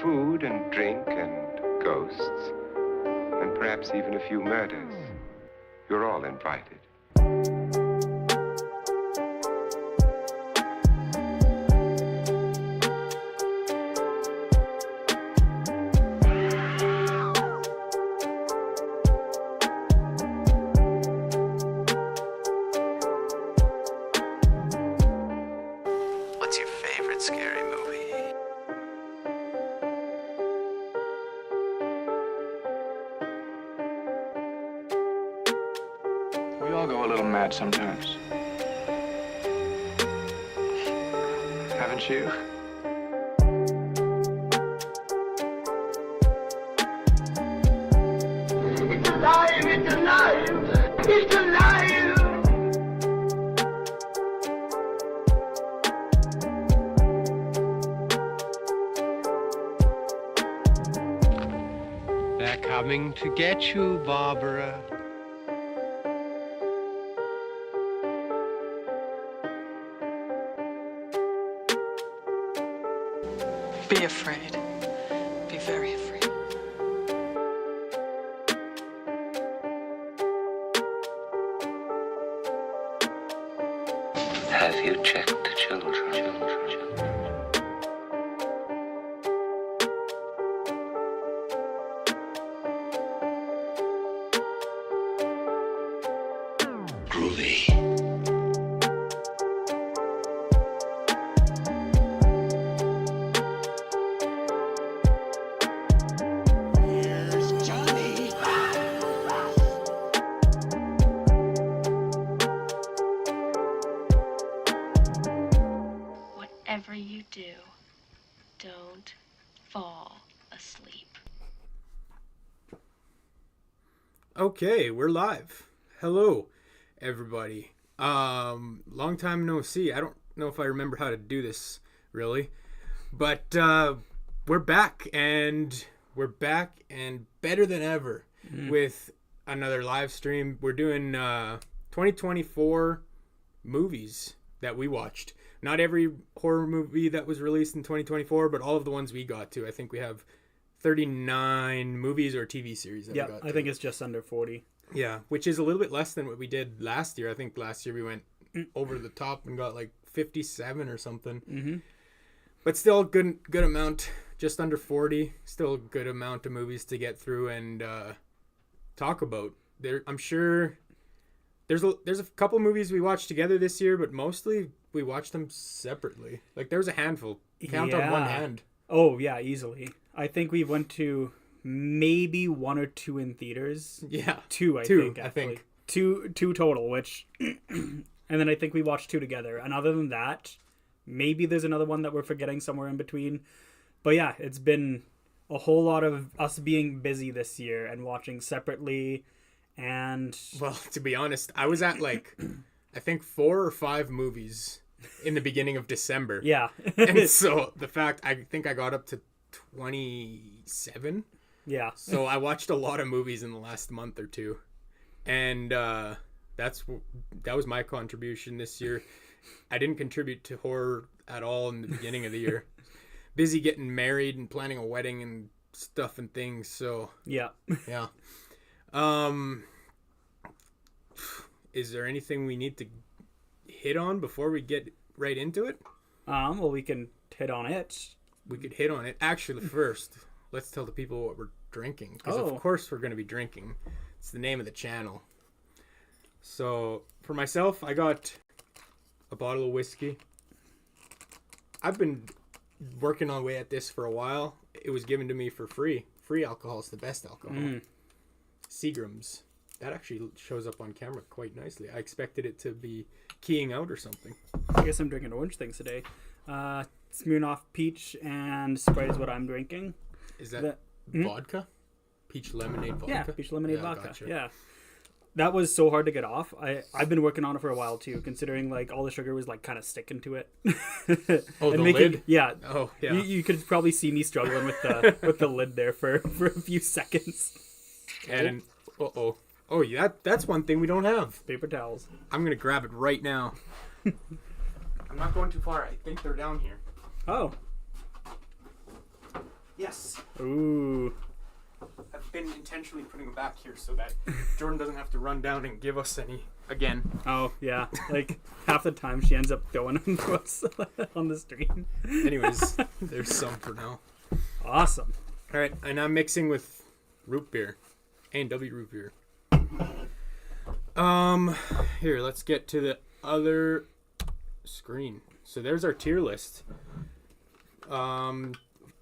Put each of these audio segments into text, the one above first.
food and drink and ghosts, and perhaps even a few murders. You're all invited. What's your favorite scary movie? We all go a little mad sometimes. Haven't you? It's alive! It's alive! It's alive! They're coming to get you, Barbara. Be afraid. Be very afraid. Have you checked the children? Groovy. Whatever you do, don't fall asleep. Okay, we're live. Hello, everybody. Long time no see. I don't know if I remember how to do this, really. But we're back, and better than ever with another live stream. We're doing 2024 movies that we watched. Not every horror movie that was released in 2024, but all of the ones we got to. I think we have 39 movies or TV series that we got to. I think it's just under 40. Yeah, which is a little bit less than what we did last year. I think last year we went over the top and got like 57 or something. Mm-hmm. But still good amount, just under 40. Still a good amount of movies to get through and talk about. I'm sure there's a couple movies we watched together this year, but mostly we watched them separately. Like there was a handful. Count on one hand. Oh, yeah, easily. I think we went to maybe one or two in theaters. Yeah. Two, I think. Two total, which... and then I think we watched two together. And other than that, maybe there's another one that we're forgetting somewhere in between. But yeah, it's been a whole lot of us being busy this year and watching separately. And... Well, to be honest, I was at like, I think 4 or 5 movies in the beginning of December. Yeah. And so the fact, I think I got up to 27. Yeah. So I watched a lot of movies in the last month or two. And that was my contribution this year. I didn't contribute to horror at all in the beginning of the year. Busy getting married and planning a wedding and stuff and things. So yeah. Yeah. Is there anything we need to hit on before we get right into it? Well, we can hit on it. We could hit on it. Actually, first, let's tell the people what we're drinking. Because, of course, we're going to be drinking. It's the name of the channel. So, for myself, I got a bottle of whiskey. I've been working away at this for a while. It was given to me for free. Free alcohol is the best alcohol. Seagram's. That actually shows up on camera quite nicely. I expected it to be keying out or something. I guess I'm drinking orange things today. Smirnoff Peach and Sprite is what I'm drinking. Is that vodka? Peach lemonade vodka? Yeah, peach lemonade vodka. Gotcha. Yeah. That was so hard to get off. I've been working on it for a while too, considering like all the sugar was like kind of sticking to it. Oh, the lid? Yeah. Oh, yeah. You could probably see me struggling with the lid there for a few seconds. And oh yeah, that's one thing we don't have. Paper towels. I'm gonna grab it right now. I'm not going too far. I think they're down here. Oh. Yes. Ooh. I've been intentionally putting them back here so that Jordan doesn't have to run down and give us any again. Oh, yeah. Like, half the time she ends up throwing them to us on the stream. Anyways, there's some for now. Awesome. All right, and I'm mixing with root beer. A&W root beer. Here, let's get to the other screen. So there's our tier list.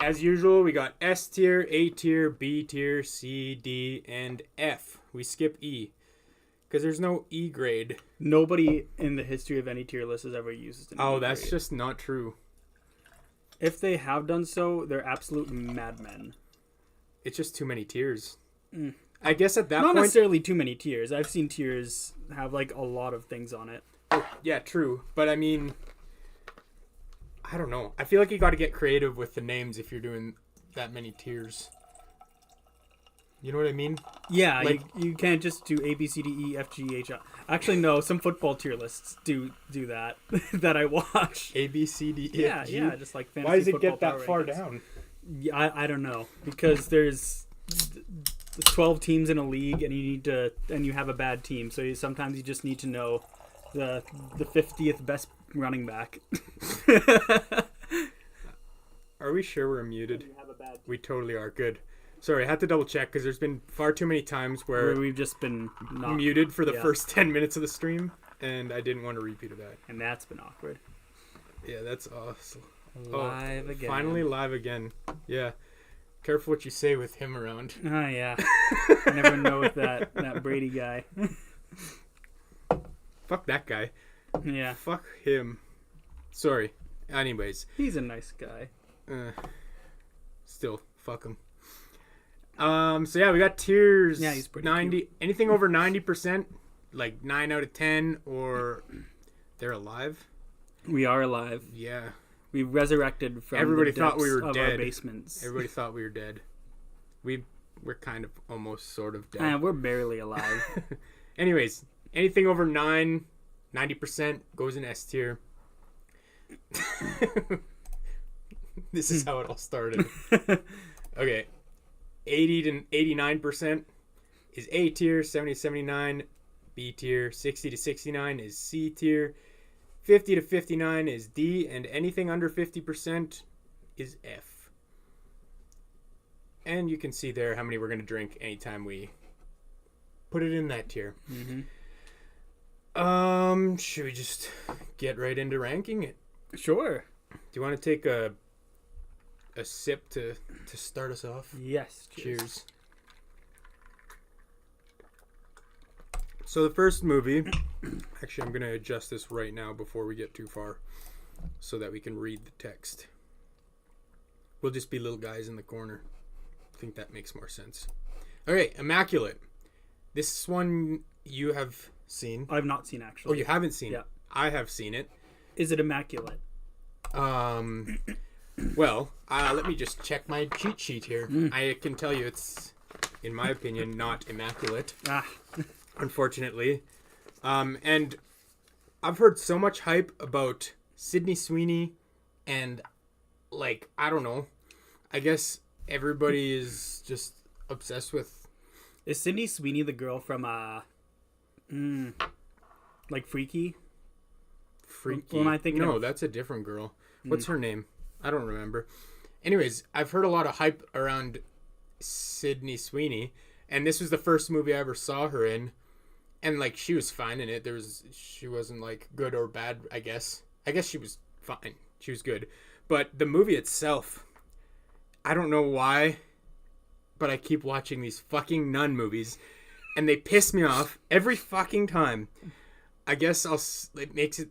As usual, we got S tier, A tier, B tier, C, D, and F. We skip E because there's no E grade. Nobody in the history of any tier list has ever used an E That's grade. just not true. If they have done so, they're absolute madmen. It's just too many tiers. I guess at that Not point... necessarily too many tiers. I've seen tiers have, like, a lot of things on it. Yeah, true. But I mean... I don't know. I feel like you got to get creative with the names if you're doing that many tiers. You know what I mean? Yeah, Like- you can't just do A, B, C, D, E, F, G, H, I. Actually, no. Some football tier lists do that that I watch. A, B, C, D, E, Yeah, F, G? yeah, just like fantasy Why does it football get that power far rankings. down? Yeah, I don't know, because there's 12 teams in a league, and you have a bad team, so sometimes you just need to know the 50th best running back. Are we sure we're muted? We totally are. Good. Sorry, I had to double check because there's been far too many times where Where we've just been not muted for the yeah. first 10 minutes of the stream, and I didn't want to repeat of that. and that's been awkward. Yeah, that's awesome. Live again. Finally live again. Yeah. Careful what you say with him around. Oh yeah. You never know with that Brady guy. Fuck that guy. Yeah, Fuck him. Sorry. Anyways. he's a nice guy. Still, fuck him. So yeah, we got tiers. Yeah, he's pretty 90. cute. Anything over 90%, like 9 out of 10, or they're alive. We are alive. Yeah. We resurrected from Everybody the thought we depths were of dead. our basements. Everybody thought we were dead. We're kind of almost sort of dead. We're barely alive. Anyways, anything over 90% goes in S tier. This is how it all started. Okay. 80 to 89% is A tier, 70 to 79 B tier, 60 to 69 is C tier, 50 to 59 is D, and anything under 50% is F. And you can see there how many we're going to drink anytime we put it in that tier. Mm-hmm. Should we just get right into ranking it? Sure. Do you want to take a sip to start us off? Yes. Cheers. So the first movie, actually I'm going to adjust this right now before we get too far so that we can read the text. We'll just be little guys in the corner. I think that makes more sense. Okay, Immaculate. This one you have seen. I've not seen actually. Oh, you haven't seen Yeah. it? I have seen it. Is it immaculate? Well, let me just check my cheat sheet here. I can tell you it's, in my opinion, not immaculate. Unfortunately. And I've heard so much hype about Sydney Sweeney, and like, I don't know. I guess everybody is just obsessed with... Is Sydney Sweeney the girl from like Freaky? Freaky. What am I thinking No, of? that's a different girl. What's her name? I don't remember. Anyways, I've heard a lot of hype around Sydney Sweeney, and this was the first movie I ever saw her in, and like, she was fine in it. She wasn't like good or bad, I guess. I guess she was fine. She was good. But the movie itself, I don't know why, but I keep watching these fucking nun movies, and they piss me off every fucking time. I guess it makes it...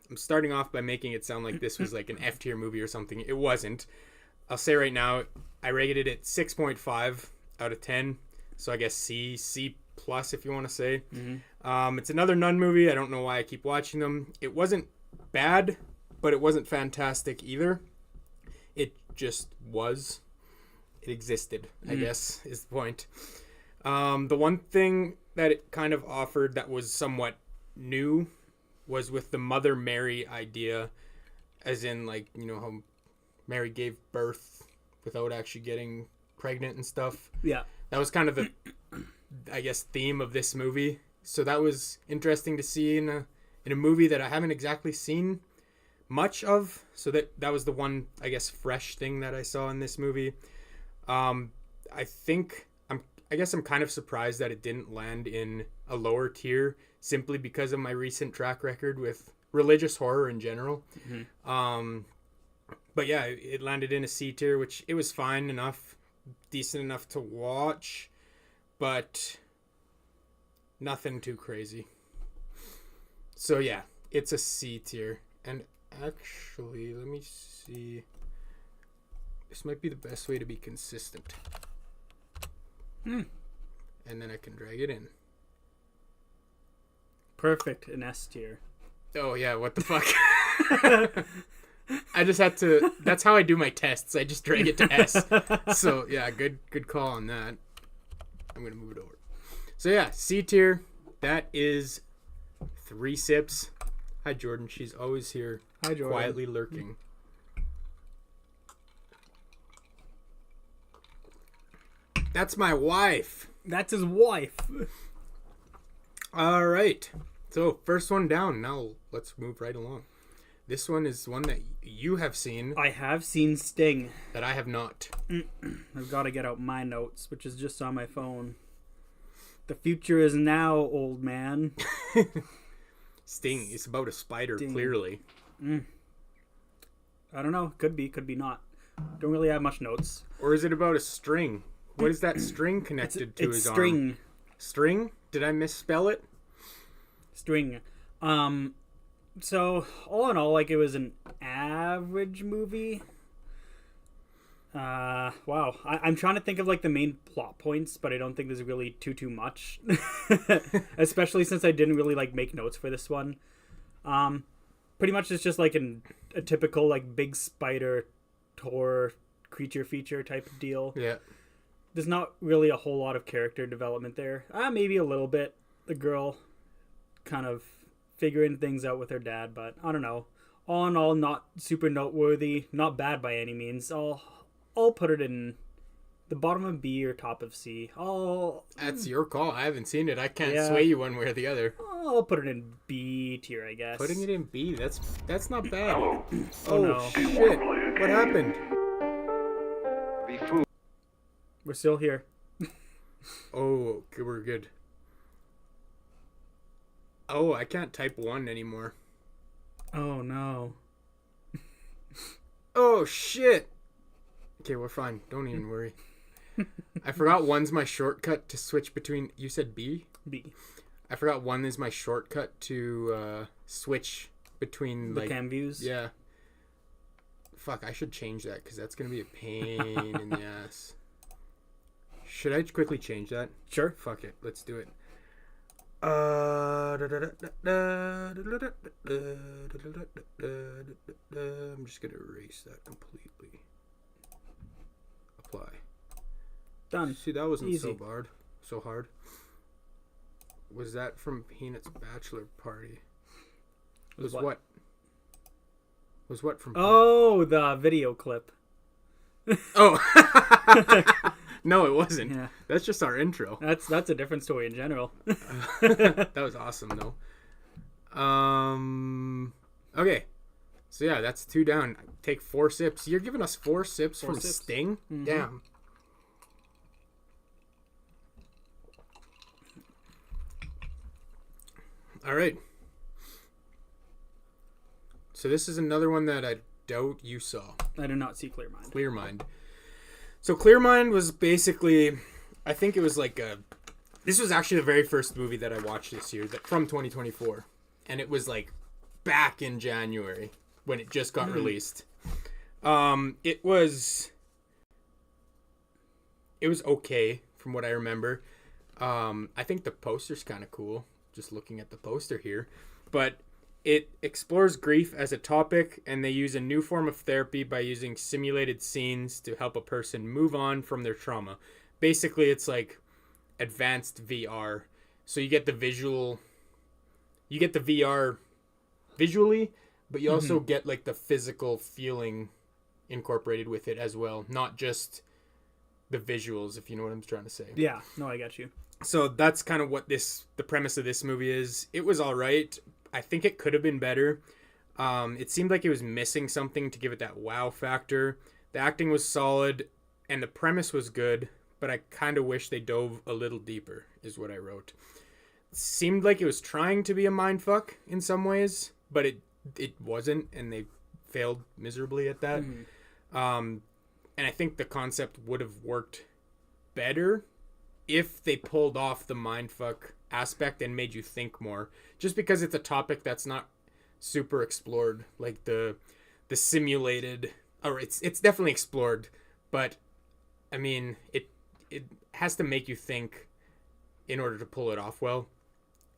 I'm starting off by making it sound like this was like an F tier movie or something. It wasn't. I'll say right now, I rated it 6.5 out of 10. So I guess C plus if you want to say. Mm-hmm. It's another nun movie. I don't know why I keep watching them. It wasn't bad, but it wasn't fantastic either. It just was. It existed, I guess, is the point. The one thing that it kind of offered that was somewhat new was with the Mother Mary idea, as in, like, you know how Mary gave birth without actually getting pregnant and stuff. Yeah. That was kind of the, I guess, theme of this movie. So that was interesting to see in a movie that I haven't exactly seen much of. So that was the one, I guess, fresh thing that I saw in this movie. I guess I'm kind of surprised that it didn't land in a lower tier simply because of my recent track record with religious horror in general. Mm-hmm. But yeah, it landed in a C tier, which it was fine enough, decent enough to watch, but nothing too crazy. So yeah, it's a C tier. And actually, let me see. This might be the best way to be consistent. And then I can drag it in. Perfect, an S tier. Oh yeah, what the fuck? I just had to. That's how I do my tests. I just drag it to S. So yeah, good call on that. I'm gonna move it over. So yeah, C tier. That is 3 sips. Hi Jordan. She's always here. Hi Jordan. Quietly lurking. That's my wife. That's his wife. All right. So first one down. Now let's move right along. This one is one that you have seen. I have seen Sting. That I have not. I've got to get out my notes, which is just on my phone. The future is now, old man. Sting is about a spider, clearly. I don't know. Could be, could be not. Don't really have much notes. Or is it about a string? What is that string connected to his string. arm? String? Did I misspell it? String. So, all in all, like, it was an average movie. Wow. I'm trying to think of, like, the main plot points, but I don't think there's really too much. Especially since I didn't really, like, make notes for this one. Pretty much it's just, like, a typical, like, big spider horror creature feature type of deal. Yeah. There's not really a whole lot of character development there. Maybe a little bit. The girl kind of figuring things out with her dad, but I don't know. All in all, not super noteworthy. Not bad by any means. I'll put it in the bottom of B or top of C. That's your call. I haven't seen it. I can't sway you one way or the other. I'll put it in B tier, I guess. Putting it in B. That's not bad. Oh no. Shit. What happened? Be fooled. We're still here. Oh, okay, we're good. Oh, I can't type 1 anymore. Oh no. Oh shit. Okay, we're fine. Don't even worry. I forgot 1's my shortcut to switch between. You said B? B. I forgot 1 is my shortcut to switch between the cam views. Yeah. Fuck, I should change that because that's gonna be a pain in the ass. Should I quickly change that? Sure. Fuck it. Let's do it. I'm just gonna erase that completely. Apply. Done. See, that wasn't Easy. so hard. Was that from Peanut's bachelor party? Was what? Was what from? Oh, the video clip. Oh. No, it wasn't. Yeah. That's just our intro. That's a different story in general. That was awesome, though. Okay. So, yeah, that's 2 down. Take 4 sips. You're giving us 4 sips from Sting? Mm-hmm. Damn. All right. So, this is another one that I doubt you saw. I did not see Clear Mind. Clear Mind. So Clear Mind was basically, I think it was like this was actually the very first movie that I watched this year from 2024. And it was like back in January when it just got released. It was okay from what I remember. I think the poster's kind of cool, just looking at the poster here. But it explores grief as a topic, and they use a new form of therapy by using simulated scenes to help a person move on from their trauma. Basically, it's like advanced VR. So you get the VR visually, but you also get like the physical feeling incorporated with it as well, not just the visuals, if you know what I'm trying to say. Yeah, no, I got you. So that's kind of what the premise of this movie is. It was all right. I think it could have been better. It seemed like it was missing something to give it that wow factor. The acting was solid, and the premise was good, but I kind of wish they dove a little deeper, is what I wrote. It seemed like it was trying to be a mindfuck in some ways, but it wasn't, and they failed miserably at that. And I think the concept would have worked better if they pulled off the mindfuck aspect and made you think more. Just because it's a topic that's not super explored, like the simulated, or it's definitely explored, but I mean it has to make you think in order to pull it off well.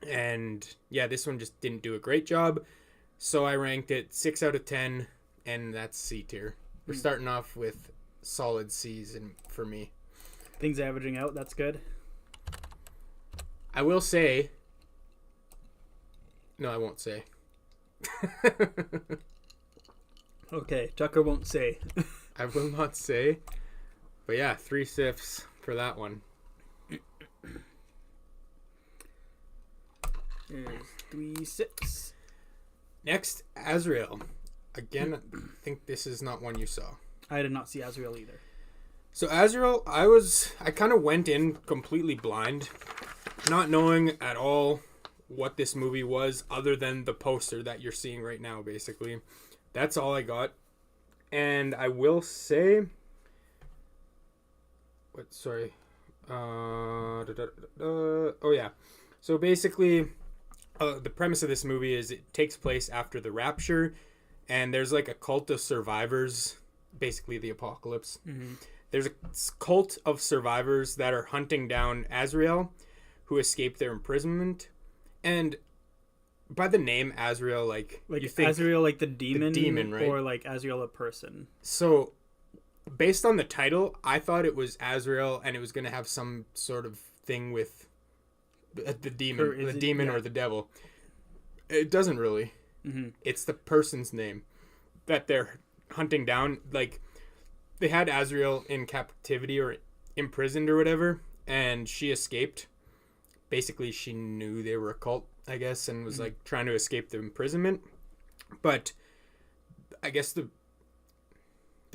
And yeah, this one just didn't do a great job, so I ranked it 6 out of 10, and that's C tier. We're starting off with solid C's for me. Things averaging out, that's good. I will say, no, I won't say. Okay, Tucker won't say. I will not say. But yeah, 3 sifs for that one. There's 3 sips. Next, Azrael. Again, I think this is not one you saw. I did not see Azrael either. So Azrael, I kind of went in completely blind, not knowing at all what this movie was other than the poster that you're seeing right now, basically. That's all I got. And I will say... Sorry. Oh, yeah. So basically, the premise of this movie is it takes place after the rapture, and there's like a cult of survivors, basically the apocalypse. Mm-hmm. There's a cult of survivors that are hunting down Azrael, who escaped their imprisonment. And by the name Azrael, like you think Azrael, like the demon, right? Or like Azrael, a person. So, based on the title, I thought it was Azrael, and it was going to have some sort of thing with the demon, or the devil. It doesn't really. Mm-hmm. It's the person's name that they're hunting down. Like, they had Azrael in captivity or imprisoned or whatever, and she escaped. Basically, she knew they were a cult, I guess, and was like trying to escape the imprisonment. But I guess the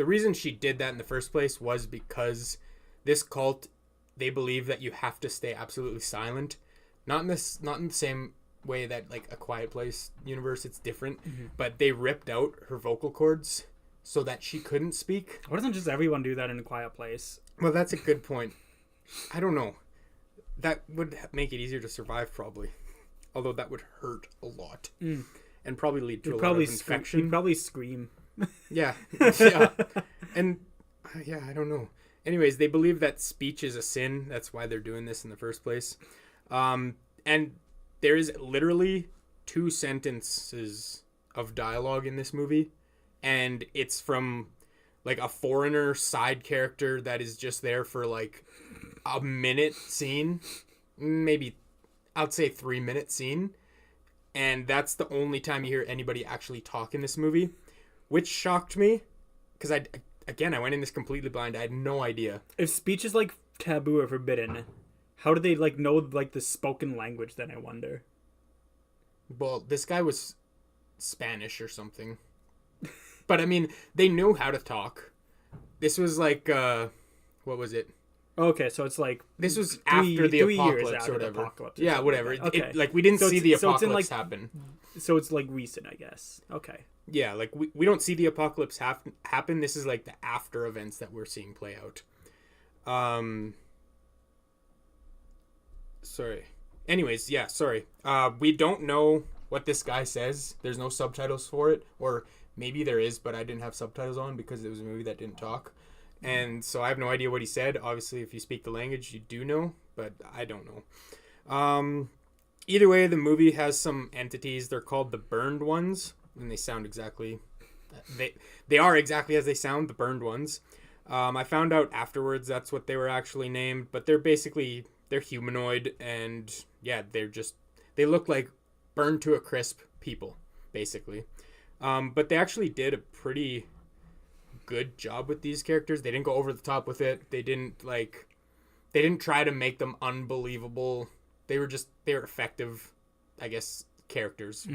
reason she did that in the first place was because this cult, they believe that you have to stay absolutely silent. Not in the same way that like A Quiet Place universe, it's different. Mm-hmm. But they ripped out her vocal cords so that she couldn't speak. Why doesn't just everyone do that in A Quiet Place? Well, that's a good point. I don't know. That would make it easier to survive, probably. Although that would hurt a lot. And probably lead to a lot of infection. You'd probably scream. Yeah. Yeah. And, yeah, I don't know. Anyways, they believe that speech is a sin. That's why they're doing this in the first place. And there is literally 2 sentences of dialogue in this movie. And it's from, like, a foreigner side character that is just there for, like, a minute scene. Maybe, I'd say 3-minute scene. And that's the only time you hear anybody actually talk in this movie. Which shocked me. Because, I went in this completely blind. I had no idea. If speech is, like, taboo or forbidden, how do they, like, know, like, the spoken language then, I wonder? Well, this guy was Spanish or something. But, I mean, they knew how to talk. This was, like, what was it? Okay, so it's like... This was after the apocalypse or whatever. Yeah, whatever. Okay. Like, we didn't see the apocalypse happen. So it's, like, recent, I guess. Okay. Yeah, like, we don't see the apocalypse happen. This is, like, the after events that we're seeing play out. Sorry. Anyways, yeah, sorry. We don't know what this guy says. There's no subtitles for it. Or maybe there is, but I didn't have subtitles on because it was a movie that didn't talk. And so I have no idea what he said. Obviously, if you speak the language, you do know, but I don't know. Either way, the movie has some entities. They're called the Burned Ones, and they sound exactly... They are exactly as they sound, the Burned Ones. I found out afterwards that's what they were actually named, but they're humanoid, and yeah, they look like burned to a crisp people, basically. But they actually did a pretty good job with these characters. They didn't go over the top with it. They didn't try to make them unbelievable. They were effective, I guess, characters.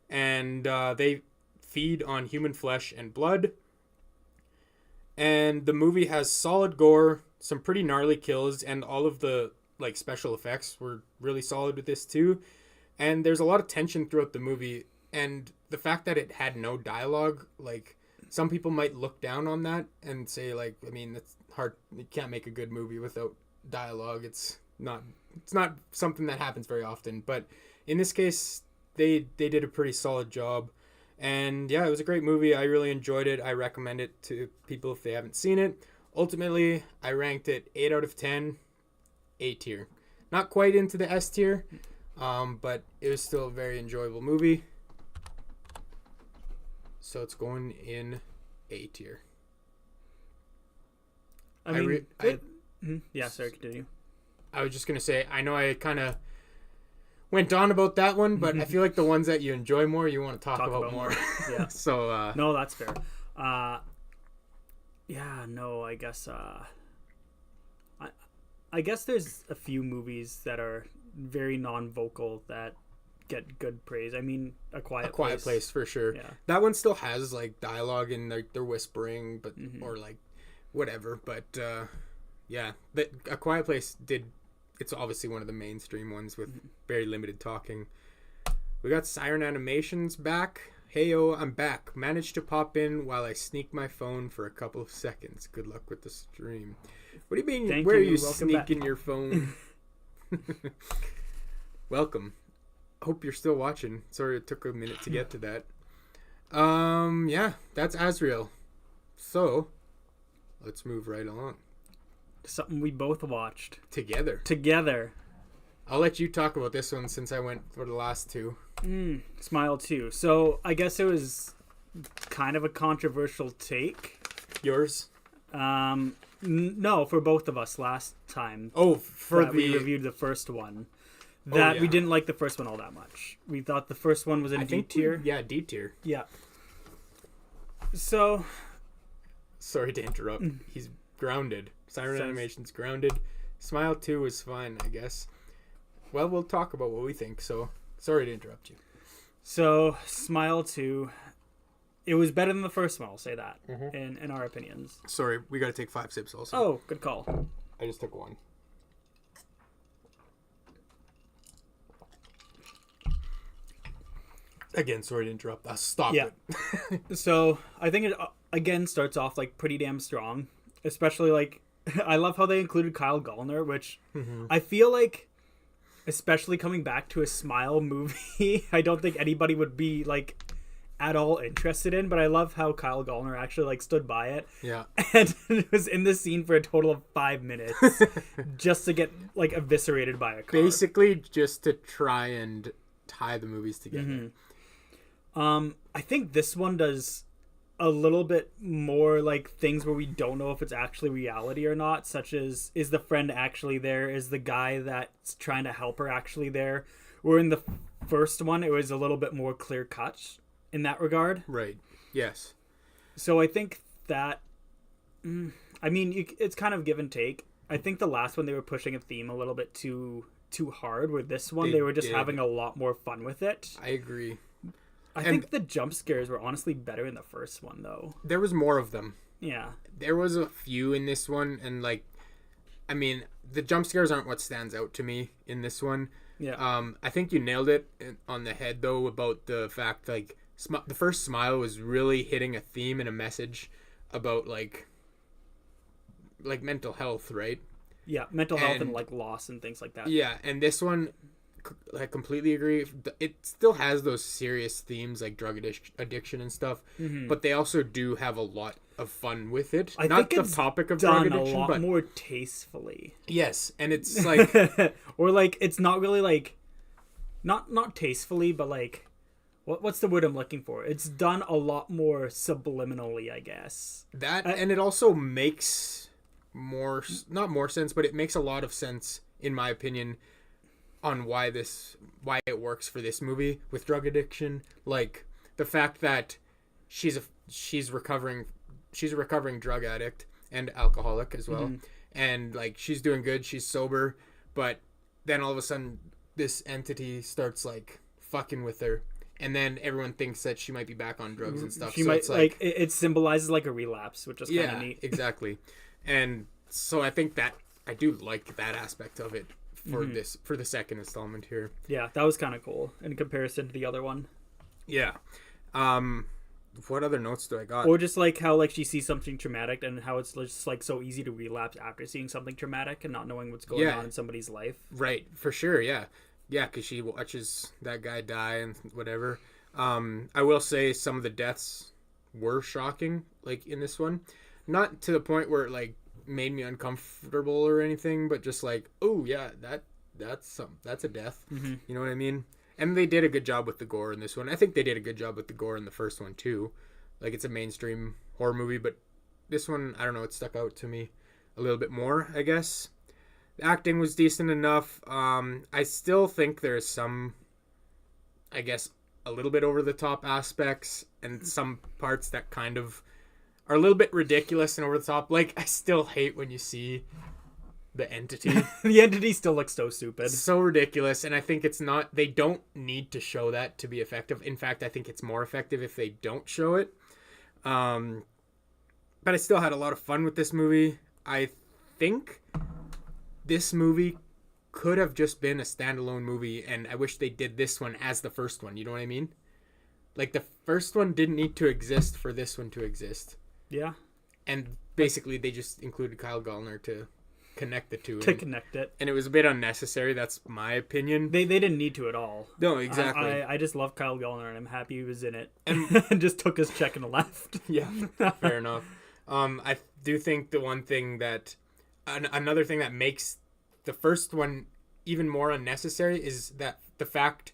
And they feed on human flesh and blood. And the movie has solid gore, some pretty gnarly kills, and all of the like special effects were really solid with this too. And there's a lot of tension throughout the movie, and the fact that it had no dialogue, like some people might look down on that and say like, I mean, it's hard. You can't make a good movie without dialogue. It's not something that happens very often, but in this case they did a pretty solid job. And yeah, it was a great movie. I really enjoyed it. I recommend it to people if they haven't seen it. Ultimately, I ranked it 8 out of 10, A tier. Not quite into the S tier, but it was still a very enjoyable movie. So it's going in A tier. Yeah, sorry, continue. I was just going to say, I know I kind of went on about that one, but I feel like the ones that you enjoy more, you want to talk about more. Yeah. So, no, that's fair. Yeah, no, I guess, I guess there's a few movies that are very non-vocal that get good praise. I mean, A Quiet Place for sure. Yeah. That one still has like dialogue and they're whispering, but or like whatever. But yeah, A Quiet Place it's obviously one of the mainstream ones with very limited talking. We got Siren Animations back. Heyo, I'm back. Managed to pop in while I sneak my phone for a couple of seconds. Good luck with the stream. What do you mean? Where are you sneaking your phone? Welcome. Hope you're still watching. Sorry it took a minute to get to that. Yeah, that's Azrael. So, let's move right along. Something we both watched. Together. I'll let you talk about this one since I went for the last two. Smile 2. So, I guess it was kind of a controversial take. Yours? No, for both of us last time. Oh, we reviewed the first one. We didn't like the first one all that much. We thought the first one was in D tier. Yeah, D tier. Yeah. So, sorry to interrupt. He's grounded. Siren Animation's grounded. Smile 2 was fine, I guess. Well, we'll talk about what we think, so sorry to interrupt you. So, Smile 2, it was better than the first one, I'll say that, in our opinions. Sorry, we gotta take 5 sips also. Oh, good call. I just took one. Again, sorry to interrupt. Stop it. So, I think it, again, starts off, like, pretty damn strong. Especially, like, I love how they included Kyle Gallner, which I feel like, especially coming back to a Smile movie, I don't think anybody would be, like, at all interested in, but I love how Kyle Gallner actually, like, stood by it. Yeah. And was in the scene for a total of 5 minutes just to get, like, eviscerated by a car. Basically, just to try and tie the movies together. I think this one does a little bit more like things where we don't know if it's actually reality or not, such as, is the friend actually there? Is the guy that's trying to help her actually there? Where in the first one, it was a little bit more clear cut in that regard. Right. Yes. So I think that, I mean, it's kind of give and take. I think the last one, they were pushing a theme a little bit too hard. With this one, they were just having a lot more fun with it. I agree. I think the jump scares were honestly better in the first one, though. There was more of them. Yeah. There was a few in this one, and, like, I mean, the jump scares aren't what stands out to me in this one. Yeah. I think you nailed it on the head, though, about the fact, like, the first Smile was really hitting a theme and a message about, like mental health, right? Yeah, mental health and, like, loss and things like that. Yeah, and this one, I completely agree. It still has those serious themes like drug addiction and stuff, but they also do have a lot of fun with it. I Not think the it's topic of done drug addiction, a lot but more tastefully. Yes, and it's like, or like it's not really like, not tastefully, but like, what's the word I'm looking for? It's done a lot more subliminally, I guess. That and it also makes not more sense, but it makes a lot of sense in my opinion on why it works for this movie with drug addiction. Like the fact that she's recovering she's a recovering drug addict and alcoholic as well. And like she's doing good, she's sober, but then all of a sudden this entity starts like fucking with her, and then everyone thinks that she might be back on drugs and stuff. She might, it's like it symbolizes like a relapse, which is kind of neat. Exactly. And so I think that I do like that aspect of it for for the second installment here. Yeah, that was kind of cool in comparison to the other one. Yeah. What other notes do I got? Or just like how like she sees something traumatic and how it's just like so easy to relapse after seeing something traumatic and not knowing what's going on in somebody's life. Right, for sure, yeah. Yeah, because she watches that guy die and whatever. I will say some of the deaths were shocking, like in this one. Not to the point where it like made me uncomfortable or anything, but just like, oh yeah, that's a death. You know what I mean? And they did a good job with the gore in this one. I think they did a good job with the gore in the first one too. Like it's a mainstream horror movie, but this one, I don't know, it stuck out to me a little bit more, I guess. The acting was decent enough. I still think there's some, I guess, a little bit over the top aspects and some parts that kind of are a little bit ridiculous and over the top. Like, I still hate when you see the entity. The entity still looks so stupid. So ridiculous, and I think it's not, they don't need to show that to be effective. In fact, I think it's more effective if they don't show it. But I still had a lot of fun with this movie. I think this movie could have just been a standalone movie, and I wish they did this one as the first one. You know what I mean? Like, the first one didn't need to exist for this one to exist. Yeah. And basically, they just included Kyle Gallner to connect the two. To connect it. And it was a bit unnecessary. That's my opinion. They didn't need to at all. No, exactly. I just love Kyle Gallner, and I'm happy he was in it. And just took his check and left. Yeah, fair enough. I do think the one thing that... another thing that makes the first one even more unnecessary is that the fact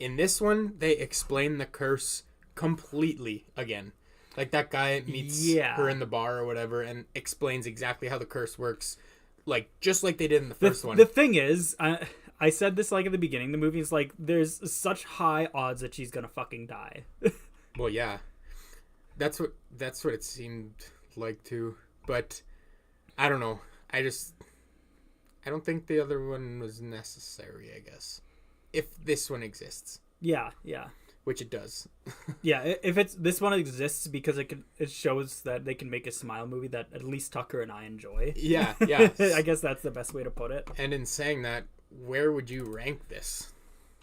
in this one they explain the curse completely again. Like that guy meets her in the bar or whatever and explains exactly how the curse works, like just like they did in the first one. The thing is, I said this like at the beginning. The movie's like there's such high odds that she's gonna fucking die. Well, yeah, that's what it seemed like too. But I don't know. I don't think the other one was necessary, I guess. If this one exists. Yeah. Which it does. Yeah, if this one exists because it shows that they can make a smile movie that at least Tucker and I enjoy. Yeah. I guess that's the best way to put it. And in saying that, where would you rank this?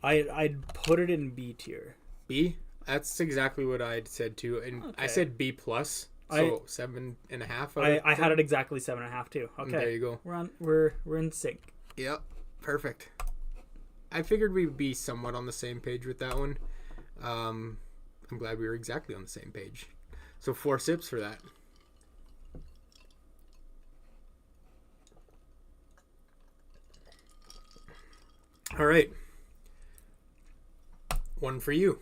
I'd put it in B tier. B? That's exactly what I'd said too. And okay. I said B plus. So 7.5. I had it exactly 7.5 too. Okay, there you go. We're in sync. Yep, perfect. I figured we'd be somewhat on the same page with that one. I'm glad we were exactly on the same page. So 4 sips for that. All right. One for you.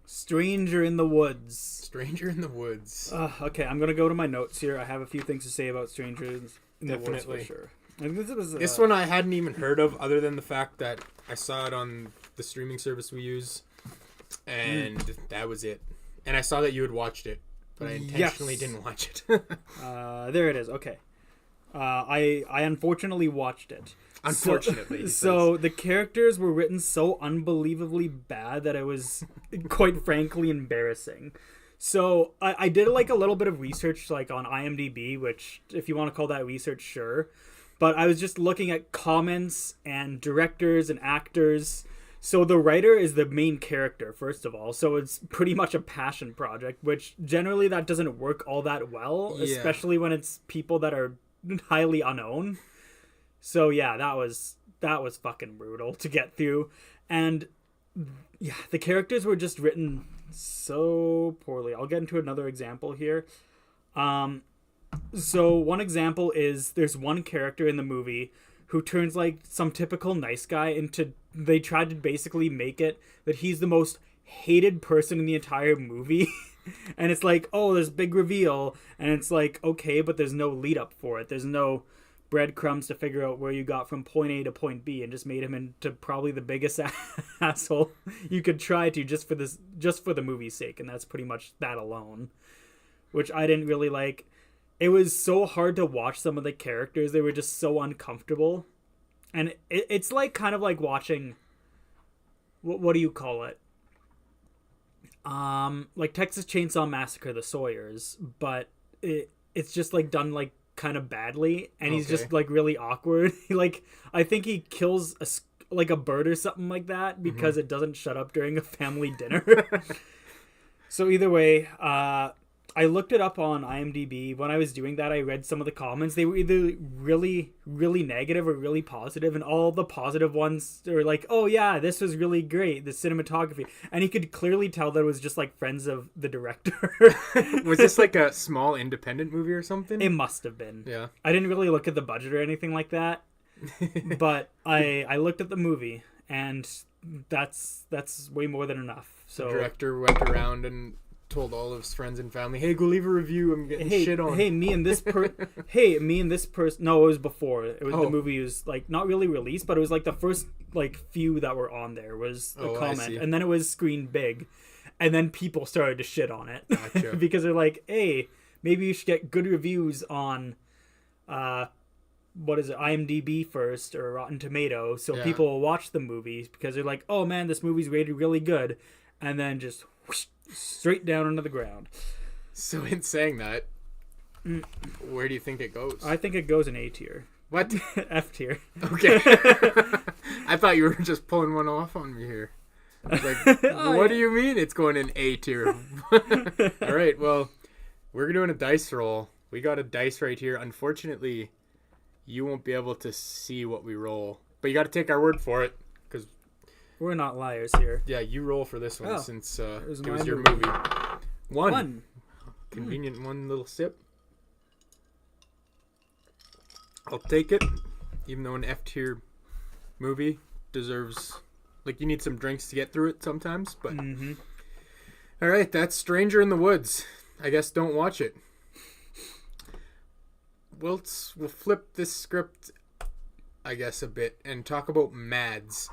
Stranger in the Woods. Stranger in the Woods. Okay, I'm gonna go to my notes here. I have a few things to say about Strangers in the Woods for sure. This one I hadn't even heard of, other than the fact that I saw it on the streaming service we use, and that was it. And I saw that you had watched it, but I intentionally didn't watch it. There it is. Okay. I unfortunately watched it. Unfortunately. So the characters were written so unbelievably bad that it was quite frankly embarrassing. So I did like a little bit of research like on IMDb, which if you want to call that research, sure. But I was just looking at comments and directors and actors. So the writer is the main character, first of all. So it's pretty much a passion project, which generally that doesn't work all that well, especially when it's people that are highly unknown. So yeah, that was fucking brutal to get through. And yeah, the characters were just written so poorly. I'll get into another example here. So one example is there's one character in the movie who turns like some typical nice guy into, they tried to basically make it that he's the most hated person in the entire movie. And it's like, oh, there's big reveal. And it's like, okay, but there's no lead up for it. There's no breadcrumbs to figure out where you got from point A to point B, and just made him into probably the biggest asshole you could try to just for the movie's sake. And that's pretty much that alone. which I didn't really like. It was so hard to watch some of the characters. They were just so uncomfortable. And it's like kind of like watching, what do you call it? Like Texas Chainsaw Massacre, the Sawyers, but it's just like done like kind of badly, and he's just like really awkward. Like, I think he kills a bird or something like that because it doesn't shut up during a family dinner. So either way, I looked it up on IMDb. When I was doing that, I read some of the comments. They were either really, really negative or really positive, and all the positive ones were like, oh yeah, this was really great, the cinematography. And you could clearly tell that it was just like friends of the director. Was this like a small independent movie or something? It must have been. Yeah. I didn't really look at the budget or anything like that, but I looked at the movie, and that's way more than enough. So the director went around and told all of his friends and family, hey, go leave a review, I'm getting shit on. Me and this person. No, it was before. It was the movie was like not really released, but it was like the first like few that were on there was a comment, and then it was screened big, and then people started to shit on it. Gotcha. Because they're like, hey, maybe you should get good reviews on what is it, IMDb first or Rotten Tomatoes, so people will watch the movies, because they're like, oh man, this movie's rated really good, and then just whoosh, straight down into the ground. So in saying that, where do you think it goes? I think it goes in A tier. What? F tier. Okay. I thought you were just pulling one off on me here. I was like, what do you mean it's going in A tier? All right, well, we're doing a dice roll. We got a dice right here. Unfortunately, you won't be able to see what we roll, but you got to take our word for it, because we're not liars here. Yeah, you roll for this one, since it was your movie. movie. One. Convenient one little sip. I'll take it, even though an F tier movie deserves, like, you need some drinks to get through it sometimes, but all right, that's Stranger in the Woods. I guess don't watch it. We'll flip this script, I guess, a bit and talk about Mads.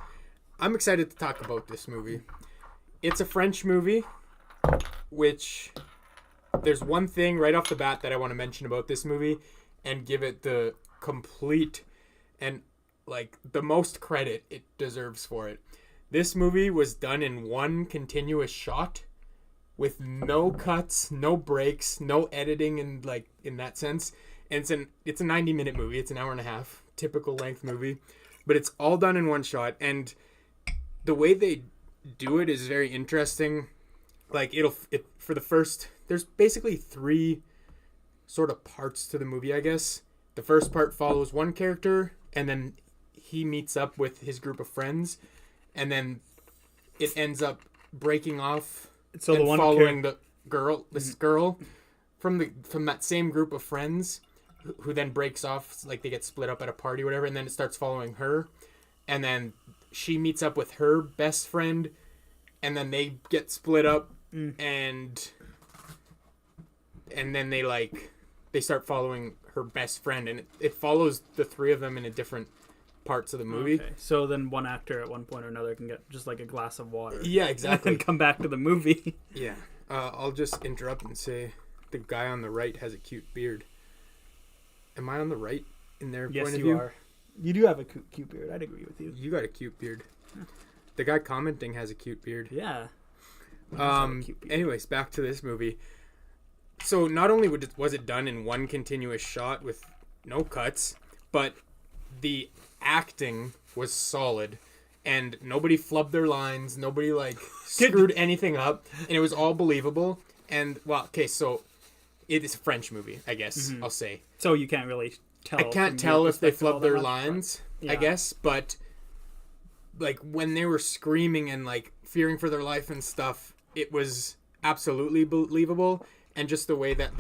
I'm excited to talk about this movie. It's a French movie, which there's one thing right off the bat that I want to mention about this movie and give it the complete and like the most credit it deserves for it. This movie was done in one continuous shot with no cuts, no breaks, no editing in that sense. And it's a 90-minute movie. It's an hour and a half, typical length movie, but it's all done in one shot. And the way they do it is very interesting. Like for the first, there's basically 3 sort of parts to the movie, I guess. The first part follows one character, and then he meets up with his group of friends, and then it ends up breaking off and following the girl, this girl from that same group of friends, who then breaks off, like they get split up at a party or whatever, and then it starts following her, and then she meets up with her best friend, and then they get split up, and then they start following her best friend, and it follows the 3 of them in a different parts of the movie. Okay. So then one actor at one point or another can get just like a glass of water. Yeah, exactly. And come back to the movie. Yeah. I'll just interrupt and say the guy on the right has a cute beard. Am I on the right in their point of view? Yes, you are. You do have a cute beard. I'd agree with you. You got a cute beard. The guy commenting has a cute beard. Yeah. Anyways, back to this movie. So not only was it done in one continuous shot with no cuts, but the acting was solid, and nobody flubbed their lines, nobody screwed anything up, and it was all believable. And so it is a French movie, I guess. I'll say. So you can't really tell. I can't tell if they flubbed their lines, I guess, but when they were screaming and fearing for their life and stuff, it was absolutely believable. And just the way that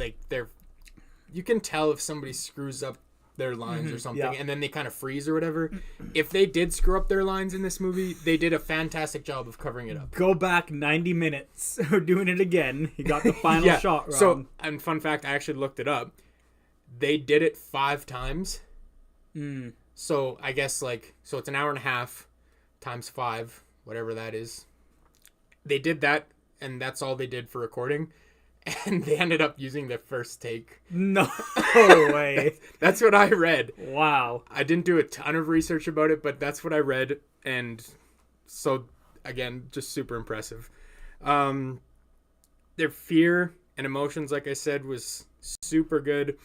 you can tell if somebody screws up their lines or something, and then they kind of freeze or whatever. If they did screw up their lines in this movie, they did a fantastic job of covering it up. Go back 90 minutes. We're doing it again. You got the final shot wrong. So, and fun fact, I actually looked it up. They did it 5 times. So I guess so it's an hour and a half times 5, whatever that is. They did that, and that's all they did for recording. and they ended up using the first take. No way. That's what I read. Wow. I didn't do a ton of research about it, but that's what I read, and so again, just super impressive. Their fear and emotions, like I said, was super good.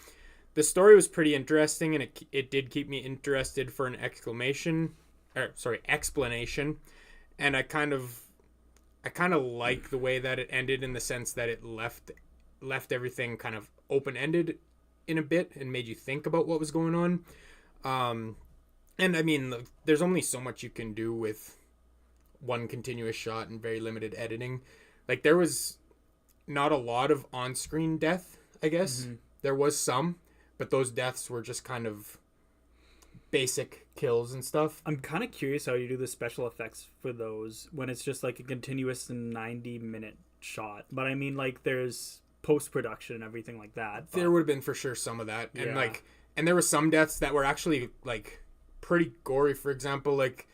The story was pretty interesting, and it did keep me interested for an explanation. And I kind of like the way that it ended, in the sense that it left everything kind of open-ended in a bit and made you think about what was going on. And I mean, there's only so much you can do with one continuous shot and very limited editing. Like, there was not a lot of on-screen death, I guess. Mm-hmm. There was some, but those deaths were just kind of basic kills and stuff. I'm kind of curious how you do the special effects for those when it's just like a continuous 90-minute shot. But I mean, like, there's post-production and everything like that. But... there would have been for sure some of that. And and there were some deaths that were actually like pretty gory. For example, like,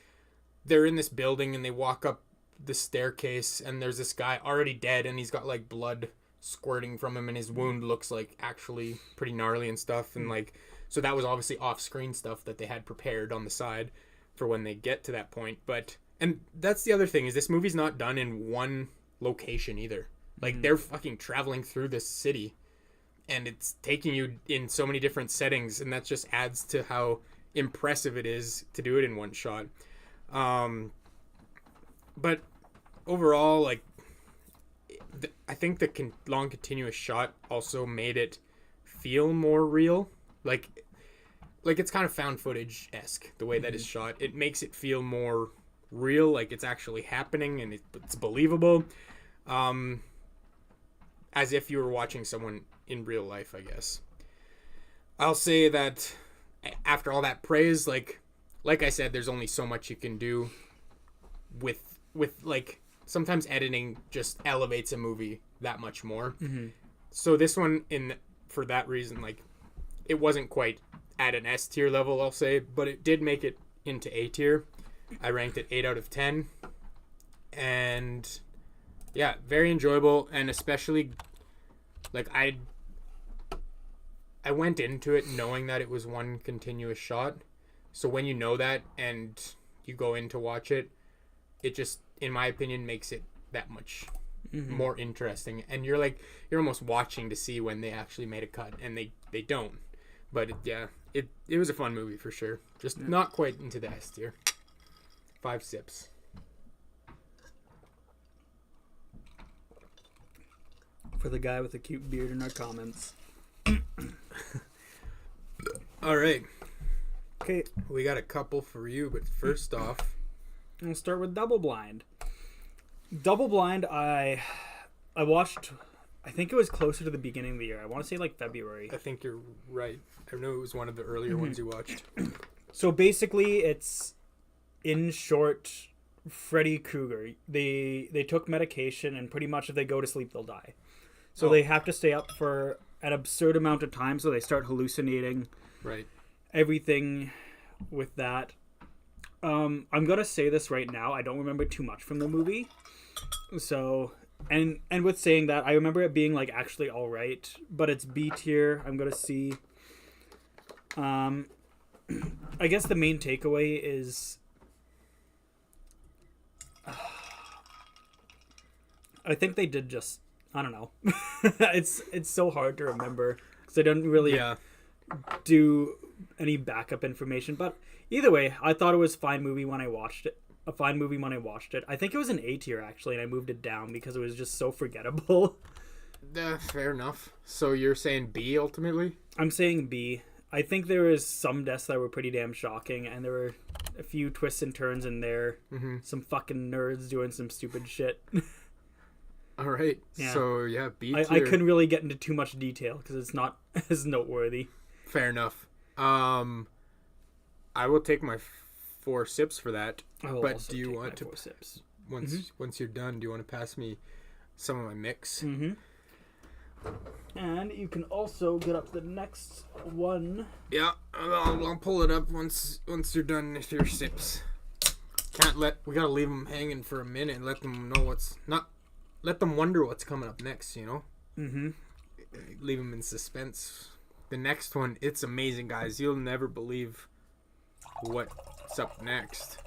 they're in this building and they walk up the staircase and there's this guy already dead and he's got like blood squirting from him and his wound looks like actually pretty gnarly and stuff. And like, so that was obviously off-screen stuff that they had prepared on the side for when they get to that point. But, and that's the other thing, is this movie's not done in one location either. Like, they're fucking traveling through this city and it's taking you in so many different settings, and that just adds to how impressive it is to do it in one shot. But overall, like, I think the long continuous shot also made it feel more real. Like it's kind of found footage-esque, the way that it's shot. It makes it feel more real, like it's actually happening and it's believable. As if you were watching someone in real life, I guess. I'll say that after all that praise, like I said, there's only so much you can do with like, sometimes editing just elevates a movie that much more. Mm-hmm. So this one, for that reason, like, it wasn't quite at an S tier level, I'll say, but it did make it into A tier. I ranked it 8 out of 10. And yeah, very enjoyable, and especially like I went into it knowing that it was one continuous shot. So when you know that and you go in to watch it, it just, in my opinion, makes it that much more interesting. And you're almost watching to see when they actually made a cut, and they don't. But it was a fun movie for sure. Just not quite into the S tier. 5 sips. For the guy with the cute beard in our comments. All right. Okay. We got a couple for you, but first off, we'll start with Double Blind. Double Blind, I watched, I think it was closer to the beginning of the year. I want to say like February. I think you're right. I know it was one of the earlier ones you watched. So basically, it's, in short, Freddy Krueger. They took medication, and pretty much if they go to sleep, they'll die. So they have to stay up for an absurd amount of time, so they start hallucinating. Right. Everything with that. I'm gonna say this right now. I don't remember too much from the movie. So, and with saying that, I remember it being like actually all right, but it's B tier. I'm gonna see. I guess the main takeaway is, I think they did just, I don't know. It's so hard to remember because they don't really do any backup information. But either way, I thought it was a fine movie when I watched it. I think it was an A tier actually, and I moved it down because it was just so forgettable. Fair enough. So you're saying B ultimately? I'm saying B. I think there was some deaths that were pretty damn shocking, and there were a few twists and turns in there. Mm-hmm. Some fucking nerds doing some stupid shit. All right. Yeah. So yeah, B tier. I couldn't really get into too much detail because it's not as noteworthy. Fair enough. I will take my 4 sips for that. But do you want to 4 sips? Once you're done, do you want to pass me some of my mix? Mm-hmm. And you can also get up to the next one. Yeah, I'll pull it up once you're done with your sips. We gotta leave them hanging for a minute and let them know let them wonder what's coming up next, you know? Leave them in suspense. The next one, it's amazing, guys. You'll never believe what's up next.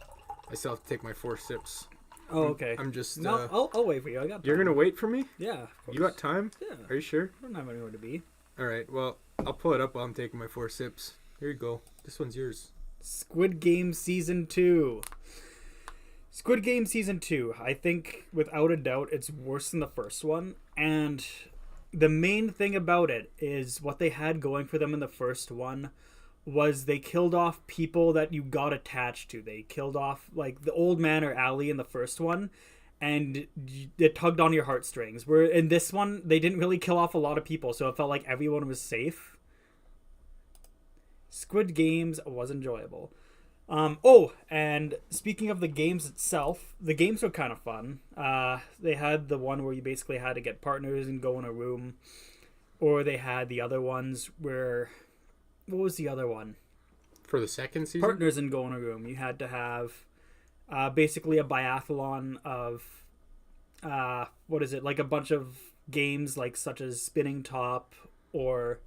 I still have to take my 4 sips. Oh, okay. I'm just... No, I'll wait for you. I got time. You're going to wait for me? Yeah. You got time? Yeah. Are you sure? I don't have anywhere to be. All right. Well, I'll pull it up while I'm taking my 4 sips. Here you go. This one's yours. Squid Game Season 2. Squid Game Season 2. I think, without a doubt, it's worse than the first one. And the main thing about it is what they had going for them in the first one was they killed off people that you got attached to. They killed off, like, the old man or Ali in the first one, and it tugged on your heartstrings. Where in this one, they didn't really kill off a lot of people, so it felt like everyone was safe. Squid Games was enjoyable. And speaking of the games itself, the games were kind of fun. They had the one where you basically had to get partners and go in a room, or they had the other ones where, what was the other one? For the second season? Partners and go in a room. You had to have basically a biathlon of, what is it? Like a bunch of games like such as spinning top or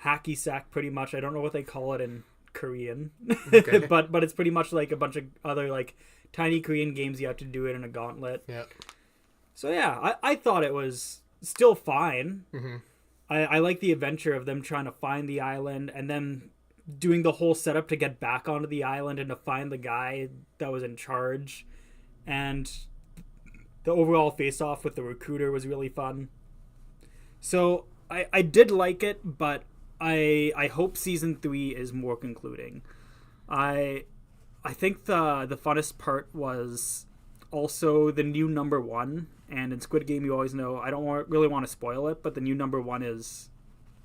hacky sack, pretty much. I don't know what they call it in Korean. Okay. but it's pretty much like a bunch of other like tiny Korean games. You have to do it in a gauntlet. Yeah. So yeah, I thought it was still fine. Mm-hmm. I like the adventure of them trying to find the island and then doing the whole setup to get back onto the island and to find the guy that was in charge. And the overall face-off with the recruiter was really fun. So I did like it, but I hope season 3 is more concluding. I think the funnest part was also the new number 1. And in Squid Game, you always know, I don't really want to spoil it, but the new number 1 is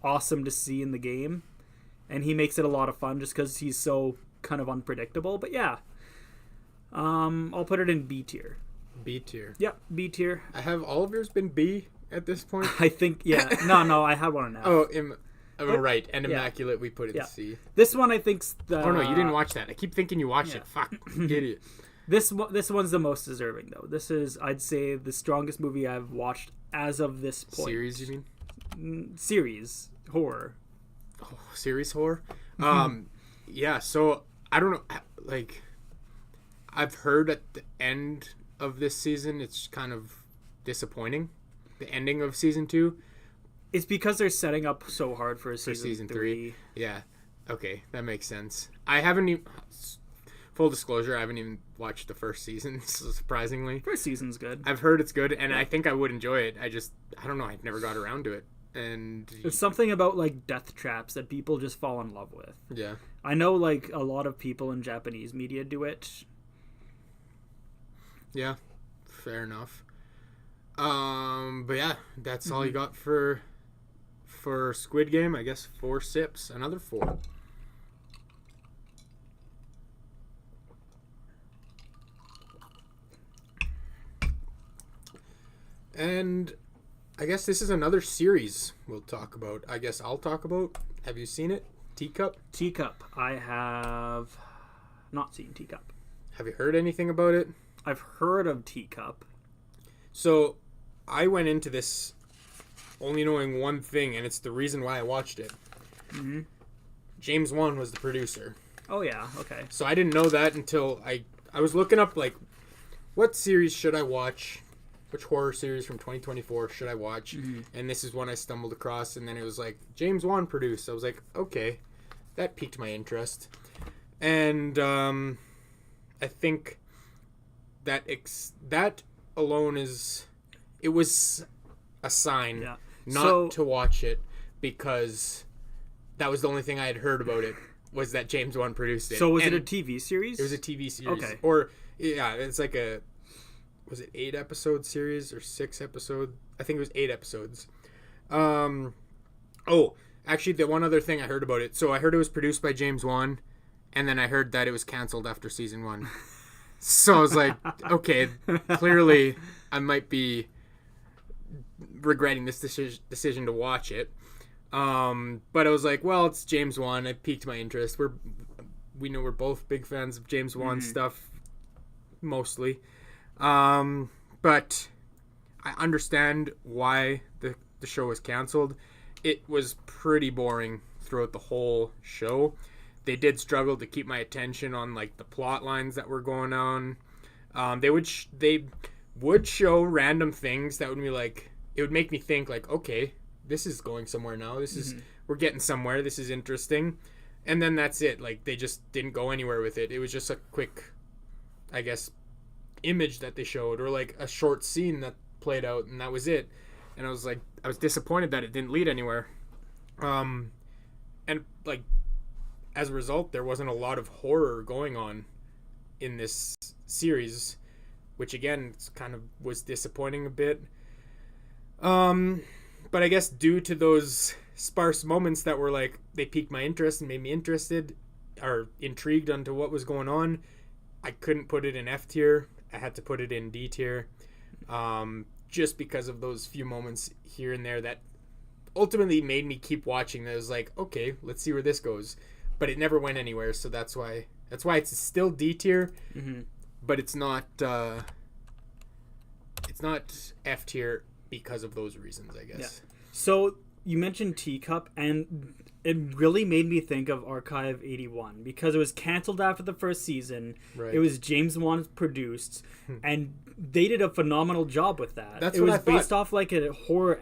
awesome to see in the game. And he makes it a lot of fun just because he's so kind of unpredictable. But yeah, I'll put it in B tier. B tier. Yep, B tier. Have all of yours been B at this point? I think, yeah. No, I had one in F. Oh, right. And Immaculate, we put in C. This one, I think's the... Oh, no, you didn't watch that. I keep thinking you watched it. Fuck, idiot. This one's the most deserving, though. This is, I'd say, the strongest movie I've watched as of this point. Series, you mean? Series. Horror. Oh, series horror? Yeah, so, I don't know, like, I've heard at the end of this season, it's kind of disappointing. The ending of season 2. It's because they're setting up so hard for season 3. Yeah. Okay, that makes sense. I haven't even... Full disclosure, I haven't even watched the first season, surprisingly. First season's good. I've heard it's good, and I think I would enjoy it. I don't know, I've never got around to it. And it's something about, like, death traps that people just fall in love with. Yeah. I know, like, a lot of people in Japanese media do it. Yeah, fair enough. But yeah, that's all you got for Squid Game. I guess 4 sips, another 4. And I guess this is another series we'll talk about. I guess I'll talk about. Have you seen it? Teacup? Teacup. I have not seen Teacup. Have you heard anything about it? I've heard of Teacup. So I went into this only knowing one thing, and it's the reason why I watched it. Mm-hmm. James Wan was the producer. Oh, yeah. Okay. So I didn't know that until I was looking up, like, what series should I watch? Which horror series from 2024 should I watch? Mm-hmm. And this is one I stumbled across, and then it was like, James Wan produced. I was like, okay, that piqued my interest. And I think that that alone it was a sign not to watch it, because that was the only thing I had heard about it, was that James Wan produced it. So was it a TV series? It was a TV series. Okay. Or, yeah, it's like was it 8 episode series or 6 episode? I think it was 8 episodes. Actually, the one other thing I heard about it. So I heard it was produced by James Wan, and then I heard that it was canceled after season 1. So I was like, okay, clearly I might be regretting this decision to watch it. But I was like, well, it's James Wan. It piqued my interest. We know we're both big fans of James Wan stuff, mostly. But I understand why the the show was canceled, it was pretty boring throughout the whole show. They did struggle to keep my attention on like the plot lines that were going on. They would show random things that would be like, it would make me think like, okay, this is going somewhere now. This is, we're getting somewhere. This is interesting. And then that's it. Like, they just didn't go anywhere with it. It was just a quick, I guess, image that they showed, or like a short scene that played out, and that was it. And I was like, I was disappointed that it didn't lead anywhere. And like, as a result, there wasn't a lot of horror going on in this series, which again kind of was disappointing a bit. But I guess due to those sparse moments that were like, they piqued my interest and made me interested or intrigued onto what was going on, I couldn't put it in F tier. I had to put it in D tier, just because of those few moments here and there that ultimately made me keep watching. That was like, okay, let's see where this goes. But it never went anywhere, so that's why it's still D tier, but it's not F tier because of those reasons, I guess. Yeah. So you mentioned Teacup, and it really made me think of Archive 81 because it was canceled after the first season. Right. It was James Wan produced, and they did a phenomenal job with that. That's it what was I thought. based off like a horror,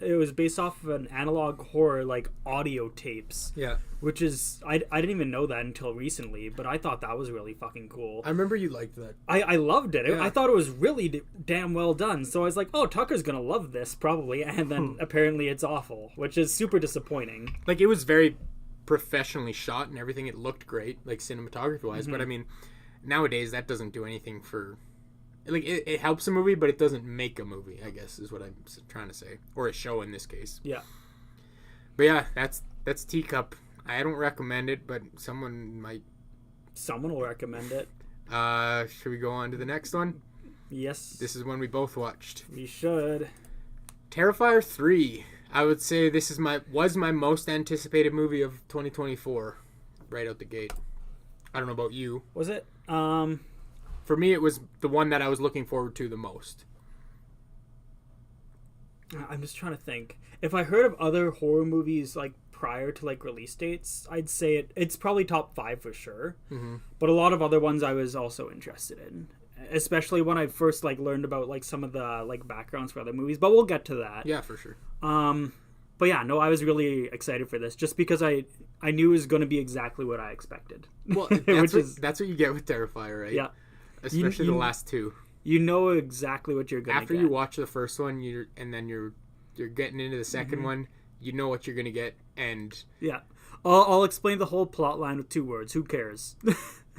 it was based off of an analog horror like audio tapes. Yeah. Which is I didn't even know that until recently, but I thought that was really fucking cool. I remember you liked that. I loved it. Yeah. I thought it was really damn well done. So I was like, oh, Tucker's gonna love this probably, and then apparently it's awful, which is super disappointing. Like, it was very professionally shot and everything. It looked great, like cinematography wise. But I mean, nowadays that doesn't do anything for. Like, it helps a movie, but it doesn't make a movie, I guess, is what I'm trying to say. Or a show in this case. Yeah. But yeah, that's Teacup. I don't recommend it, but someone might. Someone will recommend it. Should we go on to the next one? Yes. This is one we both watched. We should. Terrifier 3. I would say this is was my most anticipated movie of 2024. Right out the gate. I don't know about you. Was it? For me, it was the one that I was looking forward to the most. I'm just trying to think. If I heard of other horror movies like prior to like release dates, I'd say it's probably top 5 for sure. But a lot of other ones I was also interested in, especially when I first like learned about like some of the like backgrounds for other movies. But we'll get to that. Yeah, for sure. But yeah, no, I was really excited for this just because I knew it was going to be exactly what I expected. Well, that's what you get with Terrifier, right? Yeah. Especially the last two. You know exactly what you're going to get. After you watch the first one, you're getting into the second one, you know what you're going to get, and... Yeah. I'll explain the whole plot line with 2 words. Who cares?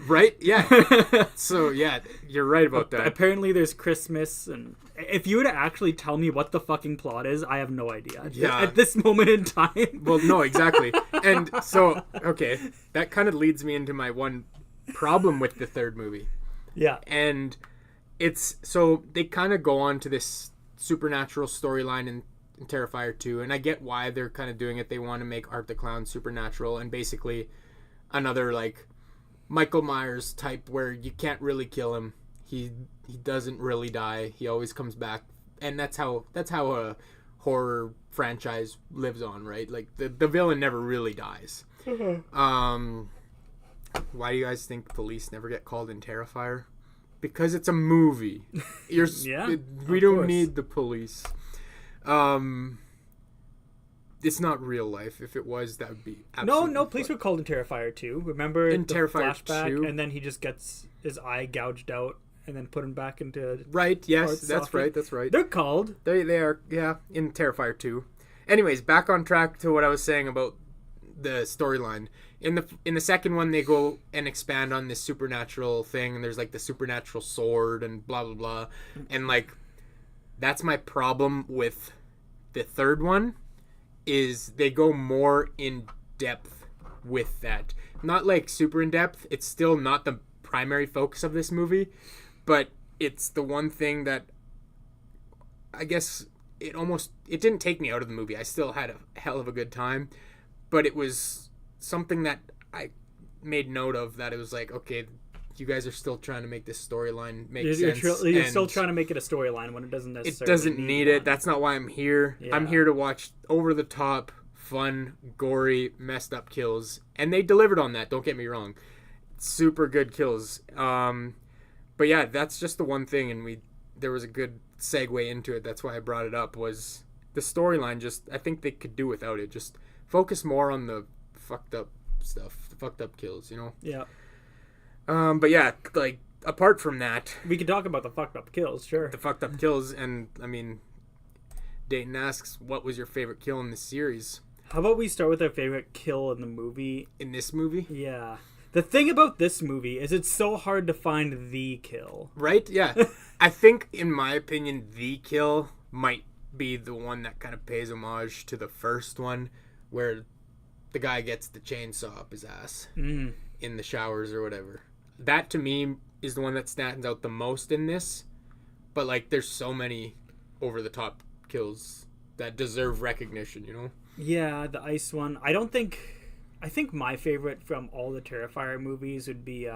Right? Yeah. So, yeah, you're right about that. Apparently there's Christmas, and if you were to actually tell me what the fucking plot is, I have no idea. Yeah. At this moment in time. Well, no, exactly. And so, okay, that kind of leads me into my one problem with the third movie. Yeah. And it's... So, they kind of go on to this supernatural storyline in Terrifier 2, and I get why they're kind of doing it. They want to make Art the Clown supernatural and basically another like Michael Myers type where you can't really kill him. He doesn't really die. He always comes back, and that's how a horror franchise lives on, right? Like the villain never really dies. Why do you guys think police never get called in Terrifier? Because it's a movie. Yeah, we don't need the police. It's not real life. If it was, that would be absolutely No, police were called in Terrifier 2. Remember in the Terrifier flashback, 2? and then he just gets his eye gouged out and then put him back into... Right, yes, parts that's softly. right, that's right. They're called. They are, yeah, in Terrifier 2. Anyways, back on track to what I was saying about the storyline. In the second one, they go and expand on this supernatural thing, and there's like the supernatural sword and blah, blah, blah. And like, that's my problem with the third one, is they go more in depth with that. Not like super in depth. It's still not the primary focus of this movie, but it's the one thing that I guess it didn't take me out of the movie. I still had a hell of a good time, but it was something that I made note of, that it was like, okay, you guys are still trying to make this storyline make You're sense. you're and still trying to make it a storyline when it doesn't necessarily. It doesn't need it. one. That's not why I'm here. Yeah. I'm here to watch over the top, fun, gory, messed up kills, and they delivered on that. Don't get me wrong, super good kills. But yeah, that's just the one thing, and there was a good segue into it. That's why I brought it up. Was the storyline? Just I think they could do without it. Just focus more on the fucked up stuff, the fucked up kills. You know. Yeah. But yeah, like apart from that, We could talk about the fucked up kills, sure. the fucked up kills, and I mean, Dayton asks, what was your favorite kill in this series? How about we start with our favorite kill in the movie? In this movie? Yeah. The thing about this movie is it's so hard to find the kill. Right? Yeah. I think, in my opinion, the kill might be the one that kind of pays homage to the first one, where the guy gets the chainsaw up his ass in the showers or whatever. That, to me, is the one that stands out the most in this. But, like, there's so many over-the-top kills that deserve recognition, you know? Yeah, the ice one. I think my favorite from all the Terrifier movies would be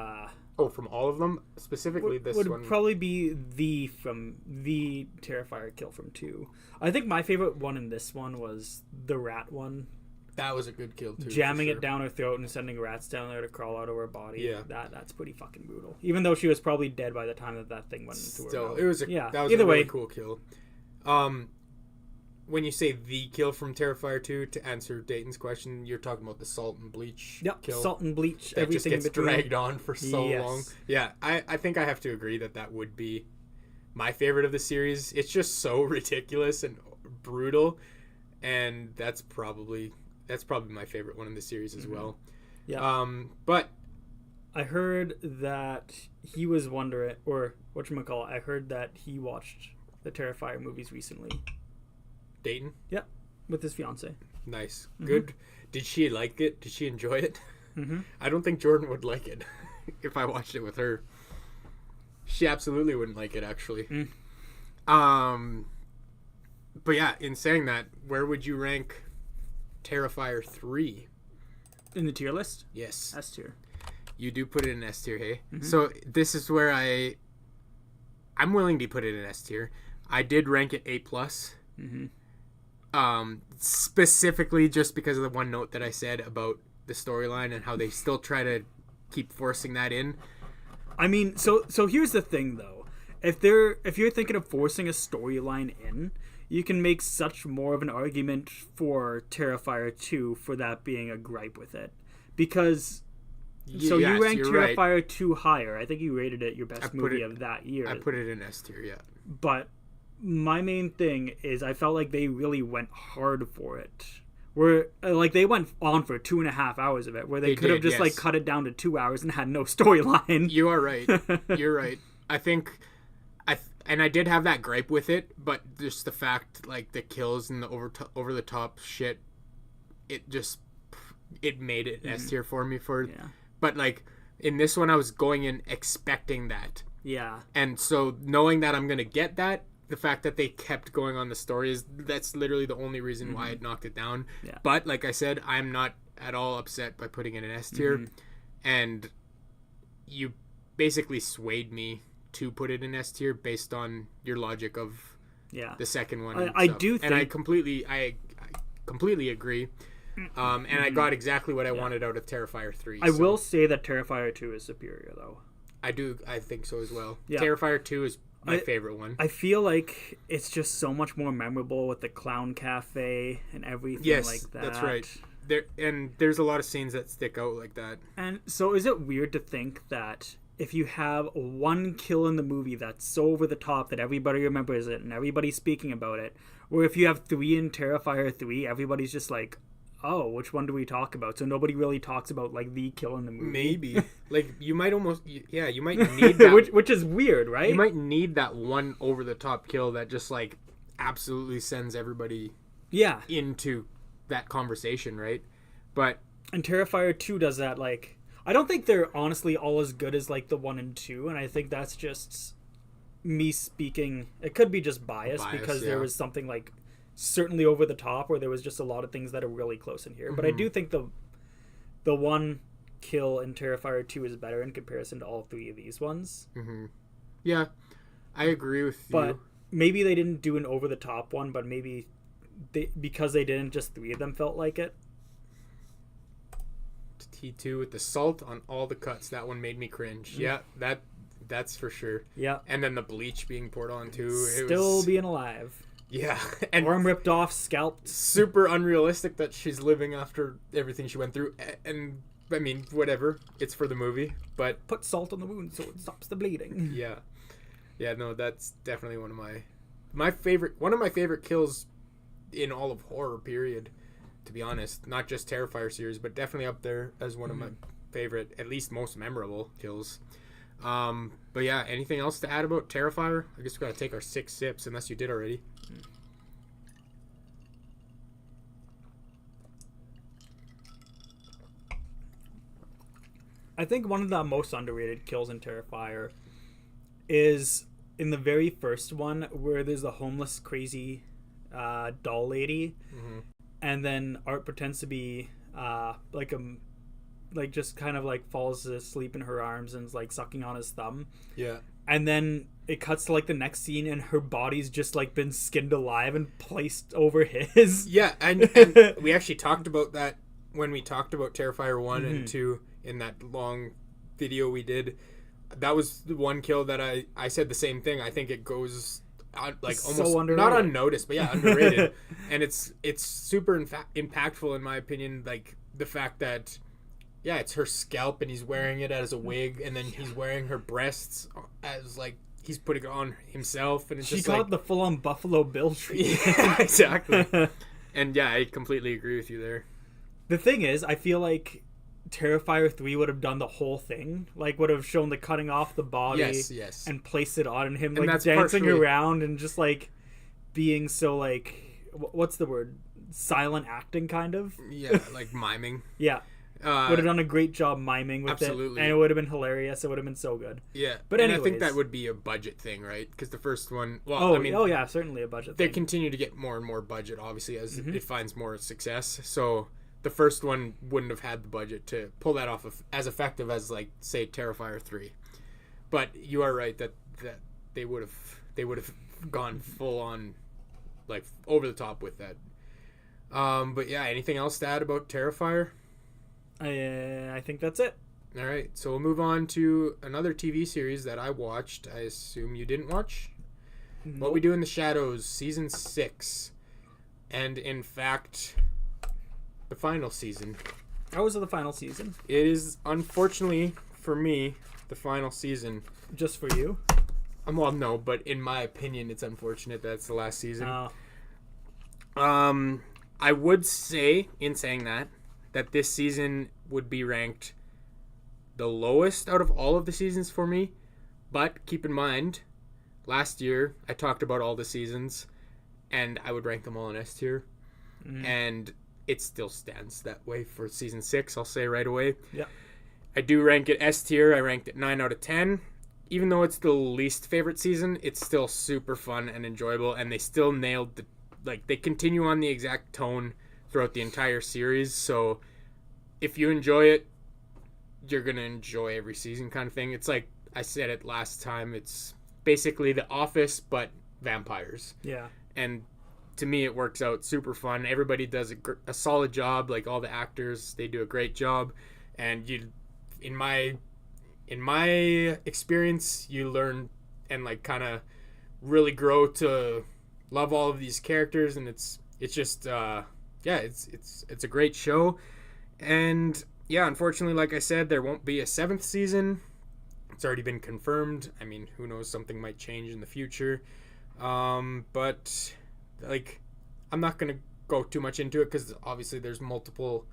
From all of them? Specifically this would one? probably be the Terrifier kill from 2. I think my favorite one in this one was the rat one. That was a good kill, too. Jamming for sure. it down her throat and sending rats down there to crawl out of her body. Yeah. That's pretty fucking brutal. Even though she was probably dead by the time that thing went into her Still, mouth. it was that was either a way, really cool kill. When you say the kill from Terrifier 2, to answer Dayton's question, you're talking about the salt and bleach kill. salt and bleach, That just everything gets in between. dragged on for so Yes. long. Yeah, I think I have to agree that would be my favorite of the series. It's just so ridiculous and brutal, and that's probably my favorite one in the series as well. Yeah. But I heard that he was wondering, or whatchamacallit, I heard that he watched the Terrifier movies recently. Dayton, Yeah, with his fiance. nice, good. Did she like it? Did she enjoy it? I don't think Jordan would like it if I watched it with her. She absolutely wouldn't like it, actually. But yeah, in saying that, where would you rank Terrifier 3? In the tier list? Yes. S tier. You do put it in S tier, hey? So this is where I'm willing to put it in S tier. I did rank it A+. Specifically just because of the one note that I said about the storyline and how they still try to keep forcing that in. I mean, so here's the thing though. If you're thinking of forcing a storyline in, you can make such more of an argument for Terrifier 2 for that being a gripe with it. Because you ranked you're Terrifier right. 2 higher. I think you rated it your best movie of that year. I put it in S tier, yeah. But my main thing is I felt like they really went hard for it. Where like they went on for 2.5 hours of it, where they could have just like cut it down to 2 hours and had no storyline. You are right. You're right. I think I did have that gripe with it, but just the fact like the kills and the over the top shit, it made it S tier for me But like in this one I was going in expecting that. Yeah. And so knowing that I'm going to get that, the fact that they kept going on the story that's literally the only reason why I knocked it down. Yeah. But like I said, I'm not at all upset by putting it in S tier. And you basically swayed me to put it in S tier based on your logic of the second one. I do think... And I completely agree. And I got exactly what I wanted out of Terrifier 3. I will say that Terrifier 2 is superior though. I think so as well. Yeah. Terrifier 2 is my favorite one. I feel like it's just so much more memorable with the clown cafe and everything like that. That's right. There's a lot of scenes that stick out like that. And so is it weird to think that if you have one kill in the movie that's so over the top that everybody remembers it and everybody's speaking about it, or if you have 3 in Terrifier 3, everybody's just like, oh, which one do we talk about? So nobody really talks about like the kill in the movie. Maybe. Like you might you might need that. which is weird, right? You might need that one over the top kill that just like absolutely sends everybody into that conversation, right? But and Terrifier 2 does that. Like I don't think they're honestly all as good as like the 1 and 2, and I think that's just me speaking. It could be just bias because there was something like certainly over the top where there was just a lot of things that are really close in here. But I do think the one kill in Terrifier 2 is better in comparison to all three of these ones. Mm-hmm. Yeah, I agree with you. But maybe they didn't do an over-the-top one, but maybe because they didn't, just three of them felt like it. T2 with the salt on all the cuts. That one made me cringe. Yeah, that's for sure. Yeah. And then the bleach being poured on too. Still being alive. Yeah. And arm ripped off, scalped. Super unrealistic that she's living after everything she went through. And I mean, whatever. It's for the movie. But put salt on the wound so it stops the bleeding. Yeah. Yeah, no, that's definitely one of my favorite kills in all of horror, period. To be honest, not just Terrifier series, but definitely up there as one of my favorite, at least most memorable kills. But yeah, anything else to add about Terrifier? I guess we gotta take our 6 sips, unless you did already. I think one of the most underrated kills in Terrifier is in the very first one, where there's the homeless, crazy doll lady. Mm-hmm. And then Art pretends to be just kind of like falls asleep in her arms and is like sucking on his thumb. Yeah. And then it cuts to like the next scene and her body's just like been skinned alive and placed over his. Yeah, and we actually talked about that when we talked about Terrifier 1 and 2 in that long video we did. That was the one kill that I said the same thing. I think it goes like almost so not unnoticed, but yeah, underrated. And it's super impactful in my opinion, like the fact that it's her scalp and he's wearing it as a wig, and then he's wearing her breasts as like he's putting it on himself, and it's she got the full-on Buffalo Bill treatment. Yeah, exactly. And yeah, I completely agree with you there. The thing is, I feel like Terrifier 3 would have done the whole thing, like would have shown the cutting off the body, yes, and placed it on him, and like dancing around and just like being so like what's the word, silent acting kind of. Yeah, like miming. Yeah. Would have done a great job miming with absolutely. it, and it would have been hilarious. It would have been so good. Yeah, but anyways, I think that would be a budget thing, right? Because the first one, yeah, certainly a budget. They continue to get more and more budget, obviously, as it finds more success. So the first one wouldn't have had the budget to pull that off as effective as, like, say, Terrifier 3. But you are right that they would have gone full on, like, over the top with that. But yeah, anything else to add about Terrifier? I think that's it. All right, so we'll move on to another TV series that I watched. I assume you didn't watch? Nope. What We Do in the Shadows, Season 6. And, in fact, the final season. How was it the final season? It is, unfortunately, for me, the final season. Just for you? Well, no, but in my opinion, it's unfortunate that it's the last season. I would say, in saying that this season would be ranked the lowest out of all of the seasons for me. But keep in mind, last year I talked about all the seasons, and I would rank them all in S tier. And it still stands that way for season 6, I'll say right away. Yeah. I do rank it S tier. I ranked it 9 out of 10. Even though it's the least favorite season, it's still super fun and enjoyable, and they still nailed they continue on the exact tone throughout the entire series. So if you enjoy it, you're going to enjoy every season kind of thing. It's like I said it last time, it's basically The Office, but vampires. Yeah. And to me, it works out super fun. Everybody does a solid job. Like all the actors, they do a great job. And in my experience, you learn and like kind of really grow to love all of these characters. And it's just it's a great show. And yeah, unfortunately, like I said, there won't be a 7th season. It's already been confirmed. I mean, who knows? Something might change in the future. But like, I'm not gonna go too much into it because obviously there's multiple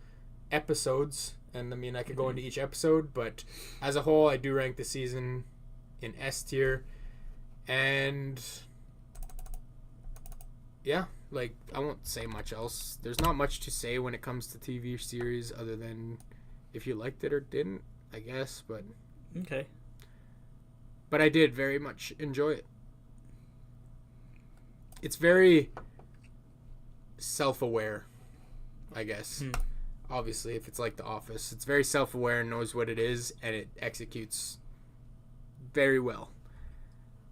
episodes, and I mean I could go into each episode. But as a whole, I do rank the season in S tier, and yeah, like I won't say much else. There's not much to say when it comes to TV series other than if you liked it or didn't, I guess. But okay. But I did very much enjoy it. It's very self-aware, I guess. obviously, if it's like The Office. It's very self-aware and knows what it is, and it executes very well.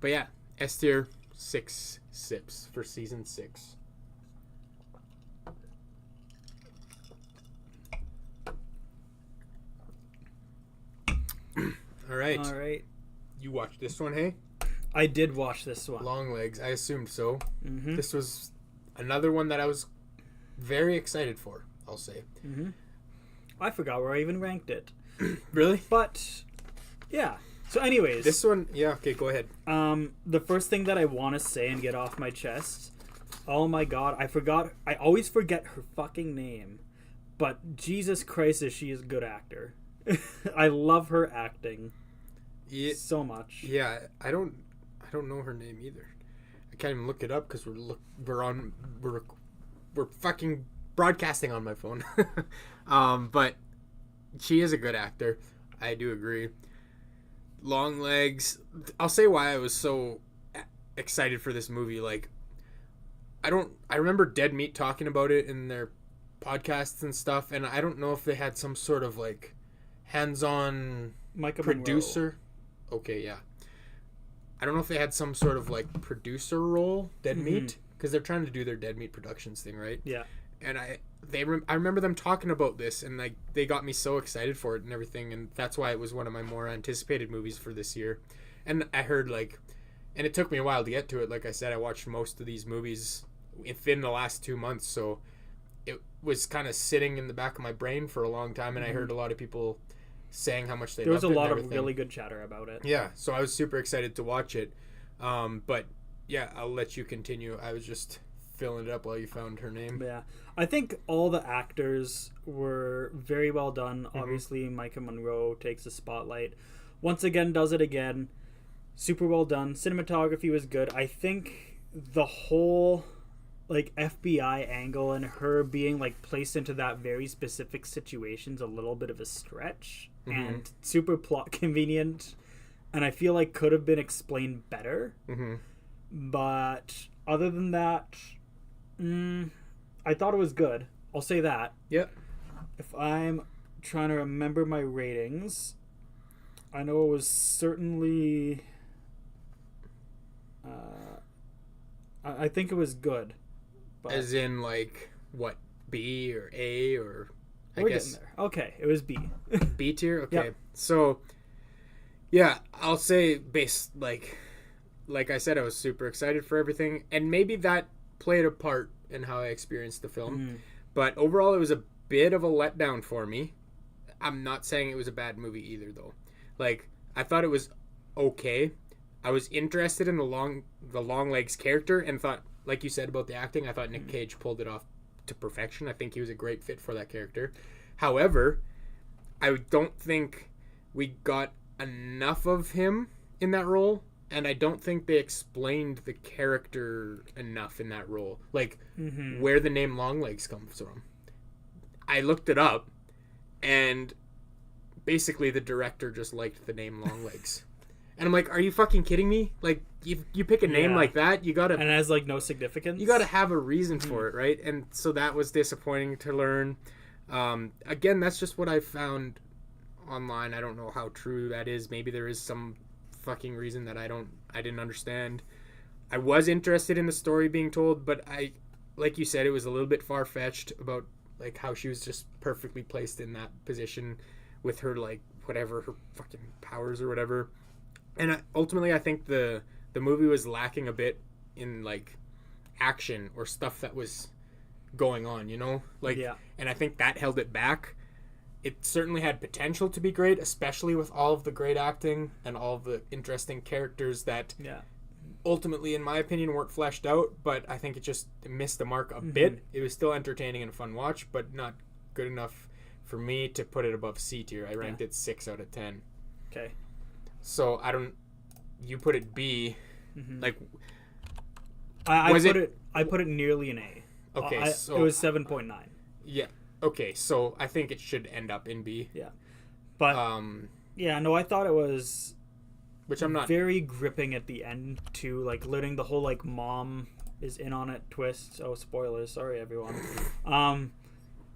But yeah, S tier, 6 sips for season 6. All right. You watched this one, hey? I did watch this one. Long Legs, I assumed so. Mm-hmm. This was another one that I was very excited for, I'll say. Mm-hmm. I forgot where I even ranked it. Really? But, yeah. So anyways. This one, yeah, okay, go ahead. The first thing that I want to say and get off my chest, oh my god, I always forget her fucking name. But Jesus Christ, is she a good actor. I love her acting so much. Yeah, I don't know her name either. I can't even look it up because we're fucking broadcasting on my phone. But she is a good actor. I do agree. Long Legs. I'll say why I was so excited for this movie. Like, I remember Dead Meat talking about it in their podcasts and stuff, and I don't know if they had some sort of like hands-on Micah producer. Monroe. Okay, yeah. I don't know if they had some sort of like producer role, Dead Meat, because they're trying to do their Dead Meat Productions thing, right? Yeah. And I remember them talking about this, and like they got me so excited for it and everything, and that's why it was one of my more anticipated movies for this year. And I heard like, and it took me a while to get to it. Like I said, I watched most of these movies within the last 2 months, so it was kind of sitting in the back of my brain for a long time, and I heard a lot of people saying how much they loved it. There was a lot of really good chatter about it. Yeah, so I was super excited to watch it. But yeah, I'll let you continue. I was just filling it up while you found her name. Yeah, I think all the actors were very well done. Obviously, Micah Monroe takes the spotlight. Once again, does it again. Super well done. Cinematography was good. I think the whole like FBI angle and her being like placed into that very specific situation's a little bit of a stretch and super plot convenient, and I feel like could have been explained better. But other than that, I thought it was good. I'll say that. Yep. If I'm trying to remember my ratings, I know it was certainly I think it was good. But as in like what, B or A or we're getting there. Okay, it was B. B tier? Okay. Yep. So yeah, I'll say like I said, I was super excited for everything, and maybe that played a part in how I experienced the film. But overall it was a bit of a letdown for me. I'm not saying it was a bad movie either though. Like, I thought it was okay. I was interested in the Long Legs character and thought, like you said about the acting, I thought Nick Cage pulled it off to perfection. I think he was a great fit for that character. However, I don't think we got enough of him in that role, and I don't think they explained the character enough in that role. Like, where the name Long Legs comes from. I looked it up, and basically the director just liked the name Long Legs. And I'm like, are you fucking kidding me? Like, you pick a name like that, you gotta... And it has, like, no significance? You gotta have a reason for it, right? And so that was disappointing to learn. Again, that's just what I found online. I don't know how true that is. Maybe there is some fucking reason that I didn't understand. I was interested in the story being told, but like you said, it was a little bit far-fetched about, like, how she was just perfectly placed in that position with her, like, whatever, her fucking powers or whatever. And ultimately, I think the movie was lacking a bit in, like, action or stuff that was going on, you know? Like, yeah. And I think that held it back. It certainly had potential to be great, especially with all of the great acting and all of the interesting characters that ultimately, in my opinion, weren't fleshed out. But I think it just missed the mark a bit. It was still entertaining and a fun watch, but not good enough for me to put it above C tier. I ranked it 6 out of 10. Okay. So you put it B, like I put it nearly an A. Okay, so it was 7.9. Yeah. Okay, so I think it should end up in B. Yeah. But yeah, no, I thought it was, which I'm not, very gripping at the end too, like learning the whole like mom is in on it twist. Oh, spoilers, sorry everyone.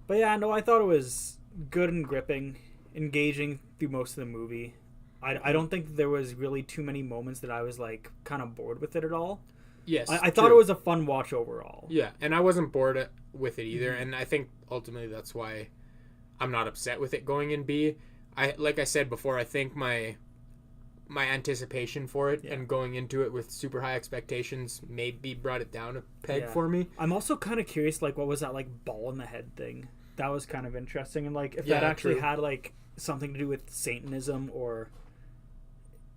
But yeah, no, I thought it was good and gripping, engaging through most of the movie. I don't think there was really too many moments that I was like kind of bored with it at all. Yes, I thought it was a fun watch overall. Yeah, and I wasn't bored with it either, and I think ultimately that's why I'm not upset with it going in B. Like I said before, I think my anticipation for it and going into it with super high expectations maybe brought it down a peg for me. I'm also kind of curious, like, what was that like ball in the head thing? That was kind of interesting, and like if that actually had like something to do with Satanism, or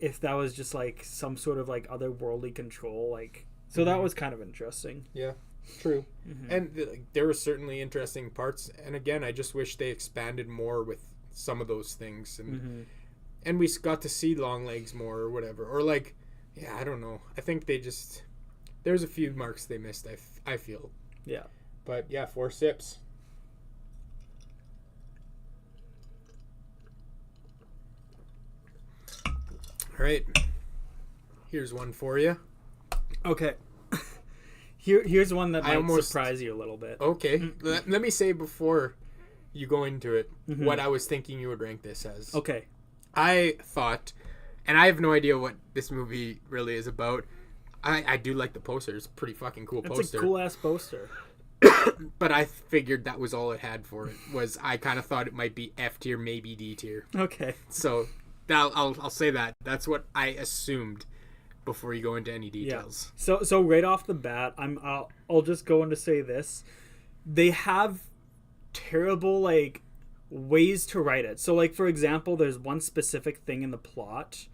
if that was just like some sort of like otherworldly control, like. So that was kind of interesting. Yeah, true. And there were certainly interesting parts. And again, I just wish they expanded more with some of those things. And we got to see Longlegs more or whatever. Or like, yeah, I don't know. I think they just... There's a few marks they missed, I feel. Yeah. But yeah, 4 sips. All right. Here's one for you. Okay. Here's one that might surprise you a little bit. Okay. Let me say before you go into it what I was thinking you would rank this as. Okay. I thought, and I have no idea what this movie really is about. I do like the poster. It's a pretty fucking cool poster. It's a cool-ass poster. But I figured that was all it had for it. Was I kind of thought it might be F tier, maybe D tier. Okay. So I'll say that. That's what I assumed before you go into any details. Yeah. So right off the bat, I'll just go in to say this. They have terrible like ways to write it. So like for example, there's one specific thing in the plot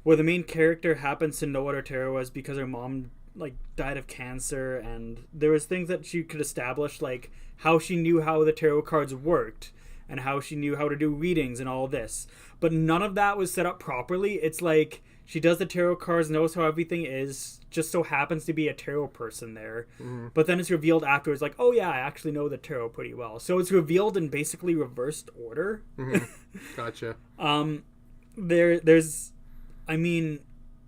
where the main character happens to know what her tarot was because her mom like died of cancer, and there was things that she could establish, like how she knew how the tarot cards worked and how she knew how to do readings and all this. But none of that was set up properly. It's like she does the tarot cards, knows how everything is, just so happens to be a tarot person there. But then it's revealed afterwards, like, oh yeah, I actually know the tarot pretty well. So it's revealed in basically reversed order. Gotcha.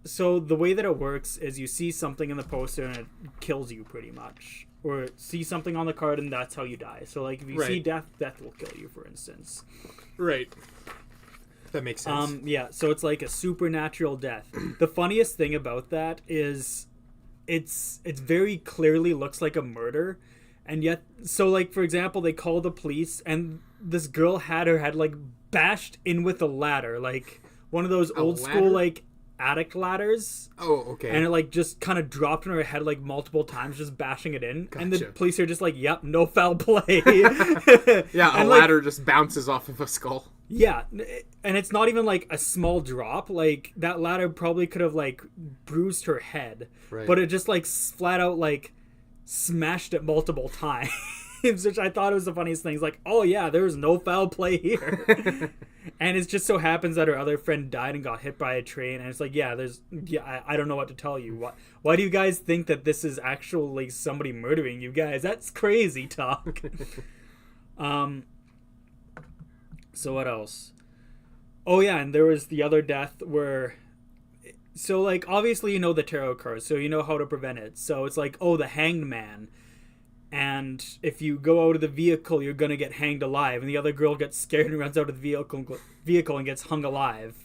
So the way that it works is you see something in the poster and it kills you pretty much. Or see something on the card and that's how you die. So like if you see death will kill you, for instance. Right. That makes sense. Yeah, so it's like a supernatural death. The funniest thing about that is it's very clearly looks like a murder, and yet, so like for example, they call the police and this girl had her head like bashed in with a ladder, like one of those old school like attic ladders. Oh, okay. And it like just kind of dropped on her head like multiple times, just bashing it in. Gotcha. And the police are just like, yep, no foul play. Yeah, and a ladder just bounces off of a skull. Yeah, and it's not even like a small drop. Like that ladder probably could have like bruised her head, but it just like flat out like smashed it multiple times, which I thought was the funniest thing. It's like, oh yeah, there's no foul play here. And it just so happens that her other friend died and got hit by a train, and it's like, I don't know what to tell you. Why do you guys think that this is actually somebody murdering you guys? That's crazy talk. So what else? Oh yeah, and there was the other death where, so like obviously you know the tarot cards, so you know how to prevent it. So it's like, oh, the hanged man, and if you go out of the vehicle, you're gonna get hanged alive. And the other girl gets scared and runs out of the vehicle and gets hung alive.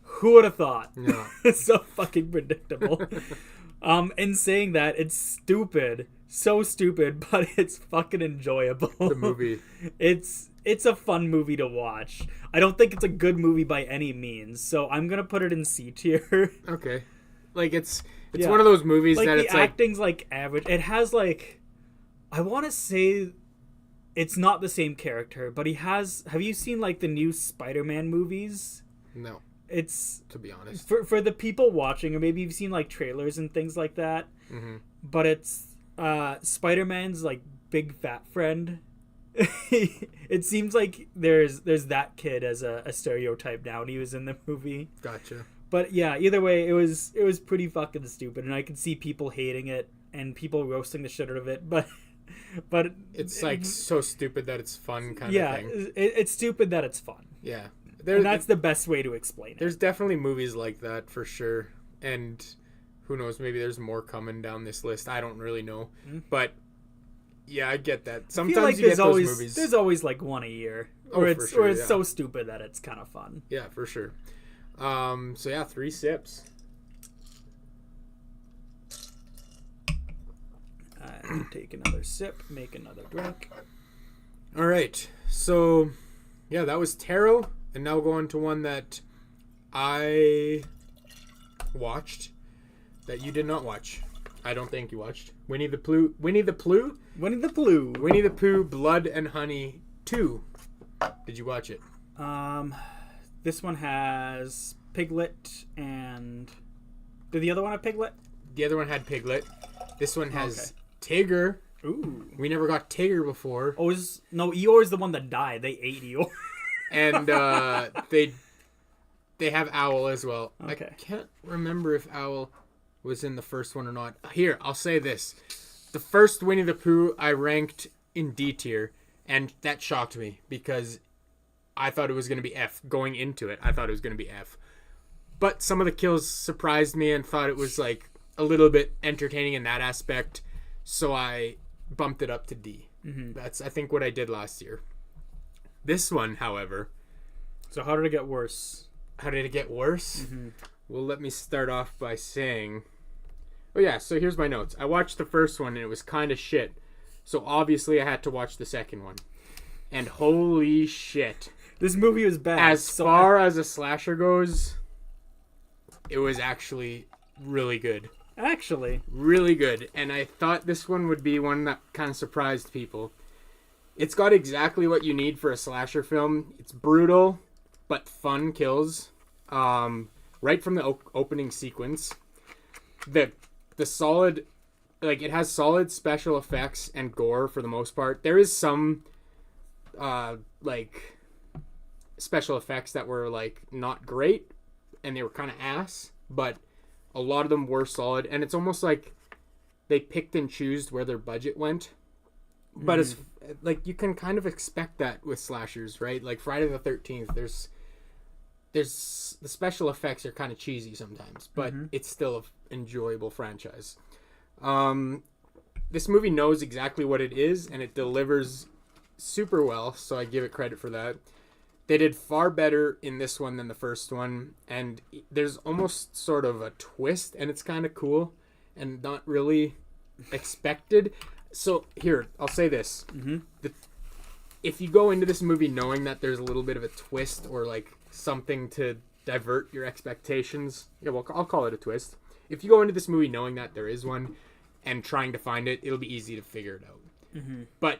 Who would have thought? Yeah. It's so fucking predictable. In saying that, it's stupid, so stupid, but it's fucking enjoyable. The movie. It's a fun movie to watch. I don't think it's a good movie by any means, so I'm gonna put it in C tier. Okay. Like it's one of those movies like that the it's like acting's like average. It has like, I want to say it's not the same character, but he has. Have you seen like the new Spider-Man movies? No. It's, to be honest, for the people watching, or maybe you've seen like trailers and things like that. But it's Spider-Man's like big fat friend. It seems like there's that kid as a stereotype now, and he was in the movie. Gotcha. But yeah, either way, it was pretty fucking stupid, and I could see people hating it and people roasting the shit out of it. But it's like so stupid that it's fun kind of thing. Yeah, it's stupid that it's fun. Yeah, and that's the best way to explain it. There's definitely movies like that for sure, and who knows, maybe there's more coming down this list. I don't really know, but Yeah, I get that. I Sometimes feel like you get there's always those movies. there's always like one a year, Oh, or for it's sure, or it's yeah. so stupid that it's kind of fun. Yeah, for sure. So yeah, 3 sips. Take another sip, make another drink. All right. So yeah, that was Tarot, and now we'll go on to one that I watched that you did not watch. I don't think you watched. Winnie the Pooh. Blood and Honey 2. Did you watch it? This one has Piglet and... Did the other one have Piglet? The other one had Piglet. This one has Okay. Tigger. Ooh. We never got Tigger before. Oh, no, Eeyore is the one that died. They ate Eeyore. And they have Owl as well. Okay. I can't remember if Owl was in the first one or not. Here, I'll say this. The first Winnie the Pooh I ranked in D tier, and that shocked me because I thought it was going to be F. Going into it, I thought it was going to be F. But some of the kills surprised me and thought it was like a little bit entertaining in that aspect, so I bumped it up to D. Mm-hmm. That's, I think, what I did last year. This one, however... So how did it get worse? How did it get worse? Mm-hmm. Well, let me start off by saying... Oh yeah, so here's my notes. I watched the first one and it was kind of shit. So obviously I had to watch the second one. And holy shit. This movie was bad. As far as a slasher goes, it was actually really good. Actually. Really good. And I thought this one would be one that kind of surprised people. It's got exactly what you need for a slasher film. It's brutal, but fun kills. Right from the opening sequence. The solid, like, it has solid special effects and gore for the most part. There is some, like, special effects that were, like, not great, and they were kind of ass, but a lot of them were solid, and it's almost like they picked and chose where their budget went. But as, like, you can kind of expect that with slashers, right? Like, Friday the 13th, there's the special effects are kind of cheesy sometimes, but it's still an enjoyable franchise. This movie knows exactly what it is, and it delivers super well, so I give it credit for that. They did far better in this one than the first one, and there's almost sort of a twist, and it's kind of cool and not really expected. So here, I'll say this. If you go into this movie knowing that there's a little bit of a twist or like something to divert your expectations, yeah, well, I'll call it a twist. If you go into this movie knowing that there is one and trying to find it, it'll be easy to figure it out. But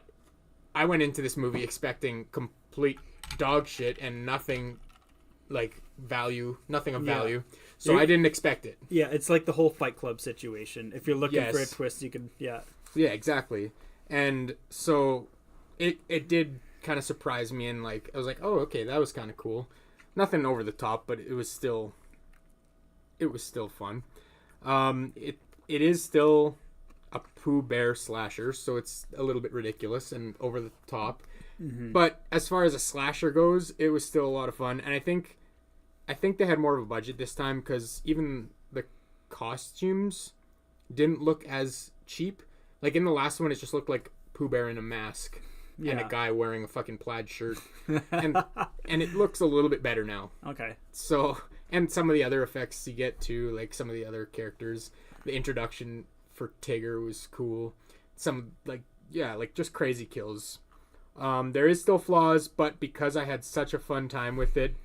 I went into this movie expecting complete dog shit and nothing of value. So I didn't expect it. Yeah, it's like the whole Fight Club situation. If you're looking for a Yes. twist, you can, yeah. Yeah, exactly. And so it did kind of surprise me, and like I was like, oh, okay, that was kind of cool. Nothing over the top, but it was still fun. It is still a Pooh Bear slasher, so it's a little bit ridiculous and over the top. But as far as a slasher goes, it was still a lot of fun, and I think they had more of a budget this time because even the costumes didn't look as cheap. Like in the last one, it just looked like Pooh Bear in a mask and a guy wearing a fucking plaid shirt, and it looks a little bit better now. Okay. So, and some of the other effects you get too, like some of the other characters, the introduction for Tigger was cool. Some like just crazy kills. There is still flaws, but because I had such a fun time with it,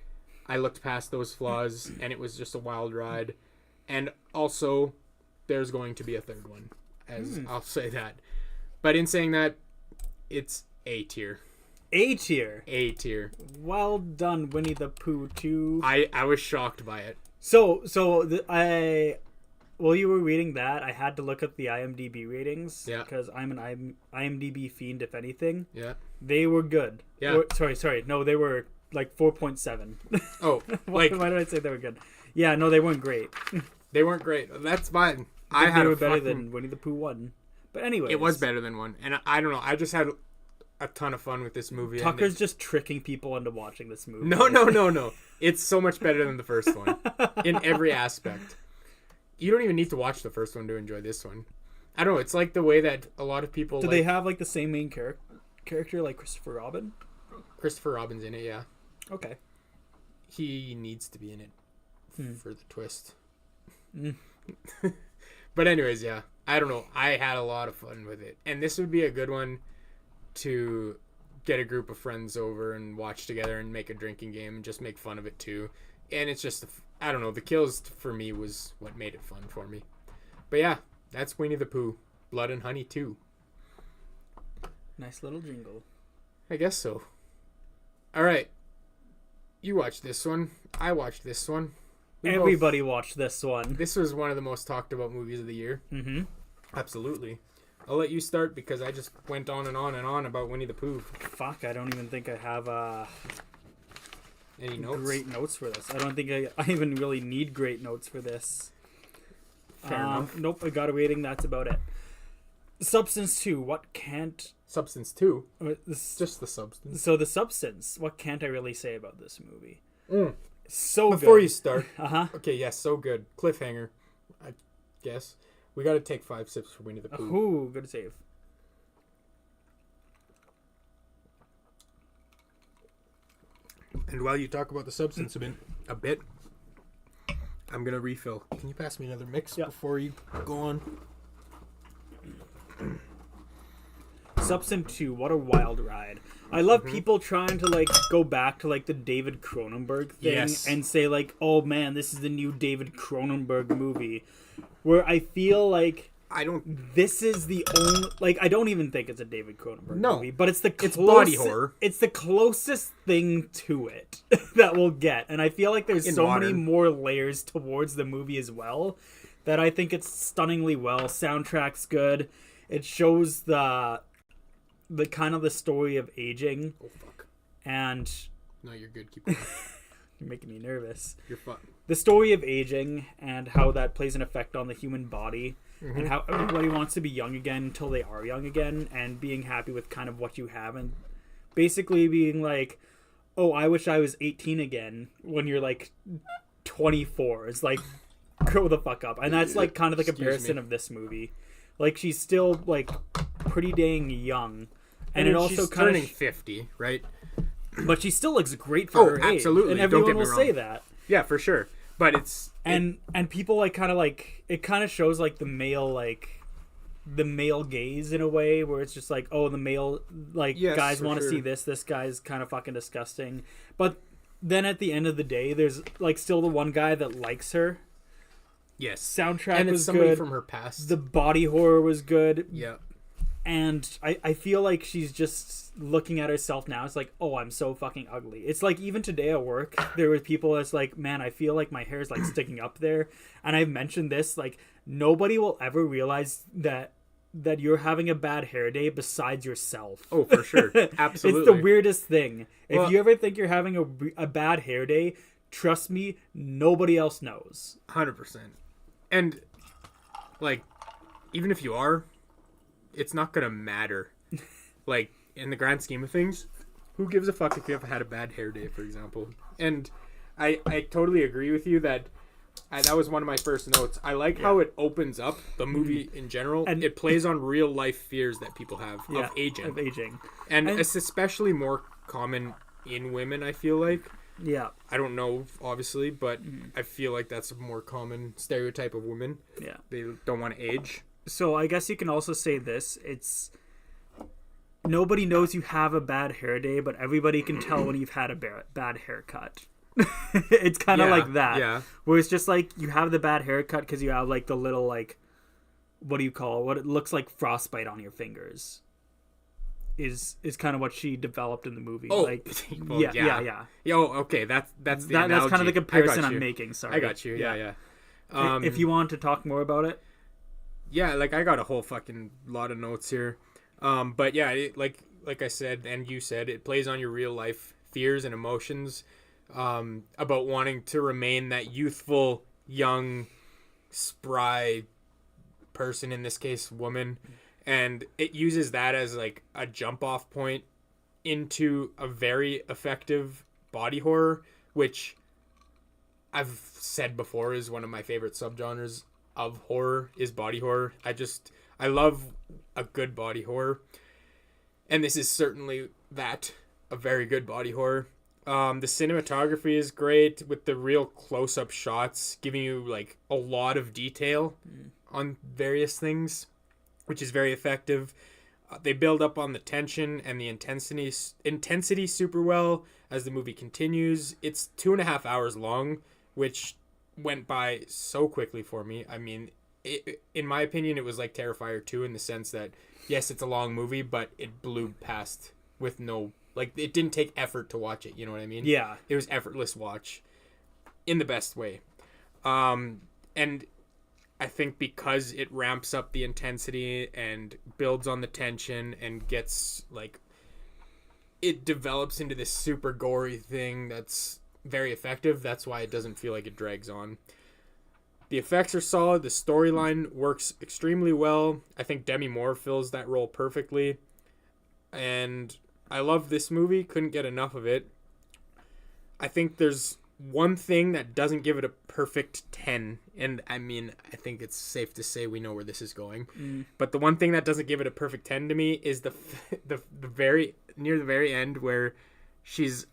I looked past those flaws, and it was just a wild ride. And also, there's going to be a third one, as I'll say that. But in saying that, it's A tier. A tier. A tier. Well done, Winnie the Pooh 2. I was shocked by it. While you were reading that, I had to look at the IMDb ratings. Yeah. Because I'm an IMDb fiend, if anything. Yeah. They were good. Yeah. Sorry. No, they were like 4.7. Oh, why did I say they were good? Yeah, no, they weren't great. They weren't great. That's fine. They were better than Winnie the Pooh 1. But anyway, it was better than 1, and I don't know. I just had a ton of fun with this movie. Tucker's just tricking people into watching this movie. No. It's so much better than the first one in every aspect. You don't even need to watch the first one to enjoy this one. I don't know. It's like the way that a lot of people. Do they have like the same main character like Christopher Robin? Christopher Robin's in it, yeah. Okay. He needs to be in it for the twist. Mm. But anyways, yeah. I don't know. I had a lot of fun with it. And this would be a good one to get a group of friends over and watch together and make a drinking game and just make fun of it too. And it's just, I don't know, the kills for me was what made it fun for me. But yeah, that's Winnie the Pooh. Blood and Honey 2. Nice little jingle. I guess so. All right. You watched this one. I watched this one. Everybody watched this one. This was one of the most talked about movies of the year. Mm-hmm. Absolutely. I'll let you start because I just went on and on and on about Winnie the Pooh. Fuck, I don't even think I have Any notes? great notes for this. I don't think I even really need great notes for this. Fair enough. Nope, I got a rating. That's about it. Substance 2. What can't... Substance 2? This... Just the substance. So the substance. What can't I really say about this movie? Mm. So Before good. you start. Uh-huh. Okay, yes, so good. Cliffhanger, I guess. We got to take 5 sips for Winnie the Pooh. Ooh, good save. And while you talk about the substance a bit, I'm going to refill. Can you pass me another mix before you go on? Substance 2, what a wild ride. I love people trying to like go back to like the David Cronenberg thing and say like, oh man, this is the new David Cronenberg movie. Where I feel like this is the only, like, I don't even think it's a David Cronenberg movie, but it's it's body horror. It's the closest thing to it that we'll get. And I feel like there's many more layers towards the movie as well that I think it's stunningly well. Soundtrack's good. It shows the kind of the story of aging. Oh, fuck. And... No, you're good. Keep going. You're making me nervous. You're fine. The story of aging and how that plays an effect on the human body and how everybody wants to be young again until they are young again and being happy with kind of what you have and basically being like, oh, I wish I was 18 again when you're like 24. It's like, grow the fuck up. And that's like kind of the comparison of this movie. Like, she's still like pretty dang young. And it also she's kind of turning 50, right? But she still looks great for her age. Absolutely. And Don't everyone get me will wrong. say that. Yeah, for sure. But it's and people like kind of like it kind of shows like the male gaze in a way where it's just like, oh, the male like guys want to see this guy's kind of fucking disgusting. But then at the end of the day, there's like still the one guy that likes her. Yes. Soundtrack and it's was somebody good. From her past. The body horror was good. Yeah. And I feel like she's just looking at herself now. It's like, oh, I'm so fucking ugly. It's like even today at work, there were people that's like, man, I feel like my hair is like sticking up there. And I've mentioned this, like nobody will ever realize that you're having a bad hair day besides yourself. Oh, for sure. Absolutely. It's the weirdest thing. If you ever think you're having a bad hair day, trust me, nobody else knows. 100%. And like, even if you are, it's not gonna matter. Like, in the grand scheme of things, who gives a fuck if you have had a bad hair day, for example? And I totally agree with you that that was one of my first notes. I like how it opens up the movie in general, and it plays on real life fears that people have of aging. And it's especially more common in women, I feel like. Yeah. I don't know, obviously, but I feel like that's a more common stereotype of women. Yeah. They don't want to age. So I guess you can also say this. It's nobody knows you have a bad hair day, but everybody can tell when you've had a bad haircut. It's kind of like that. Yeah. Where it's just like you have the bad haircut because you have like the little like, what do you call it? What it looks like frostbite on your fingers. Is kind of what she developed in the movie. Oh, like, well, yeah. Yo, okay, that's the analogy. That's kind of the comparison I'm making. Sorry, I got you. Yeah. If you want to talk more about it. Yeah, like I got a whole fucking lot of notes here. But yeah, like I said, and you said, it plays on your real life fears and emotions about wanting to remain that youthful, young, spry person, in this case, woman. And it uses that as like a jump off point into a very effective body horror, which I've said before is one of my favorite subgenres of horror, is body horror. I I love a good body horror. And this is certainly that, a very good body horror. The cinematography is great with the real close-up shots, giving you like a lot of detail on various things, which is very effective. They build up on the tension and the intensity super well as the movie continues. It's 2.5 hours long, which went by so quickly for me. I mean, in my opinion, it was like Terrifier 2 in the sense that, yes, it's a long movie, but it blew past with no... Like, it didn't take effort to watch it, you know what I mean? Yeah. It was effortless watch in the best way. And I think because it ramps up the intensity and builds on the tension and gets, like... It develops into this super gory thing that's very effective. That's why it doesn't feel like it drags on. The effects are solid. The storyline works extremely well. I think Demi Moore fills that role perfectly. And I love this movie. Couldn't get enough of it. I think there's one thing that doesn't give it a perfect 10. And I mean, I think it's safe to say we know where this is going. But the one thing that doesn't give it a perfect 10 to me is the very near the very end where she's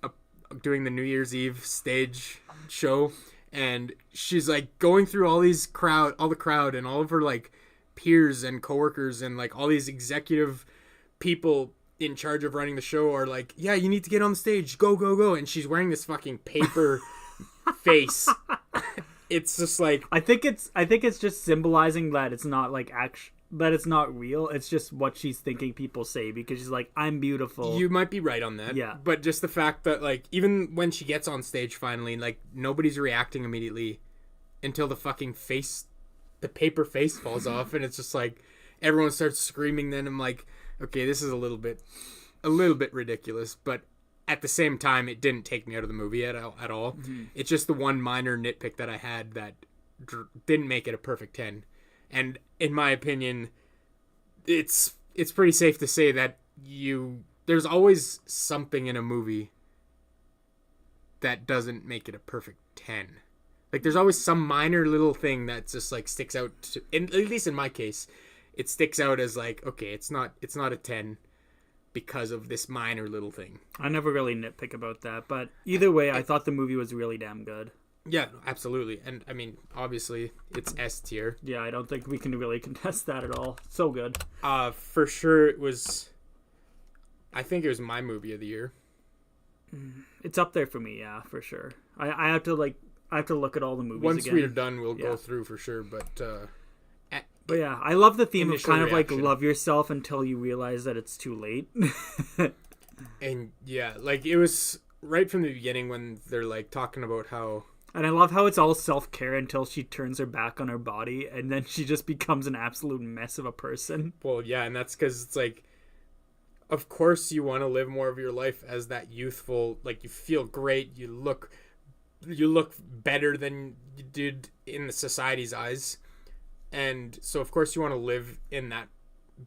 doing the New Year's Eve stage show. And she's like going through all the crowd and all of her like peers and coworkers and like all these executive people in charge of running the show are like, yeah, you need to get on the stage, go, go, go. And she's wearing this fucking paper face. It's just like, I think it's just symbolizing that it's not like that it's not real. It's just what she's thinking people say, because she's like, I'm beautiful. You might be right on that. Yeah. But just the fact that, like, even when she gets on stage finally, like, nobody's reacting immediately until the fucking the paper face falls off, and it's just like, everyone starts screaming. Then I'm like, okay, this is a little bit ridiculous, but at the same time, it didn't take me out of the movie at all. Mm-hmm. It's just the one minor nitpick that I had that didn't make it a perfect 10. And in my opinion, it's pretty safe to say that there's always something in a movie that doesn't make it a perfect 10. Like, there's always some minor little thing that just like sticks out at least in my case, it sticks out as like, okay, it's not a 10 because of this minor little thing. I never really nitpick about that, but either way, I thought the movie was really damn good. Yeah, absolutely. And I mean, obviously, it's S tier. Yeah, I don't think we can really contest that at all. So good. For sure, I think it was my movie of the year. It's up there for me, yeah, for sure. I have to look at all the movies Once again. we're done, we'll go through for sure. But yeah, I love the theme of kind of reaction. like love yourself until you realize that it's too late. And yeah, like it was right from the beginning when they're like talking about how. And I love how it's all self-care until she turns her back on her body, and then she just becomes an absolute mess of a person. Well, yeah, and that's because it's like, of course you want to live more of your life as that youthful, like you feel great, you look better than you did in the society's eyes. And so, of course, you want to live in that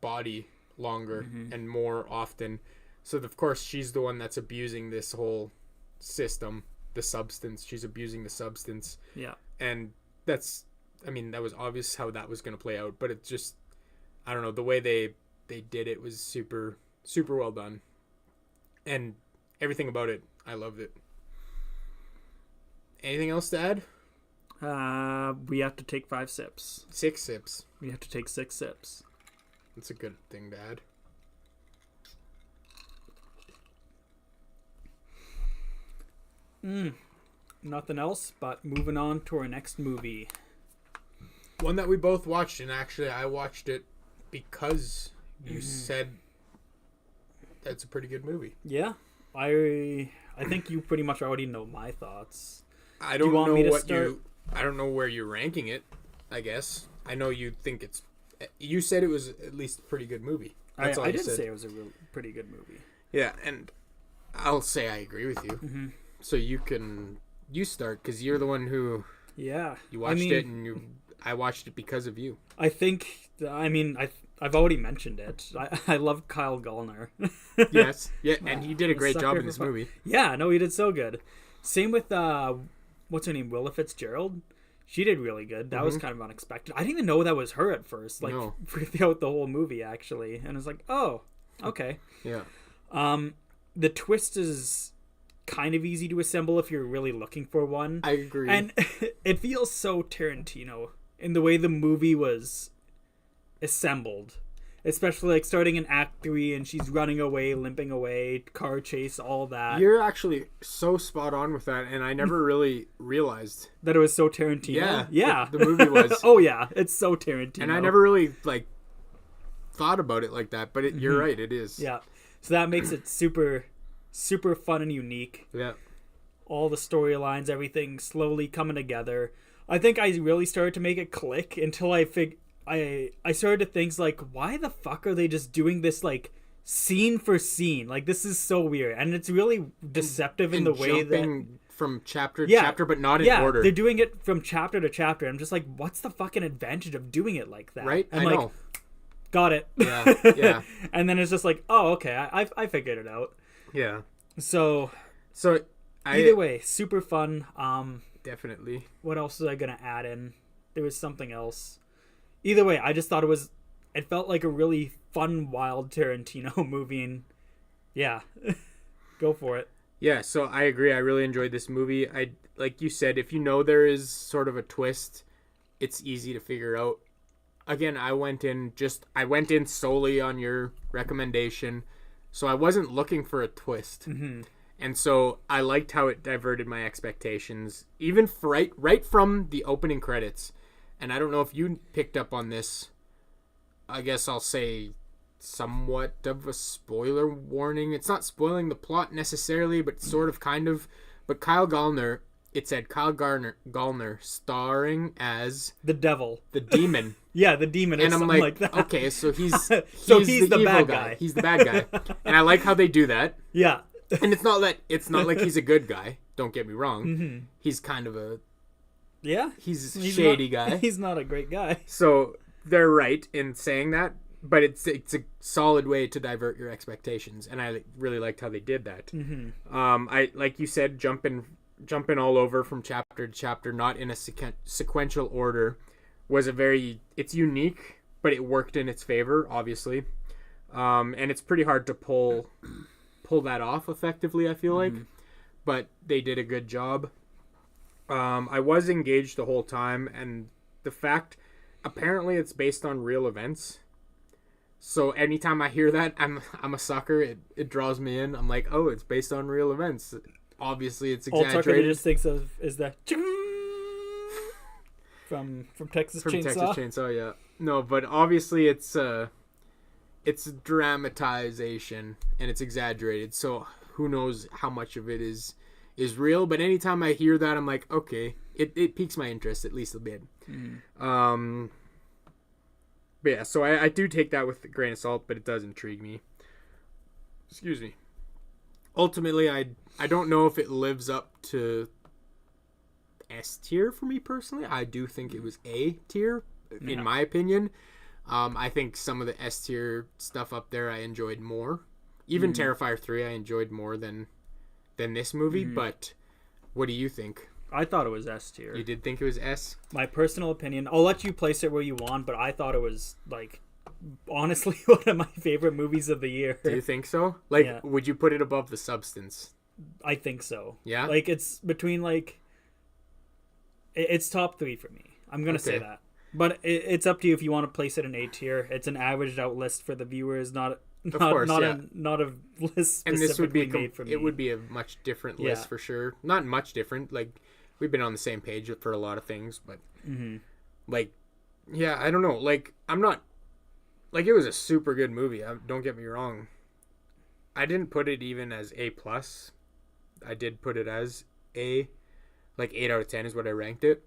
body longer and more often. So, of course, she's the one that's abusing this whole system. The substance. She's abusing the substance. Yeah. And that was obvious how that was going to play out, but it just, I don't know, the way they did it was super, super well done. And everything about it, I loved it. Anything else to add? We have to take 5 sips. 6 sips. We have to take 6 sips. That's a good thing to add. Nothing else, but moving on to our next movie. One that we both watched, and actually I watched it because you said that's a pretty good movie. Yeah. I think you pretty much already know my thoughts. I don't know where you're ranking it, I guess. I know you think you said it was at least a pretty good movie. That's all I you did said. say it was a pretty good movie. Yeah, and I'll say I agree with you. So you start, because you're the one who you watched it, and I watched it because of you. I've already mentioned it. I love Kyle Gallner. Yes, yeah, and he did a great job in this movie. Yeah, no, he did so good. Same with what's her name, Willa Fitzgerald. she did really good. That was kind of unexpected. I didn't even know that was her at first, like No. throughout the whole movie, actually. And I was like, oh, okay. Yeah. The twist is kind of easy to assemble if you're really looking for one. I agree. And it feels so Tarantino in the way the movie was assembled. Especially like starting in Act 3 and she's running away, limping away, car chase, all that. You're actually so spot on with that, and I never really realized that it was so Tarantino. Yeah. The movie was. Oh yeah, it's so Tarantino. And I never really like thought about it like that, but you're right, it is. Yeah. So that makes it super, super fun and unique. Yeah. All the storylines, everything slowly coming together. I think I really started to make it click until I started to think like, why the fuck are they just doing this like scene for scene? Like this is so weird, and it's really deceptive in the way that from chapter to chapter, but not in order. They're doing it from chapter to chapter. I'm just like, what's the fucking advantage of doing it like that? Right? I'm I like, know. Got it. Yeah, yeah. And then it's just like, oh, okay, I figured it out. Yeah. So either way, super fun. Definitely. What else was I gonna add in? There was something else. Either way, I just thought it felt like a really fun, wild Tarantino movie, and yeah, go for it. Yeah, so I agree. I really enjoyed this movie. Like you said, if you know there is sort of a twist, it's easy to figure out. Again, I went in solely on your recommendation, so I wasn't looking for a twist. Mm-hmm. And so I liked how it diverted my expectations, even right from the opening credits. And I don't know if you picked up on this. I guess I'll say somewhat of a spoiler warning. It's not spoiling the plot necessarily, but sort of kind of. But Kyle Gallner, it said Kyle Gallner starring as the devil, the demon. Yeah, the demon, or and I'm something like that. Okay, so he's the evil bad guy. He's the bad guy, and I like how they do that. Yeah, and it's not like he's a good guy. Don't get me wrong. Mm-hmm. He's kind of a he's shady guy. He's not a great guy. So they're right in saying that, but it's a solid way to divert your expectations, and I really liked how they did that. Mm-hmm. I like you said, jumping all over from chapter to chapter, not in a sequential order, was it's unique, but it worked in its favor, obviously. And it's pretty hard to pull that off effectively, I feel like, but they did a good job. I was engaged the whole time, and the fact, apparently it's based on real events. So anytime I hear that, I'm a sucker. It draws me in. I'm like, oh, it's based on real events. Obviously, it's exaggerated. All Tucker just thinks of is that from Texas Chainsaw. Texas Chainsaw, yeah. No, but obviously it's dramatization and it's exaggerated. So who knows how much of it is real? But anytime I hear that, I'm like, okay, it piques my interest at least a bit. Mm. But yeah, so I do take that with a grain of salt, but it does intrigue me. Excuse me. Ultimately, I don't know if it lives up to S tier for me personally. I do think it was A tier, in my opinion. I think some of the S tier stuff up there I enjoyed more. Even Terrifier 3 I enjoyed more than this movie, but what do you think? I thought it was S tier. You did think it was S? My personal opinion. I'll let you place it where you want, but I thought it was, like, honestly one of my favorite movies of the year. Do you think so? Like, would you put it above The Substance? I think so. Yeah? Like, it's between, like... It's top 3 for me. I'm going to say that. But it's up to you if you want to place it in A tier. It's an averaged out list for the viewers, not a list specifically and this would be made for me. It would be a much different list for sure. Not much different. Like, we've been on the same page for a lot of things, but like, yeah, I don't know. Like, I'm not like, it was a super good movie. Don't get me wrong. I didn't put it even as A+. I did put it as A, like 8 out of 10 is what I ranked it.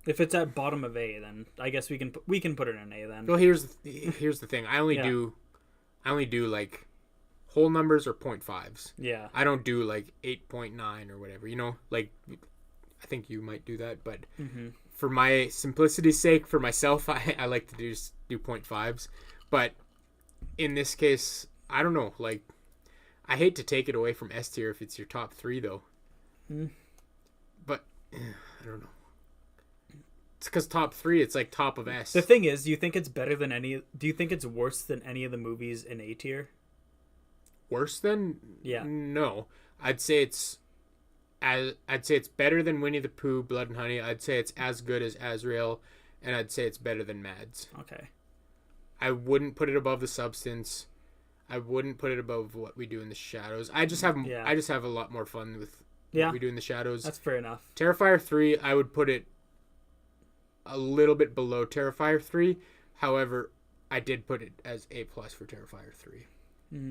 If it's at bottom of A, then I guess we can put it in A then. Well, here's the thing. I only do like whole numbers or 0.5s. Yeah. I don't do like 8.9 or whatever. You know, like, I think you might do that, but for my simplicity's sake, for myself, I like to do 0.5s. But in this case, I don't know. Like, I hate to take it away from S tier if it's your top 3 though. But I don't know. It's because top 3, it's like top of S. The thing is, do you think it's better than any? Do you think it's worse than any of the movies in A tier? Worse than? Yeah. No, I'd say it's better than Winnie the Pooh, Blood and Honey. I'd say it's as good as Azrael, and I'd say it's better than Mads. Okay. I wouldn't put it above The Substance. I wouldn't put it above What We Do in the Shadows. I just have a lot more fun with What We Do in the Shadows. That's fair enough. Terrifier 3, I would put it a little bit below Terrifier 3. However, I did put it as A+ for Terrifier 3.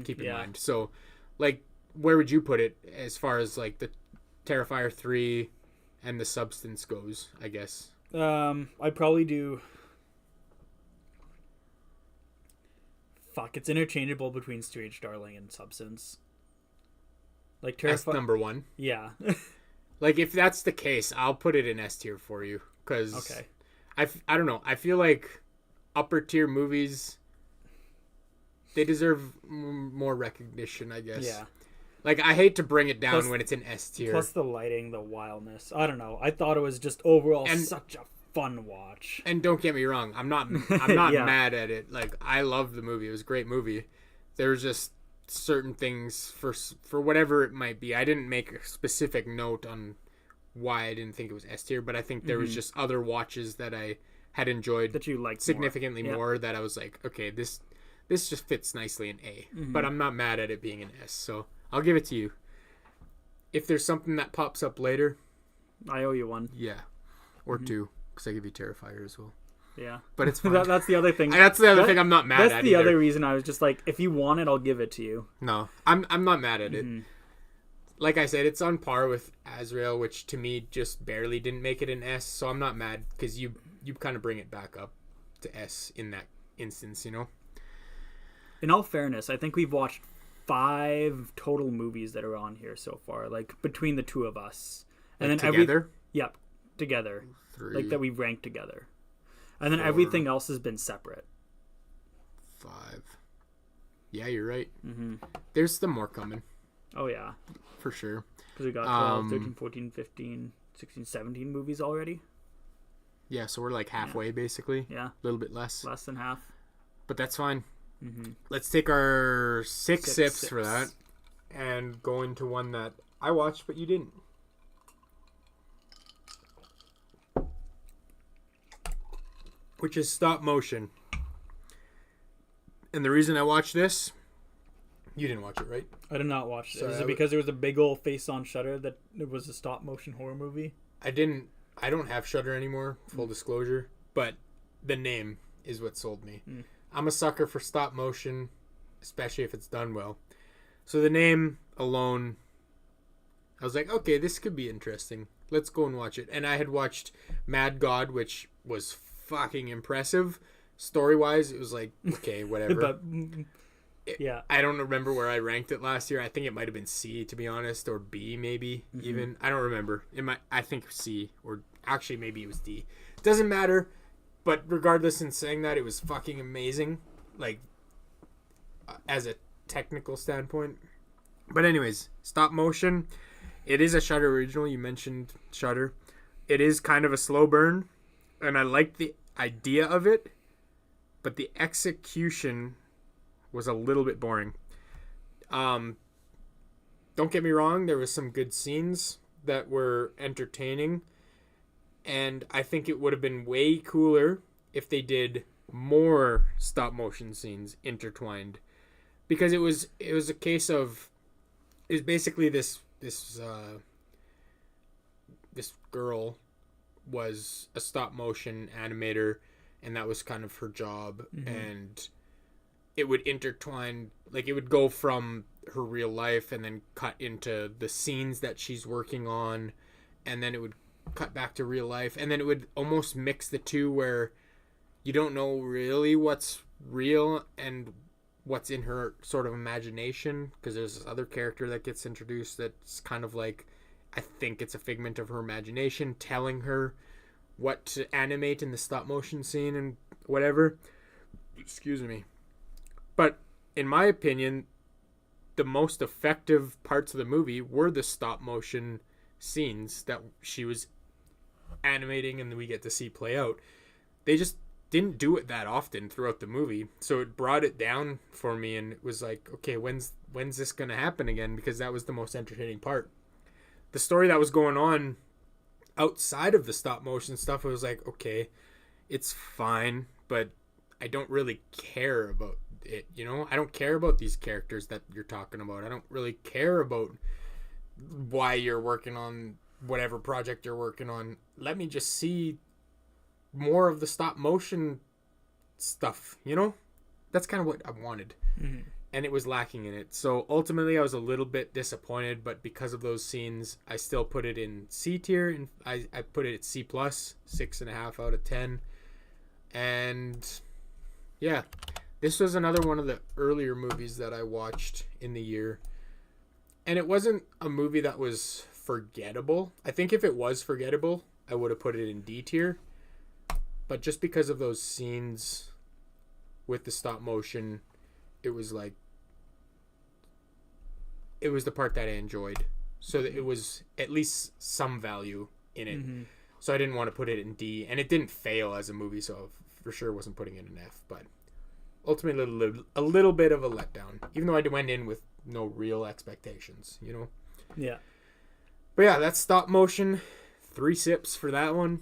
Keep in mind. So, like, where would you put it as far as, like, the Terrifier 3 and The Substance goes, I guess? I'd probably do... Fuck, it's interchangeable between Strange Darling and Substance. Like, That's number 1. Yeah. Like, if that's the case, I'll put it in S tier for you. Because, okay. I don't know. I feel like upper tier movies, they deserve more recognition, I guess. Yeah. Like, I hate to bring it down when it's in S tier. Plus the lighting, the wildness. I don't know. I thought it was just overall such a fun watch. And don't get me wrong, I'm not mad at it. Like, I loved the movie. It was a great movie. There was just certain things for whatever it might be. I didn't make a specific note on why I didn't think it was S tier, but I think there was just other watches that I had enjoyed that you liked significantly more that I was like, okay, this just fits nicely in A. But I'm not mad at it being an S, so I'll give it to you. If there's something that pops up later, I owe you one. Yeah. Or 2, because I give you Terrifier as well. Yeah. But it's fine. That's the other thing. That's the other thing I'm not mad at. That's the other reason I was just like, if you want it, I'll give it to you. No, I'm not mad at it. Like I said, it's on par with Azrael, which to me just barely didn't make it an S, so I'm not mad because you kind of bring it back up to S in that instance, you know? In all fairness, I think we've watched 5 total movies that are on here so far, like between the 2 of us. And like then together? Yep, together. 3. Like that we've ranked together. And then 4. everything else has been separate. 5. Yeah, you're right. There's some more coming. Oh, yeah. For sure. Because we got 12, 13, 14, 15, 16, 17 movies already. Yeah, so we're like halfway, basically. Yeah. A little bit less. Less than half. But that's fine. Let's take our 6 sips for that and go into one that I watched, but you didn't. Which is stop motion. And the reason I watched this, you didn't watch it, right? I did not watch it. Sorry, Is it because there was a big old face on Shudder that it was a stop motion horror movie? I don't have Shudder anymore, full disclosure, but the name is what sold me. I'm a sucker for stop motion, especially if it's done well. So the name alone, I was like, okay, this could be interesting. Let's go and watch it. And I had watched Mad God, which was fucking impressive. Story-wise, it was like, okay, whatever. But yeah, I don't remember where I ranked it last year. I think it might have been C, to be honest, or B maybe even. I don't remember. I think C, or actually maybe it was D. Doesn't matter. But regardless, in saying that, it was fucking amazing, like as a technical standpoint. But anyways, stop motion. It is a Shudder original. You mentioned Shudder. It is kind of a slow burn, and I like the idea of it, but the execution was a little bit boring. Don't get me wrong, there was some good scenes that were entertaining, and I think it would have been way cooler if they did more stop motion scenes intertwined, because it was a case of, it was basically this girl was a stop motion animator, and that was kind of her job, and it would intertwine, like it would go from her real life and then cut into the scenes that she's working on, and then it would cut back to real life, and then it would almost mix the two where you don't know really what's real and what's in her sort of imagination, because there's this other character that gets introduced that's kind of like, I think it's a figment of her imagination telling her what to animate in the stop motion scene and whatever. Excuse me. But in my opinion, the most effective parts of the movie were the stop motion scenes that she was animating and we get to see play out. They just didn't do it that often throughout the movie, so it brought it down for me, and it was like, okay, when's this gonna happen again? Because that was the most entertaining part. The story that was going on outside of the stop motion stuff, it was like, okay, it's fine, but I don't really care about it, you know? I don't care about these characters that you're talking about. I don't really care about why you're working on whatever project you're working on. Let me just see more of the stop motion stuff, you know? That's kind of what I wanted. Mm-hmm. And it was lacking in it. So ultimately I was a little bit disappointed, but because of those scenes, I still put it in C tier, and I put it at C+, 6.5 out of 10. And yeah, this was another one of the earlier movies that I watched in the year. And it wasn't a movie that was forgettable. I think if it was forgettable, I would have put it in D tier. But just because of those scenes with the stop motion, it was like, it was the part that I enjoyed. So that it was at least some value in it. Mm-hmm. So I didn't want to put it in D. And it didn't fail as a movie, so for sure wasn't putting it in F. But ultimately a little bit of a letdown. Even though I went in with no real expectations, you know? Yeah. But yeah, that's stop motion. 3 sips for that one.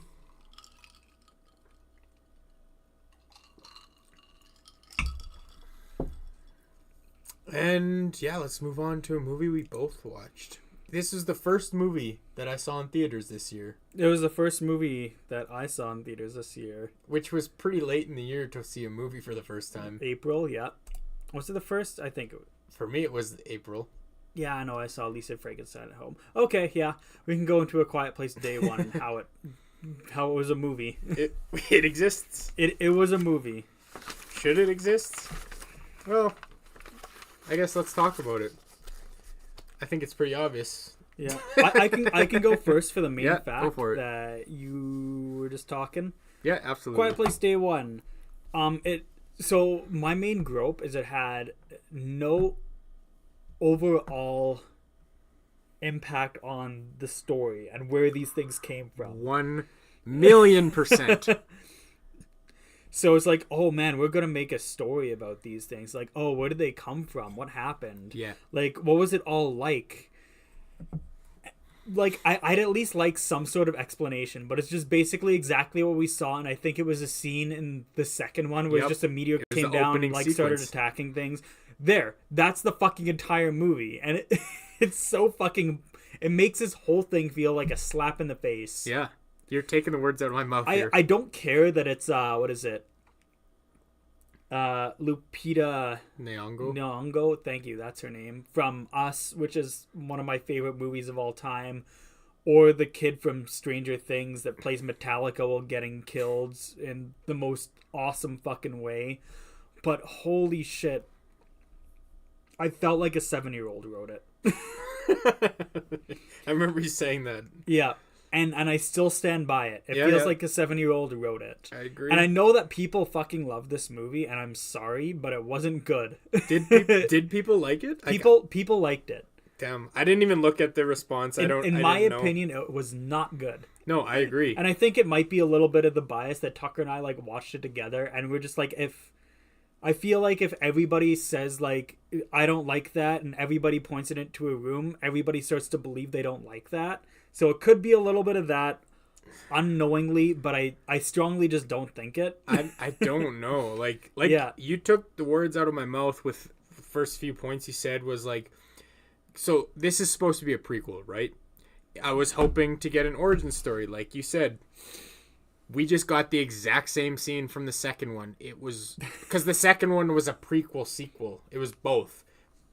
And yeah, let's move on to a movie we both watched. This is the first movie that I saw in theaters this year. It was the first movie that I saw in theaters this year. Which was pretty late in the year to see a movie for the first time. April, yeah. Was it the first? I think. For me, it was April. Yeah, I know. I saw Lisa Frankenstein at home. Okay, yeah. We can go into A Quiet Place Day one and how it was a movie. It exists. It was a movie. Should it exist? Well, I guess let's talk about it. I think it's pretty obvious. Yeah, I can go first for the main fact go for it. that you were just talking. Yeah, absolutely. Quiet Place Day one. So my main grope is it had no overall impact on the story and where these things came from. 1,000,000%. So it's like, oh man, we're gonna make a story about these things. Like, oh, where did they come from? What happened? Yeah. Like, what was it all like? Like, I'd at least like some sort of explanation, but it's just basically exactly what we saw, and I think it was a scene in the second one where just a meteor came down and like started attacking things. That's the fucking entire movie, and it's so fucking. It makes this whole thing feel like a slap in the face. Yeah. You're taking the words out of my mouth here. I don't care that it's what is it? Lupita Nyong'o, thank you, that's her name, from Us, which is one of my favorite movies of all time, or the kid from Stranger Things that plays Metallica while getting killed in the most awesome fucking way. But holy shit, I felt like a 7-year-old wrote it. I remember you saying that. Yeah. And I still stand by it. It feels like a 7-year-old wrote it. I agree. And I know that people fucking love this movie, and I'm sorry, but it wasn't good. Did people like it? People liked it. Damn, I didn't even look at the response. In my opinion, it was not good. No, I agree. And I think it might be a little bit of the bias that Tucker and I like watched it together, and we're just like, I feel like if everybody says like I don't like that, and everybody points it into a room, everybody starts to believe they don't like that. So it could be a little bit of that unknowingly, but I strongly just don't think it. I don't know. Like yeah. You took the words out of my mouth with the first few points you said was like, so this is supposed to be a prequel, right? I was hoping to get an origin story, like you said. We just got the exact same scene from the second one. It was because the second one was a prequel sequel. It was both.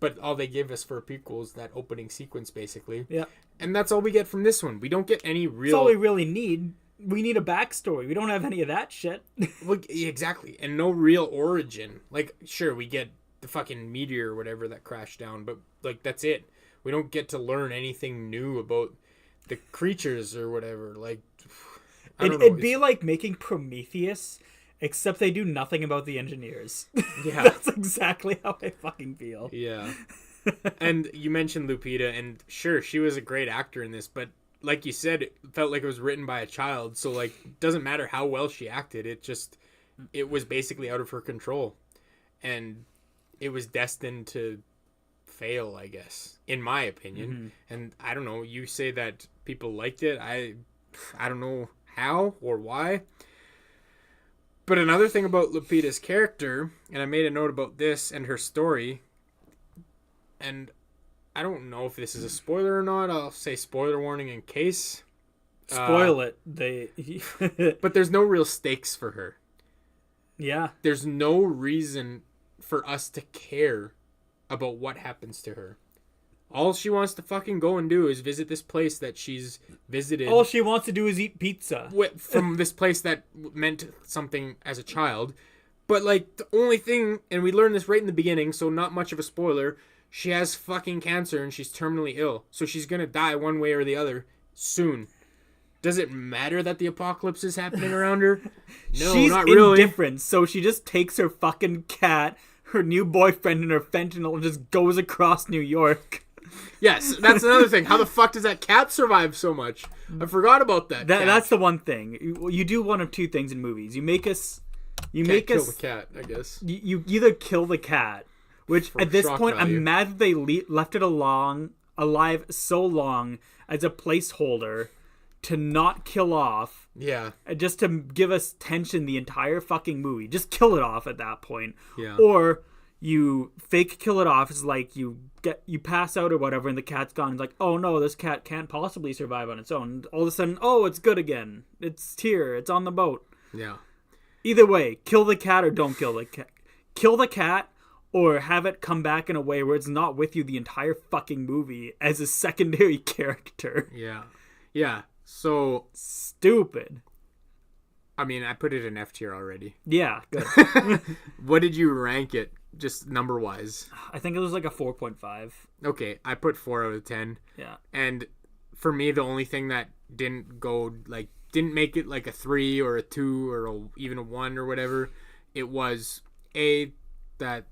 But all they give us for a prequel is that opening sequence, basically. Yeah. And that's all we get from this one. We don't get any real... That's all we really need. We need a backstory. We don't have any of that shit. Well, exactly. And no real origin. Like, sure, we get the fucking meteor or whatever that crashed down, but, like, that's it. We don't get to learn anything new about the creatures or whatever. Like, I don't know. It'd be like making Prometheus, except they do nothing about the engineers. Yeah. That's exactly how I fucking feel. Yeah. And you mentioned Lupita, and sure, she was a great actor in this, but like you said, it felt like it was written by a child. So like, it doesn't matter how well she acted. It was basically out of her control, and it was destined to fail, I guess, in my opinion. And I don't know. You say that people liked it. I don't know how or why. But another thing about Lupita's character, and I made a note about this and her story, and I don't know if this is a spoiler or not. I'll say spoiler warning in case. Spoil it. But there's no real stakes for her. Yeah. There's no reason for us to care about what happens to her. All she wants to fucking go and do is visit this place that she's visited. All she wants to do is eat pizza. From this place that meant something as a child. But, like, the only thing, and we learned this right in the beginning, so not much of a spoiler, she has fucking cancer and she's terminally ill. So she's gonna die one way or the other soon. Does it matter that the apocalypse is happening around her? No, She's not really. indifferent, so she just takes her fucking cat, her new boyfriend, and her fentanyl and just goes across New York. Yes, that's another thing. How the fuck does that cat survive so much? I forgot about that. That's the one thing. You do one of two things in movies. You make us kill the cat, I guess. You either kill the cat, which For at this shock point, value. I'm mad that they left it alive so long as a placeholder to not kill off. Yeah. Just to give us tension the entire fucking movie. Just kill it off at that point. Yeah. Or you fake kill it off. It's like you pass out or whatever and the cat's gone. It's like, oh no, this cat can't possibly survive on its own. And all of a sudden, oh, it's good again. It's here. It's on the boat. Yeah. Either way, kill the cat or don't kill the cat. Kill the cat or have it come back in a way where it's not with you the entire fucking movie as a secondary character. Yeah. Yeah. So stupid. I mean, I put it in F tier already. Yeah, good. What did you rank it, just number wise? I think it was like a 4.5. Okay, I put 4 out of 10. Yeah. And for me, the only thing that didn't make it like a 3 or a 2 or even a 1 or whatever, it was A, that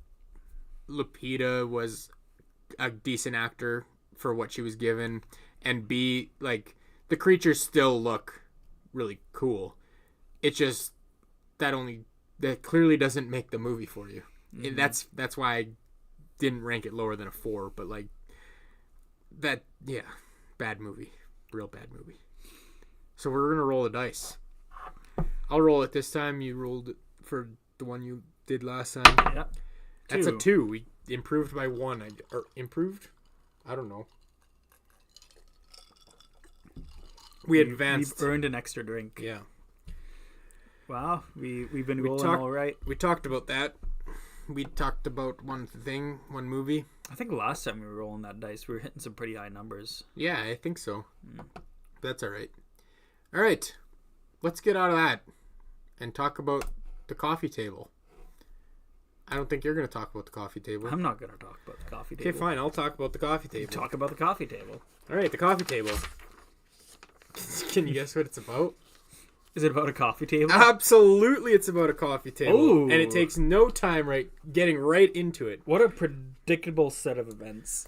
Lupita was a decent actor for what she was given, and B, like, the creatures still look really cool. It just that clearly doesn't make the movie for you. Mm-hmm. That's why I didn't rank it lower than a 4. But like that, yeah, bad movie, real bad movie. So we're gonna roll the dice. I'll roll it this time. You rolled it for the one you did last time. Yeah, that's a 2. We improved by 1. Or improved? I don't know. We advanced. We've earned an extra drink. Yeah. Wow, we've been rolling all right. We talked about that. We talked about one movie. I think last time we were rolling that dice, we were hitting some pretty high numbers. Yeah, I think so. That's all right. All right, let's get out of that and talk about the coffee table. I don't think you're going to talk about the coffee table. I'm not going to talk about the coffee table. Okay, fine. I'll talk about the coffee table. Talk about the coffee table. All right, the coffee table. Can you guess what it's about? Is it about a coffee table? Absolutely, it's about a coffee table. Ooh. And it takes no time getting right into it. What a predictable set of events.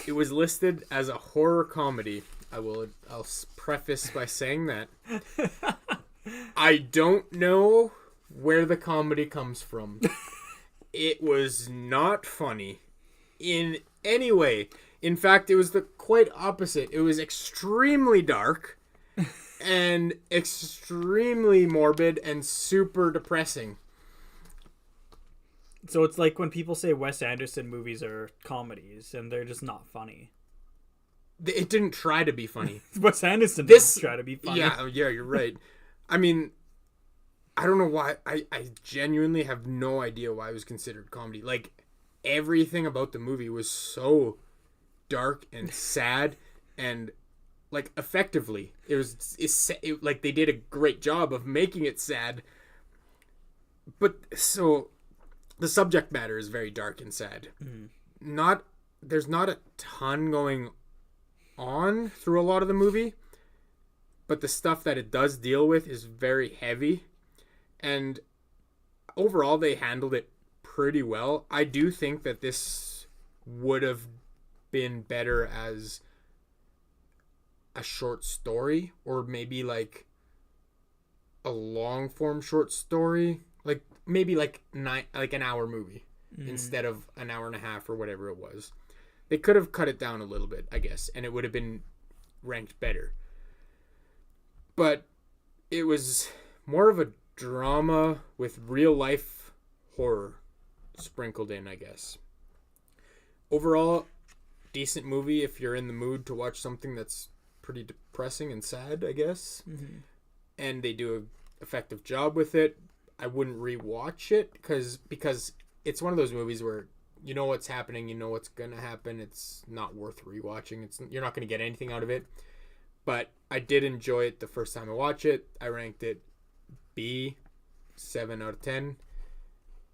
It was listed as a horror comedy. I'll preface by saying that. I don't know where the comedy comes from. It was not funny in any way. In fact, it was the quite opposite. It was extremely dark and extremely morbid and super depressing. So it's like when people say Wes Anderson movies are comedies and they're just not funny. It didn't try to be funny. Wes Anderson didn't try to be funny. Yeah, you're right. I mean, I don't know why. I genuinely have no idea why it was considered comedy. Like, everything about the movie was so dark and sad, and like effectively like they did a great job of making it sad. But so the subject matter is very dark and sad. There's not a ton going on through a lot of the movie, but the stuff that it does deal with is very heavy, and overall they handled it pretty well. I do think that this would have been better as a short story, or maybe like a long form short story, like maybe like an hour movie instead of an hour and a half or whatever it was. They could have cut it down a little bit, I guess, and it would have been ranked better. But it was more of a drama with real life horror sprinkled in, I guess. Overall, decent movie if you're in the mood to watch something that's pretty depressing and sad, I guess. And they do an effective job with it. I wouldn't rewatch it because it's one of those movies where you know what's happening, you know what's gonna happen. It's not worth rewatching. You're not gonna get anything out of it. But I did enjoy it the first time I watched it. I ranked it B, 7 out of 10.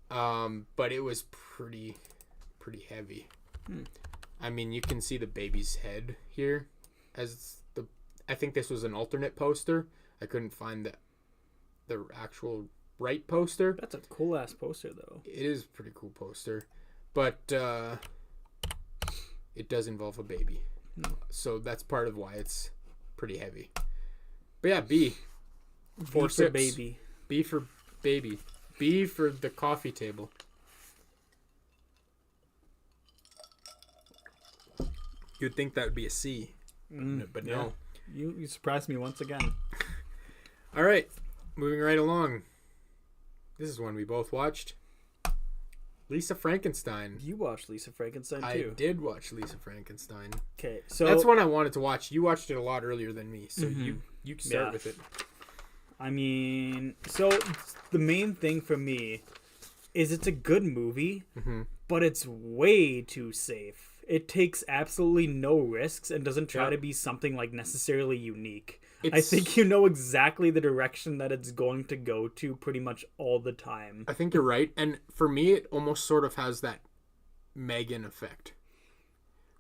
But it was pretty heavy. I mean, you can see the baby's head here I think this was an alternate poster. I couldn't find the actual right poster. That's a cool ass poster though. It is a pretty cool poster. But it does involve a baby. So that's part of why it's pretty heavy. But yeah, B. B for baby. B for baby. B for the coffee table. You'd think that would be a C. But no. You surprised me once again. All right. Moving right along. This is one we both watched. Lisa Frankenstein. You watched Lisa Frankenstein too. I did watch Lisa Frankenstein. Okay, so that's one I wanted to watch. You watched it a lot earlier than me, so you can start with it. I mean, so the main thing for me is it's a good movie, but it's way too safe. It takes absolutely no risks and doesn't try to be something like necessarily unique. I think you know exactly the direction that it's going to go to pretty much all the time. I think you're right. And for me, it almost sort of has that Megan effect,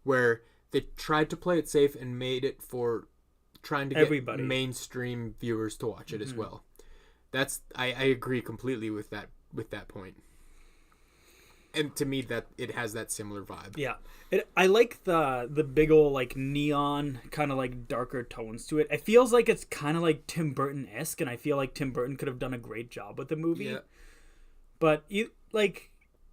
where they tried to play it safe and made it for trying to get everybody, mainstream viewers to watch it as well. I agree completely with that point. And to me, that it has that similar vibe. Yeah, I like the big old like neon kind of like darker tones to it. It feels like it's kind of like Tim Burton-esque, and I feel like Tim Burton could have done a great job with the movie. Yeah. But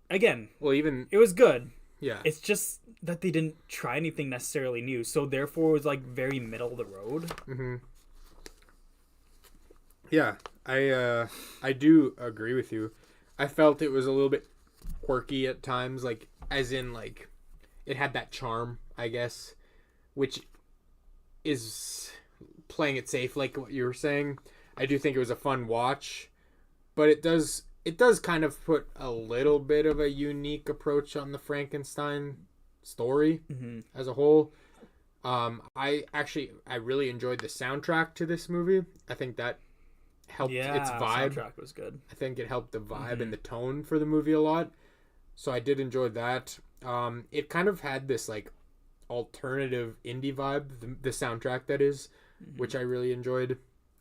again, it was good. Yeah, it's just that they didn't try anything necessarily new, so therefore it was like very middle of the road. Yeah, I do agree with you. I felt it was a little bit quirky at times, like as in like it had that charm, I guess, which is playing it safe, like what you were saying. I do think it was a fun watch, but it does kind of put a little bit of a unique approach on the Frankenstein story as a whole. I really enjoyed the soundtrack to this movie. I think that helped its vibe. The soundtrack was good. I think it helped the vibe and the tone for the movie a lot. So I did enjoy that. It kind of had this like alternative indie vibe, the soundtrack that is, which I really enjoyed.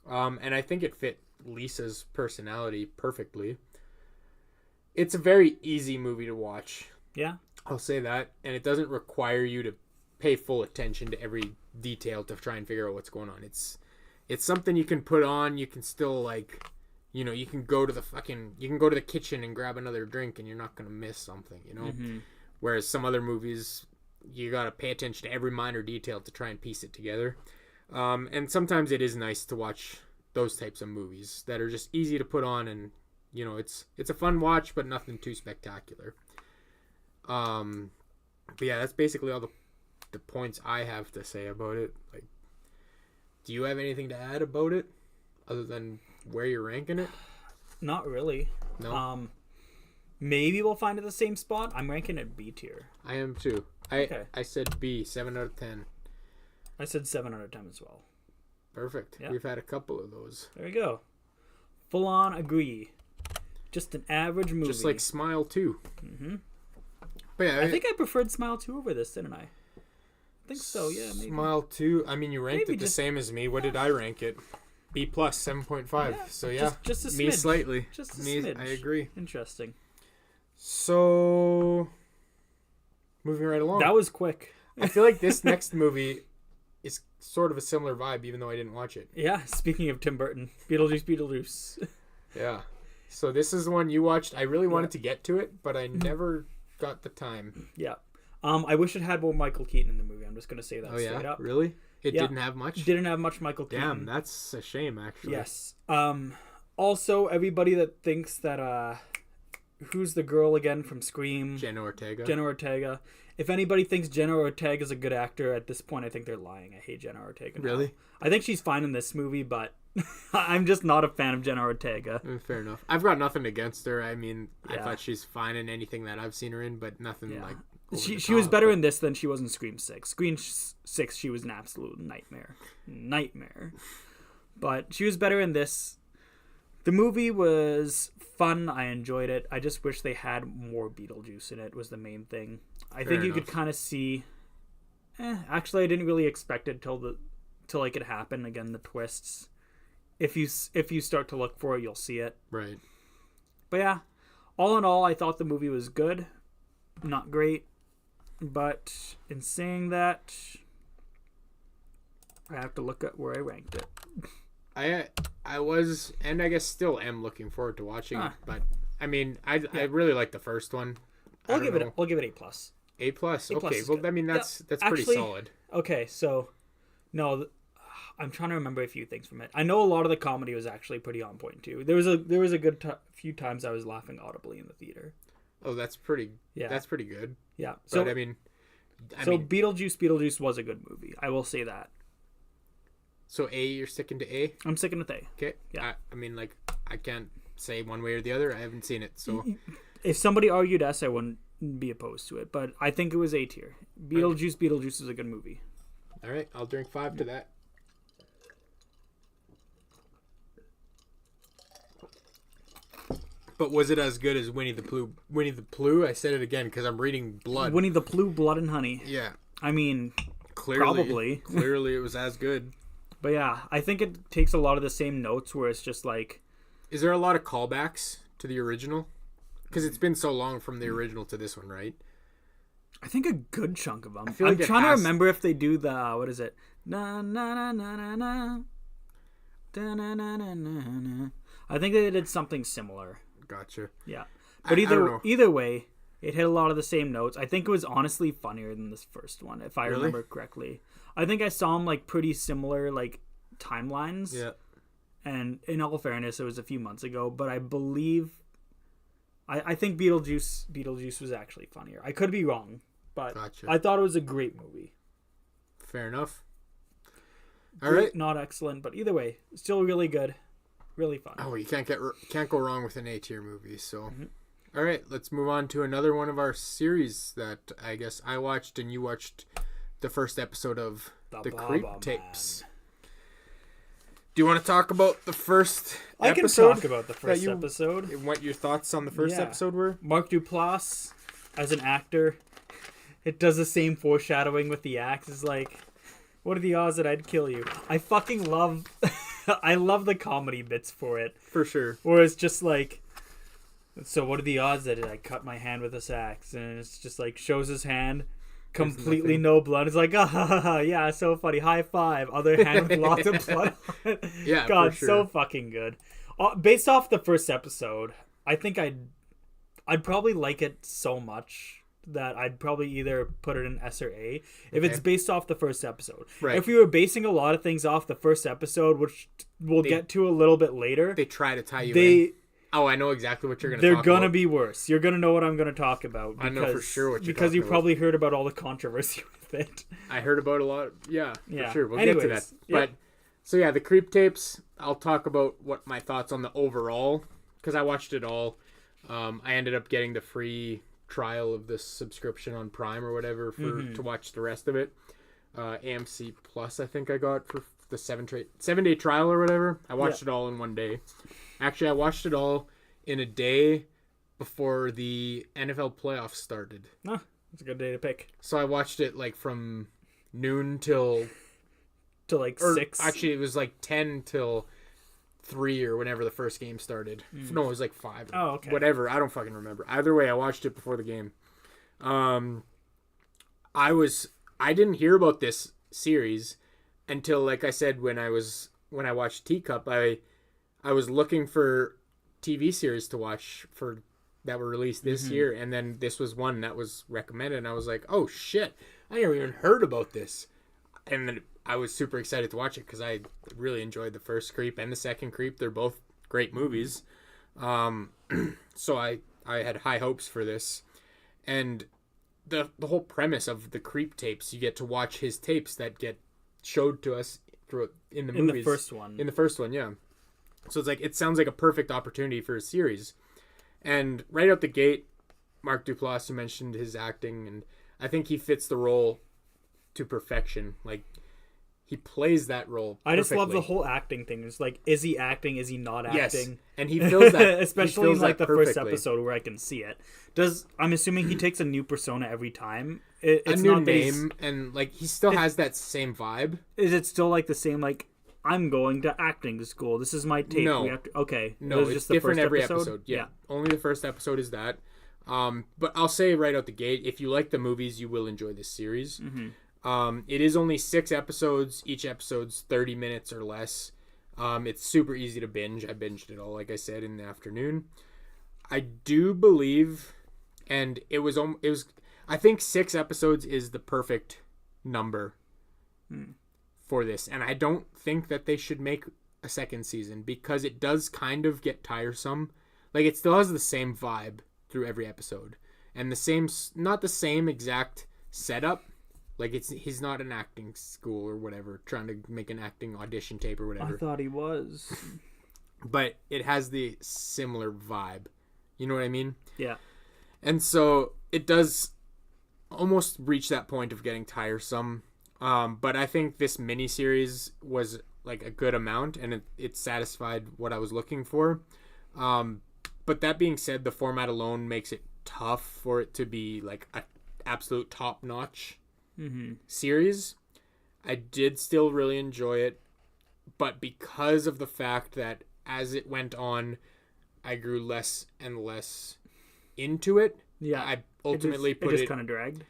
And I think it fit Lisa's personality perfectly. It's a very easy movie to watch. Yeah. I'll say that. And it doesn't require you to pay full attention to every detail to try and figure out what's going on. It's something you can put on. You can still like, you know, you can go to the kitchen and grab another drink and you're not going to miss something, you know? Whereas some other movies, you got to pay attention to every minor detail to try and piece it together. And sometimes it is nice to watch those types of movies that are just easy to put on, and, you know, it's a fun watch, but nothing too spectacular. But yeah, that's basically all the points I have to say about it. Like, do you have anything to add about it other than where you're ranking it? Not really. No. Maybe we'll find it the same spot. I'm ranking it B tier. I am too. I said B, 7 out of 10. I said 7 out of 10 as well. Perfect. Yeah. We've had a couple of those. There you go. Full on agree. Just an average movie. Just like Smile 2. But yeah, I think I preferred Smile 2 over this, didn't I? I think so, yeah. Maybe. Smile 2. I mean, you ranked it the same as me. What did I rank it? B plus, 7.5. Yeah, so yeah, just a smidge. Me slightly. Just a smidge. I agree. Interesting. So, moving right along. That was quick. I feel like this next movie is sort of a similar vibe, even though I didn't watch it. Yeah, speaking of Tim Burton, Beetlejuice. Yeah. So this is the one you watched. I really wanted to get to it, but I never got the time. Yeah. I wish it had more Michael Keaton in the movie. I'm just going to say that straight up. Really? It Yeah. didn't have much? Didn't have much Michael Keaton. Damn, that's a shame, actually. Yes. Also, everybody that thinks that, who's the girl again from Scream? Jenna Ortega. Jenna Ortega. If anybody thinks Jenna Ortega is a good actor at this point, I think they're lying. I hate Jenna Ortega now. Really? I think she's fine in this movie, but I'm just not a fan of Jenna Ortega. Fair enough. I've got nothing against her. I mean, I Yeah. thought she's fine in anything that I've seen her in, but nothing Yeah. like... She was better in this than she was in Scream 6. Scream 6, she was an absolute nightmare. But she was better in this. The movie was fun. I enjoyed it. I just wish they had more Beetlejuice in it was the main thing. I think you could kind of see... actually, I didn't really expect it till like it happened. Again, the twists. If you start to look for it, you'll see it. Right. But yeah, all in all, I thought the movie was good. Not great. But in saying that, I have to look at where I ranked it. I was, and I guess still am looking forward to watching it, but I mean, I really like the first one. I'll give it A+. A+? Okay, is well, good. I mean, that's pretty Actually, solid. Okay, so, no, I'm trying to remember a few things from it. I know a lot of the comedy was actually pretty on point, too. There was a good few times I was laughing audibly in the theater. Oh, that's pretty good. Yeah. But, So, I mean... Beetlejuice was a good movie. I will say that. So A, you're sticking to A? I'm sticking with A. Okay. Yeah. I mean, like, I can't say one way or the other. I haven't seen it, so... If somebody argued S, I wouldn't be opposed to it, but I think it was A tier. Beetlejuice is a good movie. All right, I'll drink 5 to that. But was it as good as Winnie the Pooh? Winnie the Pooh? I said it again because I'm reading blood. Winnie the Pooh, Blood and Honey. Yeah. I mean, Probably. Clearly it was as good. But yeah, I think it takes a lot of the same notes where it's just like... Is there a lot of callbacks to the original? Because it's been so long from the original to this one, right? I think a good chunk of them. I feel like I'm trying to remember if they do the... What is it? Na na na na na na. Da, na, na, na, na, na. I think they did something similar. Gotcha. Yeah. But I don't know. either way, it hit a lot of the same notes. I think it was honestly funnier than this first one, if I remember correctly. I think I saw them like pretty similar like timelines. Yeah. And in all fairness, it was a few months ago, but I believe I think Beetlejuice was actually funnier. I could be wrong, but Gotcha. I thought it was a great movie. Fair enough. All Great, right. not excellent, but either way, still really good. Really fun. Oh, you can't go wrong with an A-tier movie, so... All right, let's move on to another one of our series that I guess I watched and you watched the first episode of the Creep Tapes. Do you want to talk about the first episode? I can talk about the first episode. And what your thoughts on the first episode were? Mark Duplass, as an actor, it does the same foreshadowing with the axe. It's like, what are the odds that I'd kill you? I fucking love... I love the comedy bits for it. For sure. Where it's just like, so what are the odds that I cut my hand with this axe? And it's just like, shows his hand, completely no blood. It's like, yeah, so funny. High five. Other hand with lots of blood on it. Yeah, God, for sure. so fucking good. Based off the first episode, I think I'd probably like it so much that I'd probably either put it in S or A if it's based off the first episode. Right. If we were basing a lot of things off the first episode, which we'll get to a little bit later, they try to tie you in. Oh, I know exactly what you're going to talk about. They're going to be worse. You're going to know what I'm going to talk about. I know for sure what you're because talking you about. probably heard about all the controversy with it. I heard about a lot. Yeah, Yeah. for sure. We'll Anyways, get to that. yeah. But so yeah, the Creep Tapes. I'll talk about what my thoughts on the overall because I watched it all. I ended up getting the free trial of this subscription on Prime or whatever to watch the rest of it. AMC Plus, I think I got for the 7-day trial or whatever. I watched it all in one day. Actually, I watched it all in a day before the NFL playoffs started. It's a good day to pick. So I watched it like from noon till like 6. Actually, it was like 10 till 3 or whenever the first game started. No, it was like 5. Oh, okay. Whatever. I don't fucking remember. Either way, I watched it before the game. I didn't hear about this series until, like I said, when I watched Teacup, I was looking for TV series to watch that were released this year, and then this was one that was recommended, and I was like, oh shit, I never even heard about this. And then I was super excited to watch it because I really enjoyed the first Creep and the second Creep. They're both great movies. So I had high hopes for this. And the whole premise of the Creep tapes, you get to watch his tapes that get showed to us in the movies. In the first one. In the first one, yeah. So it's like, it sounds like a perfect opportunity for a series. And right out the gate, Mark Duplass, you mentioned his acting, and I think he fits the role to perfection. Like, he plays that role perfectly. I just love the whole acting thing. It's like, is he acting? Is he not acting? Yes, and he feels that. Especially in like the perfectly. first episode where I can see it. I'm assuming he takes a new persona every time. It's a new not name, and like he still has that same vibe. Is it still like the same, like, I'm going to acting school, this is my tape? No. Okay. No, it's just the different first every episode. Yeah. Only the first episode is that. But I'll say right out the gate, if you like the movies, you will enjoy this series. It is only 6 episodes. Each episode's 30 minutes or less. It's super easy to binge. I binged it all, like I said, in the afternoon. I do believe, and it was I think 6 episodes is the perfect number for this. And I don't think that they should make a second season because it does kind of get tiresome. Like, it still has the same vibe through every episode. And not the same exact setup. Like, he's not in acting school or whatever, trying to make an acting audition tape or whatever. I thought he was. But it has the similar vibe. You know what I mean? Yeah. And so it does almost reach that point of getting tiresome. But I think this miniseries was like a good amount, and it satisfied what I was looking for. But that being said, the format alone makes it tough for it to be like an absolute top-notch series. I did still really enjoy it, but because of the fact that as it went on, I grew less and less into it. Yeah, I ultimately it just kind of dragged.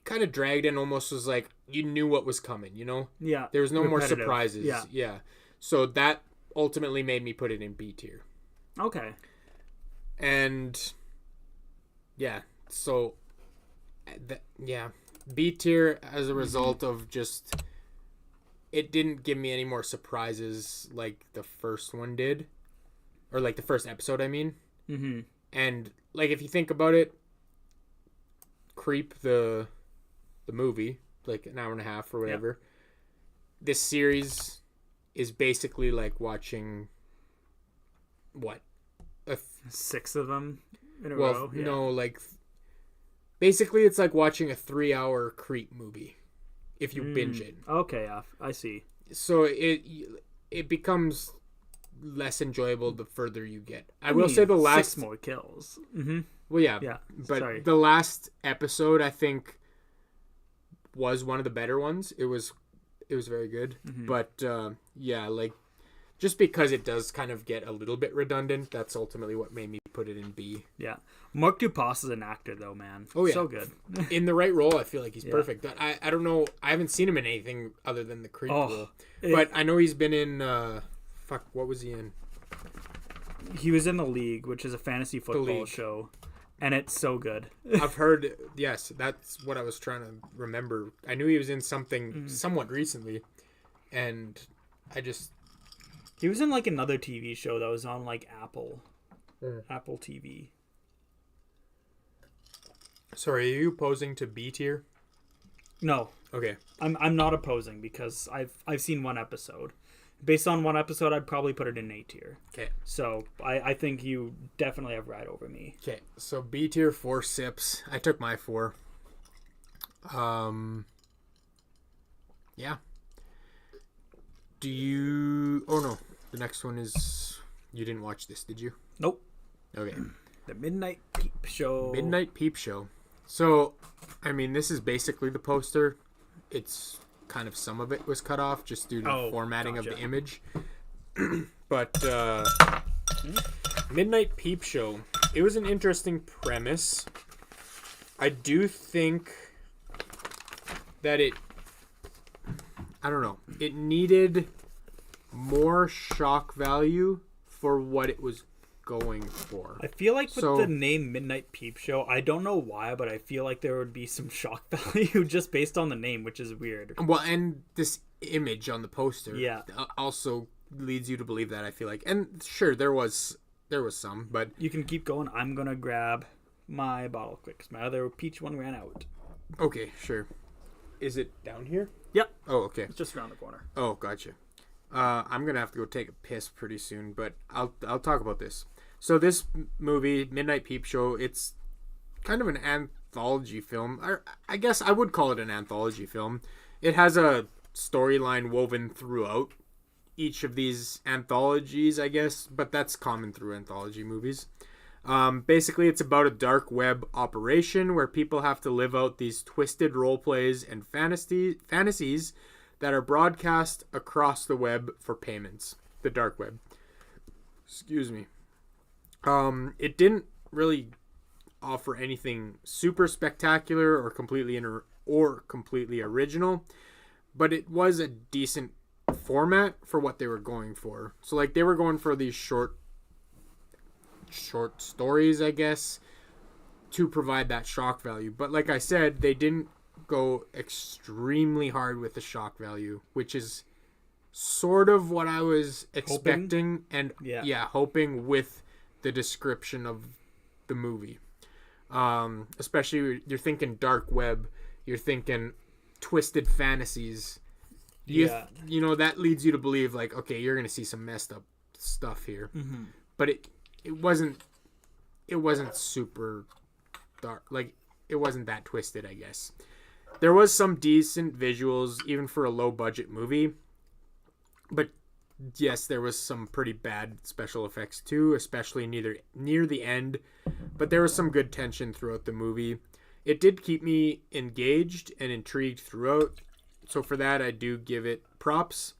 Kind of dragged and almost was like you knew what was coming, you know? Yeah. There was no repetitive. more surprises. Yeah. So that ultimately made me put it in B tier. Okay. And yeah, so B tier as a result of just it didn't give me any more surprises like the first one did, or like the first episode, I mean. And like if you think about it, Creep the movie, like an hour and a half or whatever. Yep. This series is basically like watching what? 6 of them in a row? Yeah. No, like basically it's like watching a 3-hour Creep movie if you binge it. Okay, yeah, I see. So it becomes less enjoyable the further you get. I will say the last 6 more kills. Well, yeah, but the last episode I think was one of the better ones. It was very good, but yeah, like just because it does kind of get a little bit redundant, that's ultimately what made me put it in B. Yeah, Mark Duplass is an actor though, man. Oh yeah, so good. In the right role, I feel like he's perfect. I don't know, I haven't seen him in anything other than the Creep role, but I know he's been in what was he in? He was in The League, which is a fantasy football show. And it's so good. I've heard, yes, that's what I was trying to remember. I knew he was in something somewhat recently, and he was in like another TV show that was on like Apple TV. Sorry, are you opposing to B tier? No. Okay. I'm not opposing because I've seen one episode. Based on one episode, I'd probably put it in A tier. Okay. So I think you definitely have right over me. Okay. So B tier, 4 sips. I took my 4. Yeah. Do you... Oh, no. The next one is... You didn't watch this, did you? Nope. Okay. The Midnight Peep Show. Midnight Peep Show. So, I mean, this is basically the poster. It's... kind of some of it was cut off just due to formatting of the image. But Midnight Peep Show, it was an interesting premise. I do think that I don't know. It needed more shock value for what it was going for. I feel like with the name Midnight Peep Show, I don't know why, but I feel like there would be some shock value just based on the name, which is weird. Well, and this image on the poster Yeah. also leads you to believe that, I feel like. And sure, there was some, but You can keep going. I'm going to grab my bottle quick because my other peach one ran out. okay, sure. Is it down here? Yep. Oh, okay. It's just around the corner. Oh, gotcha. I'm gonna have to go take a piss pretty soon, but I'll talk about this. So this movie, Midnight Peep Show, it's kind of an anthology film. I guess I would call it an anthology film. It has a storyline woven throughout each of these anthologies, I guess, but that's common through anthology movies. Basically, it's about a dark web operation where people have to live out these twisted role plays and fantasies that are broadcast across the web for payments. The dark web. Excuse me. It didn't really offer anything super spectacular or completely original, but it was a decent format for what they were going for. So like they were going for these short stories, I guess, to provide that shock value. But like I said, they didn't go extremely hard with the shock value, which is sort of what I was expecting and hoping with the description of the movie. Especially you're thinking dark web, you're thinking twisted fantasies. You know, that leads you to believe like, okay, you're gonna see some messed up stuff here. Mm-hmm. But it wasn't super dark. Like, it wasn't that twisted, I guess. There was some decent visuals, even for a low-budget movie. But, yes, there was some pretty bad special effects, too, especially near the end. But there was some good tension throughout the movie. It did keep me engaged and intrigued throughout. So for that, I do give it props.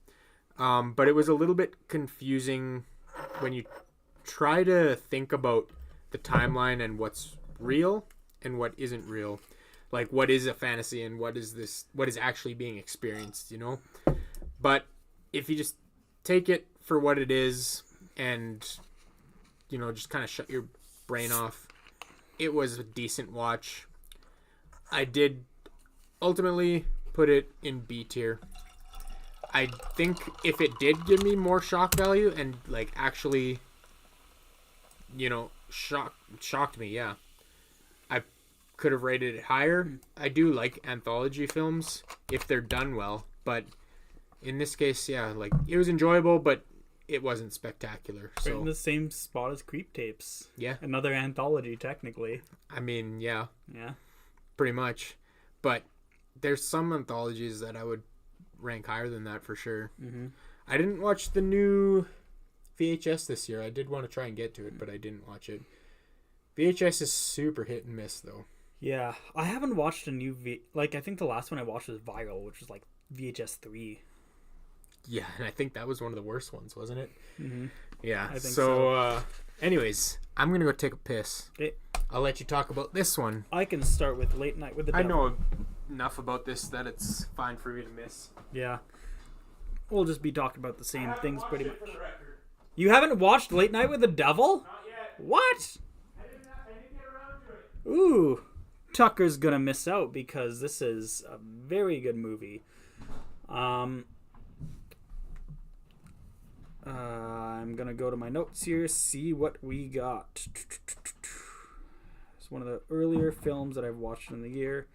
But it was a little bit confusing when you try to think about the timeline and what's real and what isn't real. Like, what is a fantasy and what is actually being experienced, you know? But if you just take it for what it is and, you know, just kind of shut your brain off, it was a decent watch. I did ultimately put it in B tier. I think if it did give me more shock value and, like, actually, you know, shocked me, yeah, I could have rated it higher. I do like anthology films if they're done well, but in this case, yeah, like, it was enjoyable, but it wasn't spectacular. So right in the same spot as Creep Tapes. Yeah. Another anthology, technically. I mean, yeah. Yeah. Pretty much. But there's some anthologies that I would rank higher than that for sure. Mm-hmm. I didn't watch the new VHS this year. I did want to try and get to it, but I didn't watch it. VHS is super hit and miss, though. Yeah. I haven't watched a new I think the last one I watched was Viral, which was like VHS 3. Yeah, and I think that was one of the worst ones, wasn't it? Mm-hmm. Yeah. I think so. Anyways, I'm going to go take a piss. Okay. I'll let you talk about this one. I can start with Late Night with the Devil. I know enough about this that it's fine for me to miss. Yeah. We'll just be talking about the same things pretty much. You haven't watched Late Night with the Devil? Not yet. What? I didn't get around to it. Ooh. Tucker's gonna miss out because this is a very good movie. I'm gonna go to my notes here, see what we got. It's one of the earlier films that I've watched in the year.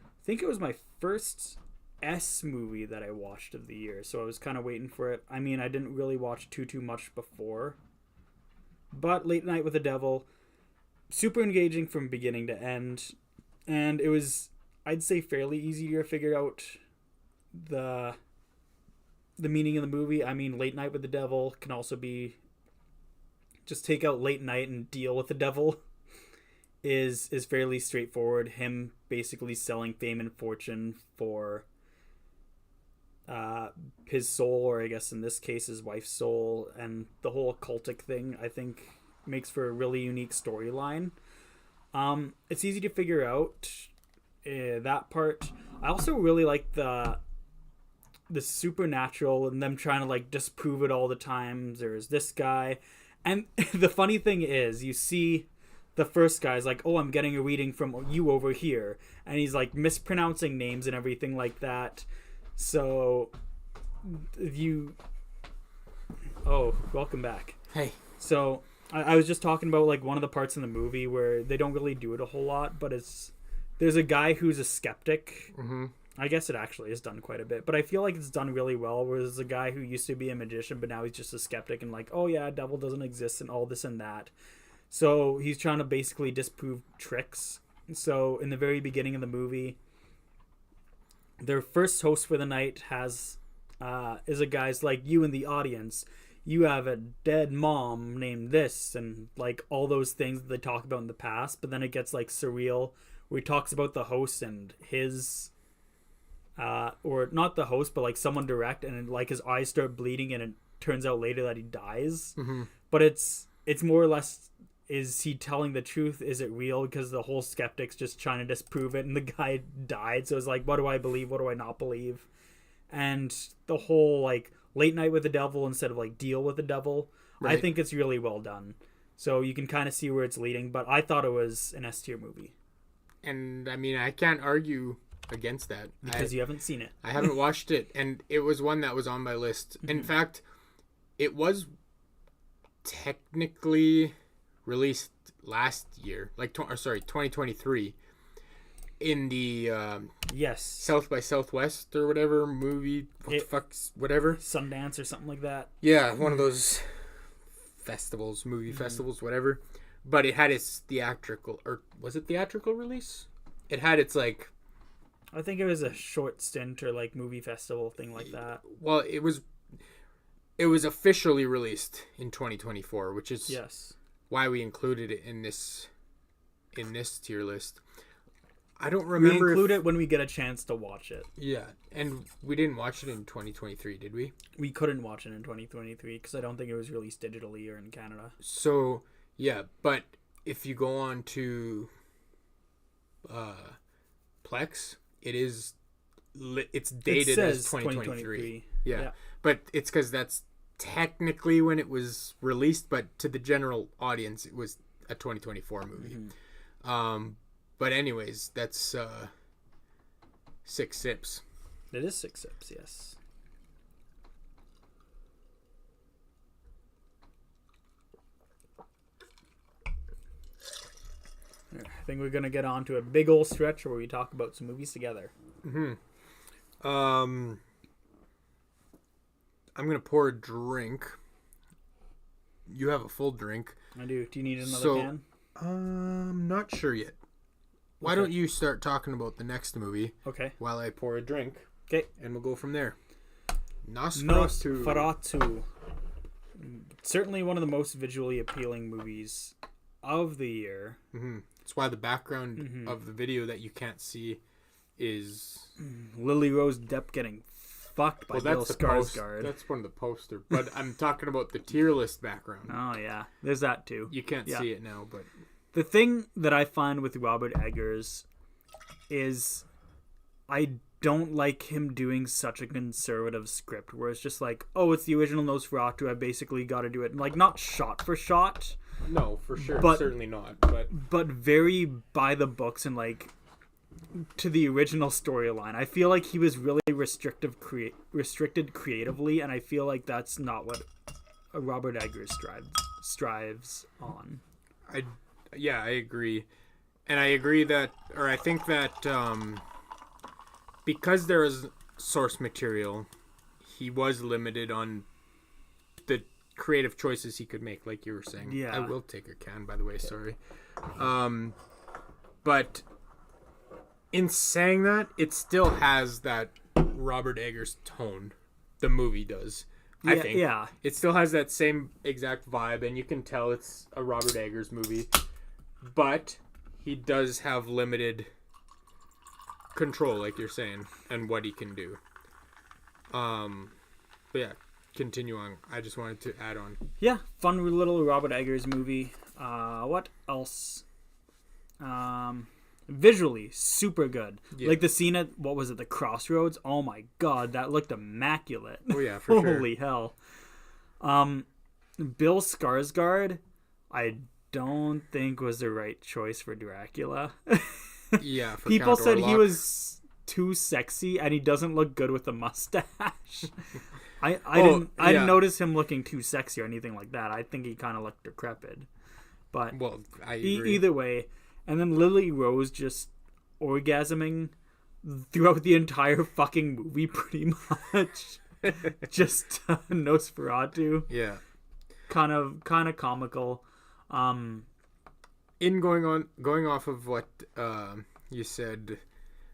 I think it was my first S movie that I watched of the year, so I was kind of waiting for it. I mean, I didn't really watch too much before, but Late Night with the Devil, super engaging from beginning to end, and it was, I'd say, fairly easy to figure out the meaning of the movie. I mean, Late Night with the Devil can also be just take out late night and deal with the devil. Is fairly straightforward. Him basically selling fame and fortune for his soul, or I guess in this case his wife's soul, and the whole occultic thing, I think, makes for a really unique storyline. It's easy to figure out that part. I also really like the the supernatural and them trying to like disprove it all the time. There's this guy, and the funny thing is, you see the first guy's like, "Oh, I'm getting a reading from you over here," and he's like mispronouncing names and everything like that. So oh, welcome back. Hey. So I was just talking about like one of the parts in the movie where they don't really do it a whole lot, but there's a guy who's a skeptic. Mm-hmm. I guess it actually is done quite a bit, but I feel like it's done really well. Where there's a guy who used to be a magician, but now he's just a skeptic and like, oh yeah, devil doesn't exist and all this and that. So he's trying to basically disprove tricks. So in the very beginning of the movie, their first host for the night is a guy's like, you in the audience, you have a dead mom named this, and like all those things that they talk about in the past. But then it gets like surreal, where he talks about the host and his. Or not the host, but like someone direct, and like his eyes start bleeding, and it turns out later that he dies. Mm-hmm. But it's more or less, is he telling the truth? Is it real? Because the whole skeptic's just trying to disprove it, and the guy died. So it's like, what do I believe? What do I not believe? And the whole like late night with the devil instead of like deal with the devil. Right. I think it's really well done. So you can kind of see where it's leading. But I thought it was an S tier movie. And I mean, I can't argue against that because you haven't seen it. I haven't watched it, and it was one that was on my list. Mm-hmm. In fact, it was technically released last year, like 2023, in the yes, South by Southwest or whatever movie, whatever, Sundance or something like that. Yeah, one of those festivals, movie festivals, whatever. But it had its theatrical, or was it theatrical release? It had its like. I think it was a short stint or like movie festival thing like that. Well, it was officially released in 2024, which is why we included it in this tier list. I don't remember. We include it when we get a chance to watch it. Yeah, and we didn't watch it in 2023, did we? We couldn't watch it in 2023 because I don't think it was released digitally or in Canada. So, yeah, but if you go on to Plex, it's dated as 2023. Yeah. But it's because that's technically when it was released, but to the general audience, it was a 2024 movie. Mm-hmm. But anyways, that's 6 sips. It is 6 sips, yes. I think we're going to get on to a big old stretch where we talk about some movies together. Mm-hmm. I'm going to pour a drink. You have a full drink. I do. Do you need another can? I'm not sure yet. Why don't you start talking about the next movie? Okay. While I pour a drink. Okay. And we'll go from there. Nosferatu. Certainly one of the most visually appealing movies of the year. Mm-hmm. That's why the background of the video that you can't see is Lily Rose Depp getting fucked by Bill Skarsgård. That's one of the poster, but I'm talking about the tier list background. Oh yeah, there's that too. You can't see it now, but the thing that I find with Robert Eggers is I don't like him doing such a conservative script where it's just like, oh, it's the original Nosferatu, I basically got to do it. Like, not shot for shot. No, for sure. Certainly not. But very by the books and, like, to the original storyline. I feel like he was really restricted creatively, and I feel like that's not what Robert Eggers strives on. I agree. And I agree that, or I think that because there is source material, he was limited on the creative choices he could make, like you were saying. Yeah. I will take a can, by the way, sorry. But in saying that, it still has that Robert Eggers tone. The movie does. I think. Yeah. It still has that same exact vibe, and you can tell it's a Robert Eggers movie. But he does have limited control, like you're saying, and what he can do. But yeah, continue on. I just wanted to add on. Yeah, fun little Robert Eggers movie. What else? visually super good. Yeah. Like the scene at, what was it, the crossroads? Oh my god, that looked immaculate. Oh yeah, for sure. Holy hell. Bill Skarsgård, I don't think was the right choice for Dracula. Yeah, for People Count said he Orlok. was too sexy and he doesn't look good with a mustache. I didn't notice him looking too sexy or anything like that. I think he kind of looked decrepit. But Well, I agree. either way, and then Lily Rose just orgasming throughout the entire fucking movie, pretty much. Just Nosferatu, Yeah. kind of comical. Going off of what you said,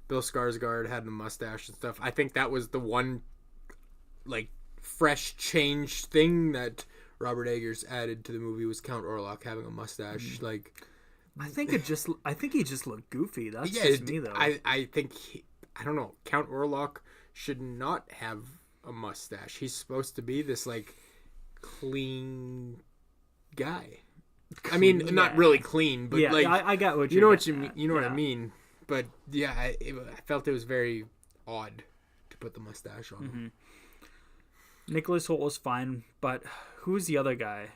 Bill Skarsgård had the mustache and stuff. I think that was the one like fresh change thing that Robert Eggers added to the movie was Count Orlok having a mustache. Like, I think he just looked goofy. That's yeah, just me though. I think I don't know. Count Orlok should not have a mustache. He's supposed to be this like clean guy. I mean, not really clean, but yeah, like I got what you know what you mean. You know what I Yeah. mean. But yeah, I felt it was very odd to put the mustache on him. Nicholas Hoult was fine, but who's the other guy?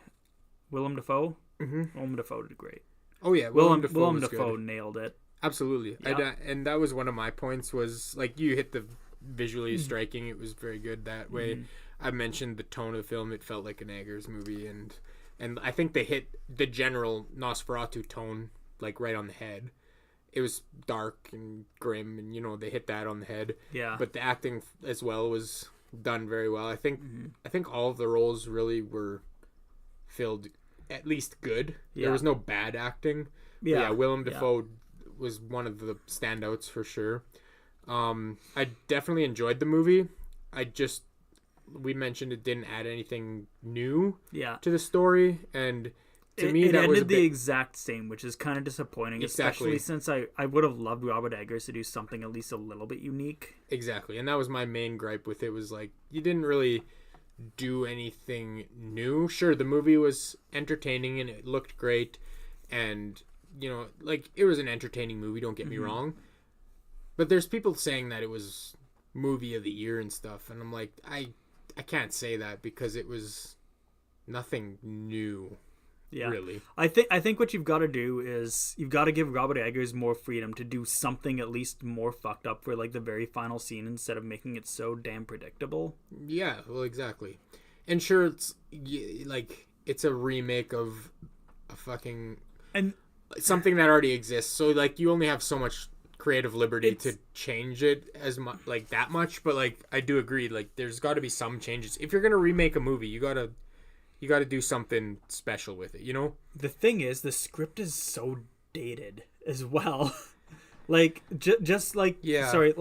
Willem Dafoe. Willem Dafoe did great. Oh yeah, Willem Dafoe was Dafoe good. nailed it. Absolutely. Yeah. And that was one of my points was like you hit the visually striking. It was very good that way. I mentioned the tone of the film. It felt like an Eggers movie, and I think they hit the general Nosferatu tone like right on the head. It was dark and grim, and they hit that on the head. Yeah. But the acting as well was done very well. I think all of the roles really were filled at least good. Yeah. There was no bad acting. But Yeah. Willem Dafoe was one of the standouts for sure. I definitely enjoyed the movie. We mentioned it didn't add anything new Yeah. to the story, and to me it that was ended a the bit exact same, which is kind of disappointing, Exactly. especially since I would have loved Robert Eggers to do something at least a little bit unique. exactly, and that was my main gripe with it was like you didn't really do anything new. Sure, the movie was entertaining and it looked great, and like it was an entertaining movie. Don't get me wrong, but there's people saying that it was movie of the year and stuff, and I'm like I can't say that because it was nothing new. Yeah. Really. I think what you've got to do is you've got to give Robert Eggers more freedom to do something at least more fucked up for like the very final scene instead of making it so damn predictable. Yeah, well, exactly. And sure, it's like it's a remake of a fucking And something that already exists. So like you only have so much creative liberty to change it as much like that much. But like I do agree, like there's got to be some changes. If you're gonna remake a movie, you gotta do something special with it. the thing is, the script is so dated as well. Like just like sorry,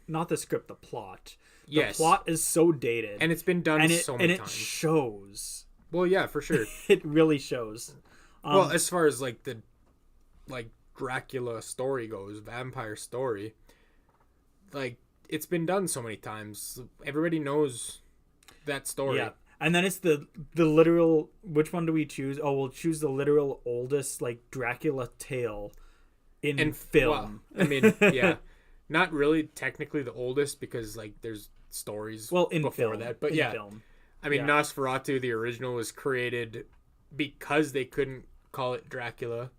not the script, the plot. The Yes. plot is so dated, And it's been done so many it times. shows. Well, yeah, for sure. It really shows. Well, as far as like the Dracula story goes, vampire story, like it's been done so many times. Everybody knows that story. Yeah. And then it's the literal, which one do we choose? Oh, we'll choose the literal oldest like Dracula tale in film. Well, I mean, yeah, not really technically the oldest because like there's stories in before film, that, but in yeah, film. I mean Yeah. Nosferatu, the original, was created because they couldn't call it Dracula,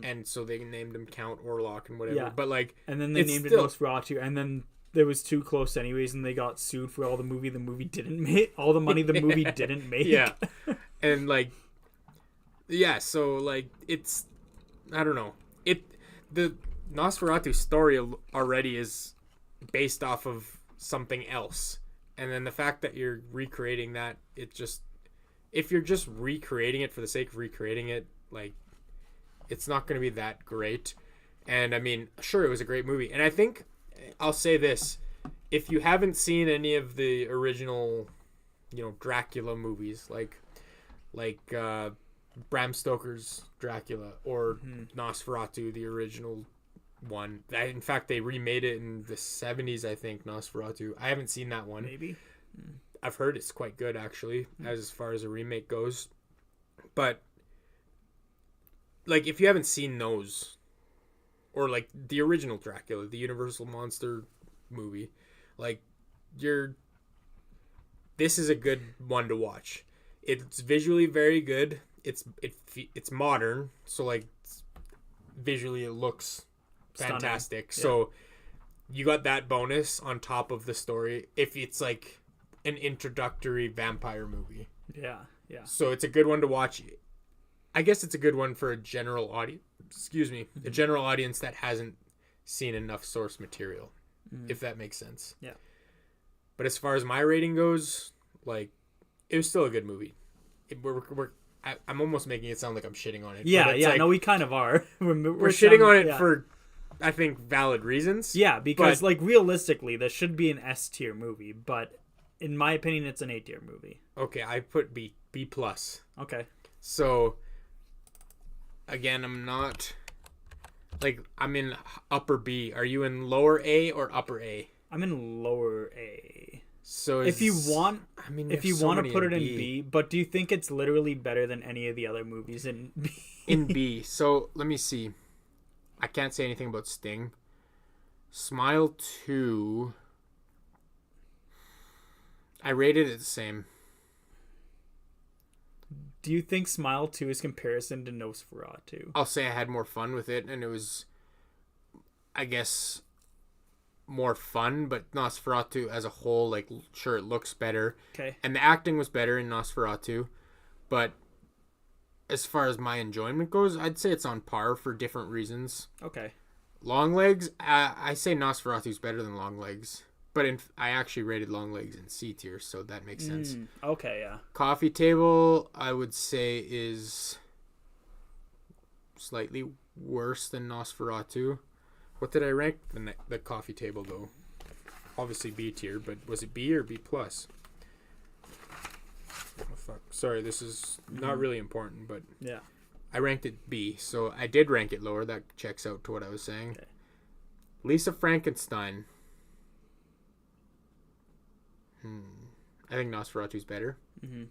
and so they named him Count Orlok and whatever. Yeah. But like, And then they it's named still- it Nosferatu, and then it was too close anyways, and they got sued for all the movie didn't make, all the money the movie didn't make. Yeah, and like, yeah, so like it's, I don't know, the Nosferatu story already is based off of something else, and then the fact that you're recreating that, it just, if you're just recreating it for the sake of recreating it, like, it's not going to be that great. And I mean, sure, it was a great movie, and I think I'll say this: if you haven't seen any of the original, Dracula movies, like Bram Stoker's Dracula or Nosferatu, the original one. In fact, they remade it in the 70s, I think, Nosferatu. I haven't seen that one. Maybe. I've heard it's quite good, actually, as far as a remake goes. But, like, if you haven't seen those, or like the original Dracula, the Universal Monster movie, like this is a good one to watch. It's visually very good. It's modern, so like visually it looks fantastic. Yeah. So you got that bonus on top of the story if it's like an introductory vampire movie. Yeah, yeah. So it's a good one to watch. I guess it's a good one for a general audience. Excuse me, a general audience that hasn't seen enough source material, if that makes sense. Yeah. But as far as my rating goes, like, it was still a good movie. I'm almost making it sound like I'm shitting on it. Yeah, but yeah. like, No, we kind of are. we're shitting on it for, I think, valid reasons. Yeah, because like realistically, this should be an S tier movie, but in my opinion, it's an A tier movie. Okay, I put B plus. Okay. So, again, I'm not, like, I'm in upper B. Are you in lower A or upper A? I'm in lower A. So if you want, I mean, if you want to put it in B, but do you think it's literally better than any of the other movies in B? In B. So let me see. I can't say anything about Sting. Smile 2. I rated it the same. Do you think Smile 2 is comparison to Nosferatu? I'll say I had more fun with it, and it was, I guess, more fun, but Nosferatu as a whole, like, sure, it looks better. Okay. And the acting was better in Nosferatu, but as far as my enjoyment goes, I'd say it's on par for different reasons. Okay. Longlegs, I say Nosferatu's better than Longlegs, but I actually rated Longlegs in C tier, so that makes sense. Okay, yeah. Coffee Table, I would say, is slightly worse than Nosferatu. What did I rank the Coffee Table, though? Obviously B tier, but was it B or B plus? Oh, fuck. Sorry, this is not really important, but yeah, I ranked it B, so I did rank it lower. That checks out to what I was saying. Okay. Lisa Frankenstein. I think Nosferatu's better.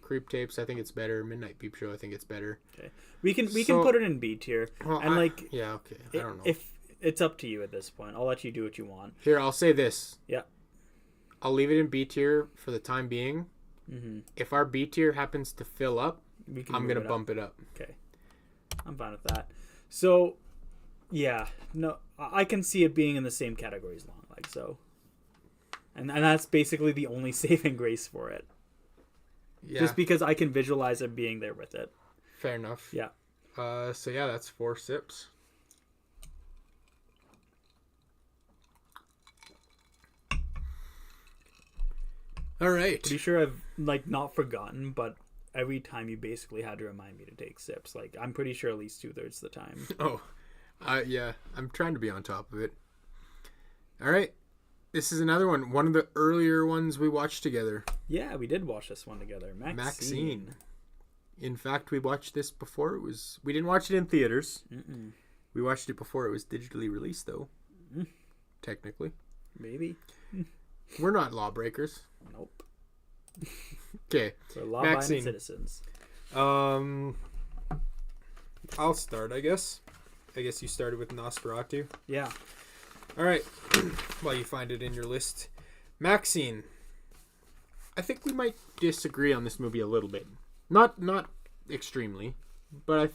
Creep Tapes, I think it's better. Midnight Peep Show, I think it's better. Okay, we can put it in B tier. Well, and yeah, okay. I don't know. If it's up to you at this point, I'll let you do what you want. Here, I'll say this. Yeah. I'll leave it in B tier for the time being. If our B tier happens to fill up, I'm going to bump it up. Okay. I'm fine with that. So, yeah. No, I can see it being in the same category as Longlegs, so. And that's basically the only saving grace for it. Yeah. Just because I can visualize it being there with it. Fair enough. Yeah. So, yeah, that's 4 sips. All right. Pretty sure I've not forgotten, but every time you basically had to remind me to take sips. Like, I'm pretty sure at least 2/3 of the time. Oh, yeah. I'm trying to be on top of it. All right. This is another one. One of the earlier ones we watched together. Yeah, we did watch this one together. Maxine. In fact, we watched this before it was... We didn't watch it in theaters. We watched it before it was digitally released, though. Technically. Maybe. We're not lawbreakers. Nope. Okay. We're law-abiding citizens. I'll start, I guess. I guess you started with Nosferatu. Yeah. All right. While you find it in your list. Maxine. I think we might disagree on this movie a little bit. Not extremely, but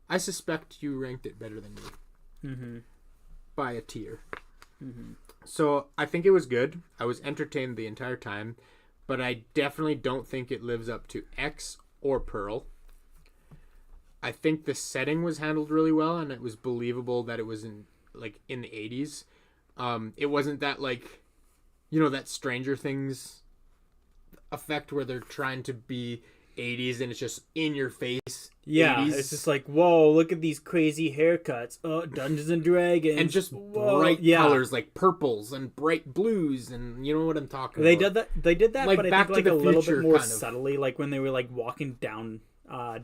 I suspect you ranked it better than me. By a tier. So I think it was good. I was entertained the entire time, but I definitely don't think it lives up to X or Pearl. I think the setting was handled really well, and it was believable that it was in the 80s. It wasn't that that Stranger Things effect where they're trying to be 80s and it's just in your face. Yeah, 80s. it's just like, whoa, look at these crazy haircuts. Oh, Dungeons and Dragons. And just bright colors like purples and bright blues, and you know what I'm talking about. They did that, but I think a little bit more kind of. subtly, like when they were walking down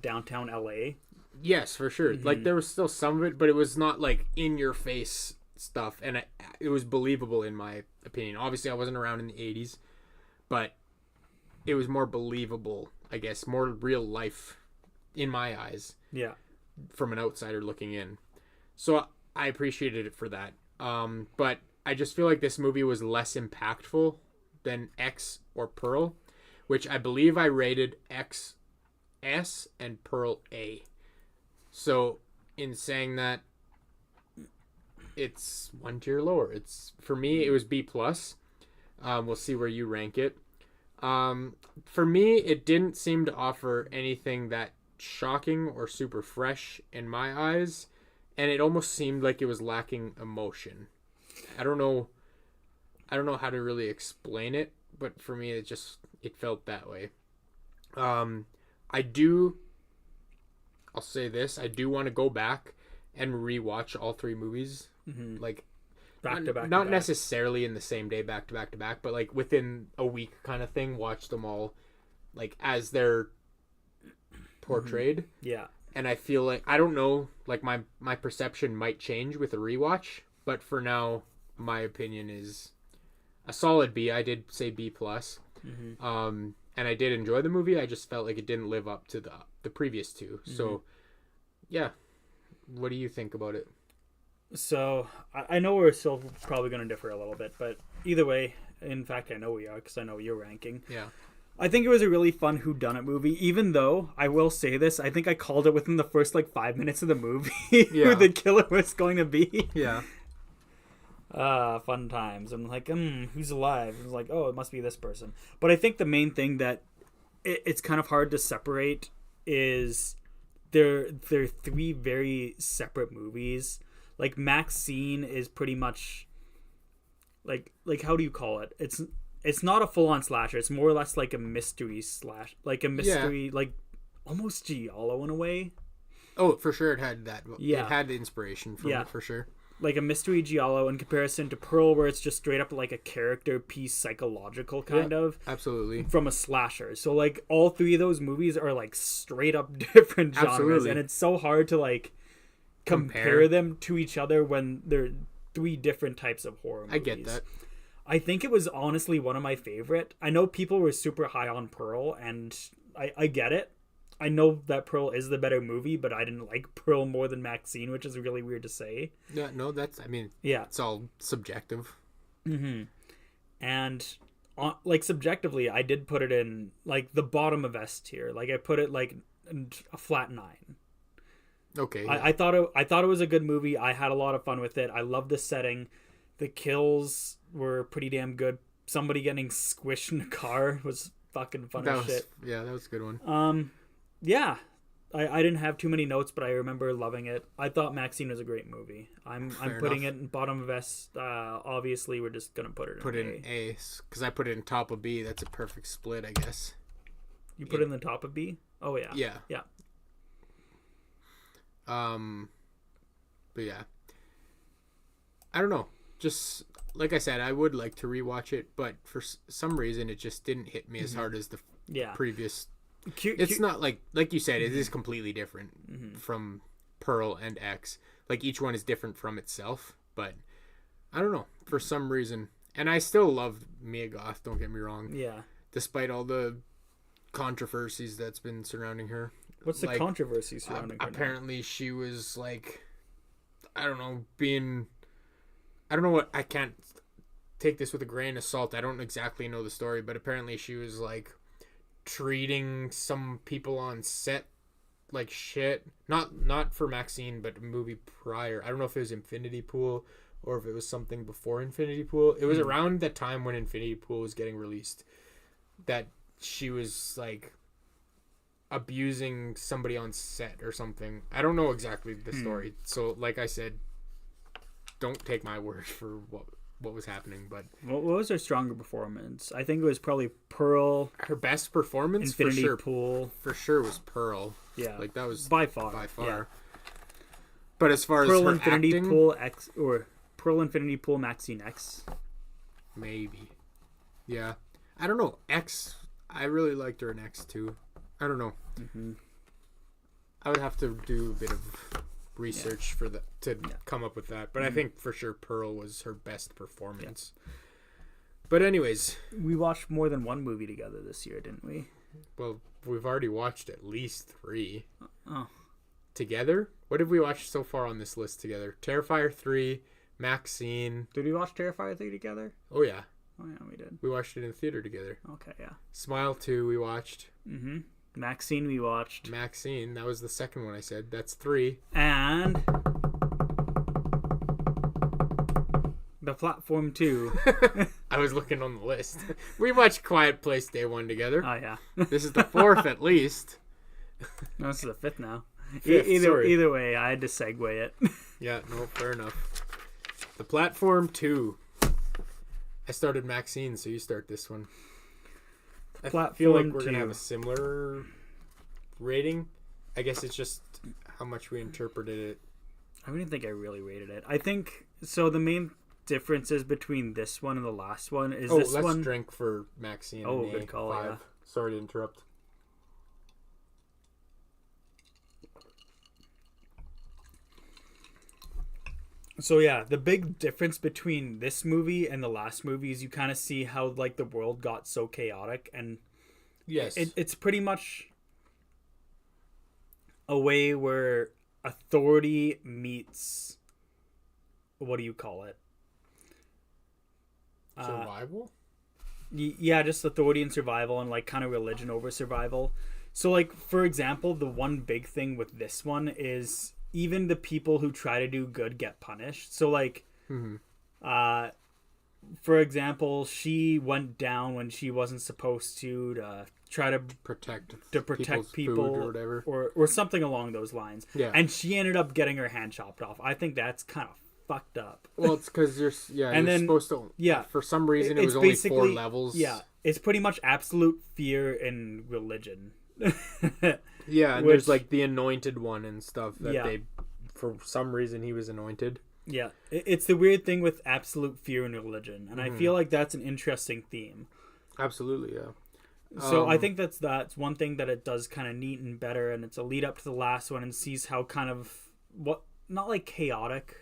downtown LA. Yes, for sure. There was still some of it, but it was not in your face stuff, and it was believable in my opinion. Obviously, I wasn't around in the 80s, but it was more believable, I guess, more real life in my eyes. Yeah. From an outsider looking in. So I appreciated it for that. But I just feel like this movie was less impactful than X or Pearl, which I believe I rated X S and Pearl A. So in saying that, it's one tier lower. It's, for me, it was B plus. We'll see where you rank it. For me, it didn't seem to offer anything that shocking or super fresh in my eyes, and it almost seemed like it was lacking emotion. I don't know how to really explain it, but for me, it felt that way. I'll say this, I do want to go back and rewatch all three movies, like Back to back. not necessarily in the same day, back to back to back, but like within a week kind of thing. Watch them all, like as they're portrayed. Yeah. And I feel like, I don't know, like my perception might change with a rewatch, but for now, my opinion is a solid B. I did say B plus. And I did enjoy the movie. I just felt like it didn't live up to the previous two. So, yeah. What do you think about it? So, I know we're still probably going to differ a little bit, but either way, in fact, I know we are, because I know your ranking. Yeah. I think it was a really fun whodunit movie, even though, I will say this, I think I called it within the first, 5 minutes of the movie who the killer was going to be. Yeah. Fun times. I'm like, who's alive? I was like, oh, it must be this person. But I think the main thing that it's kind of hard to separate is they're three very separate movies. Like, Maxine is pretty much like how do you call it? It's not a full on slasher. It's more or less like a mystery like almost giallo in a way. Oh, for sure, it had that. Yeah, it had the inspiration from it for sure. Like a mystery giallo in comparison to Pearl, where it's just straight up like a character piece, psychological kind of. Absolutely. From a slasher. So like all three of those movies are like straight up different genres. Absolutely. And it's so hard to like compare them to each other when they're three different types of horror movies. I get that. I think it was honestly one of my favorite. I know people were super high on Pearl, and I get it. I know that Pearl is the better movie, but I didn't like Pearl more than Maxine, which is really weird to say. Yeah, no, it's all subjective. And like subjectively, I did put it in like the bottom of S tier. Like I put it like a flat 9. Okay. Yeah. I thought it was a good movie. I had a lot of fun with it. I love the setting. The kills were pretty damn good. Somebody getting squished in a car was fucking fun as shit. Yeah, that was a good one. Yeah. I didn't have too many notes, but I remember loving it. I thought Maxine was a great movie. I'm putting it in bottom of S. Obviously, we're just gonna put it in A, because I put it in top of B. That's a perfect split, I guess. You put it in the top of B? Oh yeah. Yeah. But yeah, I don't know. Just like I said, I would like to rewatch it, but for some reason, it just didn't hit me as hard as the previous. It's not like you said, it is completely different from Pearl and X. Like each one is different from itself, but I don't know, for some reason. And I still love Mia Goth, don't get me wrong. Yeah. Despite all the controversies that's been surrounding her. What's the controversy surrounding her? Apparently she was like, I don't know what, I can't take this with a grain of salt. I don't exactly know the story, but apparently she was like treating some people on set like shit. Not for Maxine, but a movie prior. I don't know if it was Infinity Pool or if it was something before Infinity Pool. It was around the time when Infinity Pool was getting released that she was like abusing somebody on set or something. I don't know exactly the story. So like I said, don't take my word for what was happening, but what was her stronger performance? I think it was probably Pearl. Her best performance, Infinity for sure, Pool. For sure was Pearl. Yeah, like that was by far. Yeah. But as far Pearl as her Infinity acting, Pool X or Pearl Infinity Pool Maxine X, maybe. Yeah, I don't know. X, I really liked her in X too. I don't know. I would have to do a bit of research for that to come up with that, but I think for sure Pearl was her best performance. But anyways, we watched more than one movie together this year, didn't we? Well, we've already watched at least 3. Oh, together. What have we watched so far on this list together? Terrifier 3, Maxine. Did we watch Terrifier 3 together? Oh, yeah. Oh, yeah, we did. We watched it in the theater together. Okay, yeah. Smile 2 we watched. Mm-hmm. Maxine we watched. Maxine, that was the second one I said. That's 3. And the Platform 2. I was looking on the list. We watched Quiet Place Day 1 together. Oh, yeah. This is the 4th at least. No, this is the 5th now. Sorry. Either way, I had to segue it. Yeah, no, fair enough. The Platform 2. I started Maxine, so you start this one. I feel like we're going to have a similar rating. I guess it's just how much we interpreted it. I wouldn't think I really rated it. I think, so the main differences between this one and the last one is this one... let's drink for Maxine. Oh, good call, 5. yeah. Sorry to interrupt. So yeah, the big difference between this movie and the last movie is you kind of see how like the world got so chaotic, and yes, it's pretty much a way where authority meets, what do you call it? Survival? Yeah, just authority and survival, and like kind of religion over survival. So like, for example, the one big thing with this one is even the people who try to do good get punished. So like, for example, she went down when she wasn't supposed to try to protect people or whatever, or something along those lines. Yeah, and she ended up getting her hand chopped off. I think that's kind of fucked up. Well, it's because you're supposed to. Yeah, for some reason it was only 4 levels. Yeah, it's pretty much absolute fear in religion. Yeah, and there's like the anointed one and stuff that they, for some reason, he was anointed. Yeah, it's the weird thing with absolute fear in religion, and I feel like that's an interesting theme. Absolutely, yeah. So I think that's one thing that it does kind of neat and better, and it's a lead up to the last one, and sees how kind of not like chaotic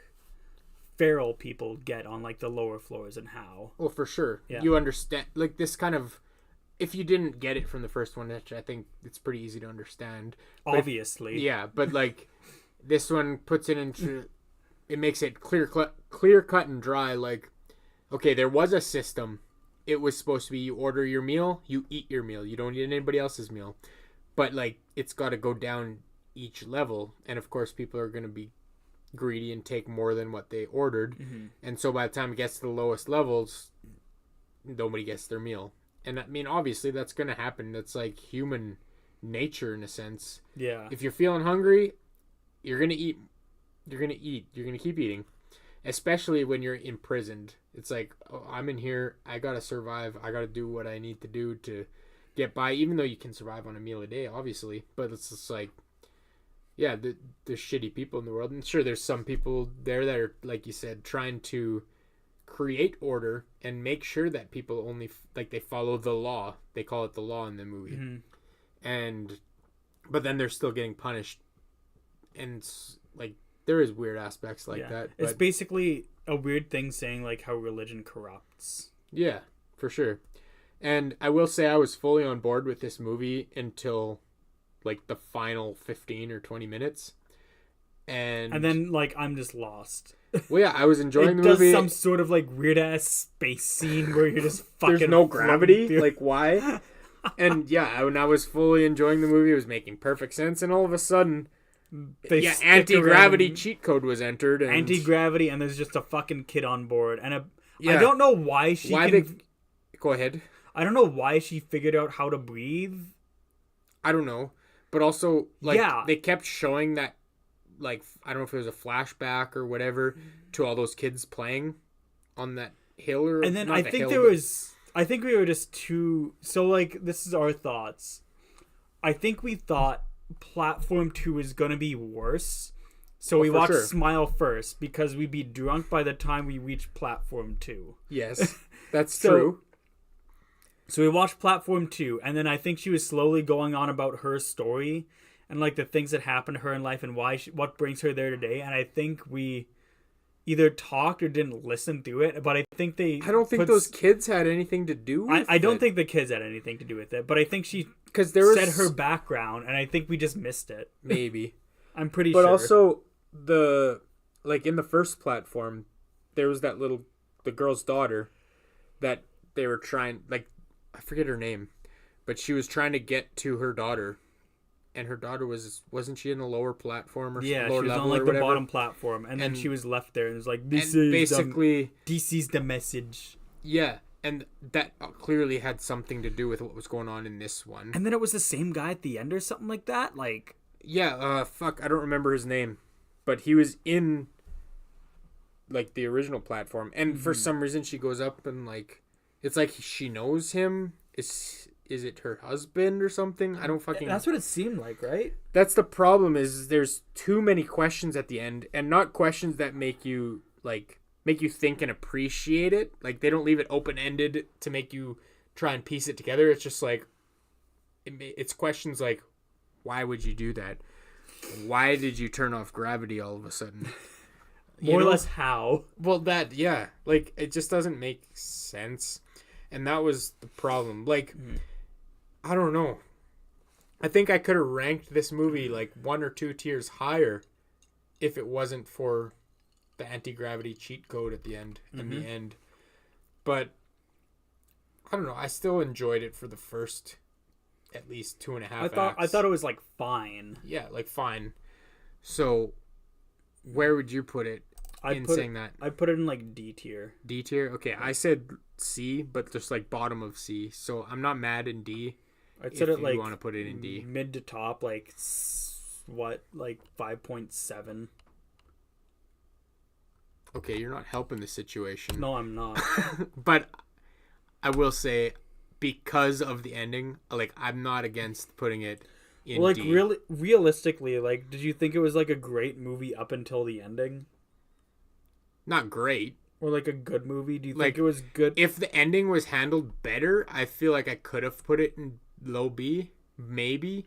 feral people get on like the lower floors and how. Well, for sure, you understand like this kind of. If you didn't get it from the first one, which I think it's pretty easy to understand. Obviously. But like this one puts it into, it makes it clear cut and dry. Like, okay, there was a system. It was supposed to be you order your meal, you eat your meal. You don't eat anybody else's meal. But like it's got to go down each level, and of course people are going to be greedy and take more than what they ordered. And so by the time it gets to the lowest levels, nobody gets their meal. And I mean, obviously, that's going to happen. That's like human nature in a sense. Yeah. If you're feeling hungry, you're going to eat. You're going to eat. You're going to keep eating. Especially when you're imprisoned. It's like, oh, I'm in here. I got to survive. I got to do what I need to do to get by. Even though you can survive on a meal a day, obviously. But it's just like, yeah, the shitty people in the world. And sure, there's some people there that are, like you said, trying to create order and make sure that people only like they follow the law. They call it the law in the movie. But then they're still getting punished, and like there is weird aspects like that. It's basically a weird thing saying like how religion corrupts. Yeah, for sure. And I will say I was fully on board with this movie until like the final 15 or 20 minutes. And then like I'm just lost. Well, yeah, I was enjoying the movie. It does some sort of like weird ass space scene where you're just fucking. There's no gravity. Like why? And yeah, when I was fully enjoying the movie, it was making perfect sense. And all of a sudden, anti-gravity cheat code was entered. And... Anti-gravity, and there's just a fucking kid on board. And I don't know why she. Go ahead. I don't know why she figured out how to breathe. I don't know, but also like they kept showing that. Like, I don't know if it was a flashback or whatever to all those kids playing on that hill or and then I think we were just too so like this is our thoughts. I think we thought Platform 2 is gonna be worse. So we watched Smile first because we'd be drunk by the time we reached Platform 2. Yes. That's true. So we watched Platform 2, and then I think she was slowly going on about her story and like the things that happened to her in life and what brings her there today. And I think we either talked or didn't listen through it. But I think I don't think those kids had anything to do with it. I don't think the kids had anything to do with it. But I think she said her background, and I think we just missed it. Maybe. I'm pretty But sure. also like in the first platform, there was that the girl's daughter that they were trying, like, I forget her name, but she was trying to get to her daughter, and her daughter wasn't she in the lower platform or yeah, lower she was level on like or the whatever? bottom platform, and then And- she was left there, and it was like, And this is basically, this is the message. yeah, and that clearly had something to do with what was going on in this one. And then it was the same guy at the end or something like that. Like, Yeah, fuck, I don't remember his name, but he was in like the original platform, and for some reason she goes up and like, it's like she knows him. Is it her husband or something? I don't fucking. that's what it seemed like, right? That's the problem. Is there's too many questions at the end, and not questions that make you think and appreciate it. Like, they don't leave it open ended to make you try and piece it together. It's just like it's questions like, why would you do that? Why did you turn off gravity all of a sudden? More or less how. Well, yeah. Like, it just doesn't make sense. And that was the problem. Like, I don't know. I think I could have ranked this movie like 1 or 2 tiers higher if it wasn't for the anti-gravity cheat code at the end. In the end. But, I don't know. I still enjoyed it for the first at least 2.5 acts. I thought it was like fine. Yeah, like fine. So, where would you put it saying that? I put it in like D tier. D tier? Okay, I said C, but just like bottom of C. So I'm not mad in D. I'd set it like you want to put it in D. Mid to top, like 5.7. Okay, you're not helping the situation. No, I'm not. But I will say, because of the ending, like, I'm not against putting it in Like, D. really, realistically, like, did you think it was like a great movie up until the ending, Not great. or like a good movie? Do you Like, think it was good? If the ending was handled better, I feel like I could have put it in low B, maybe.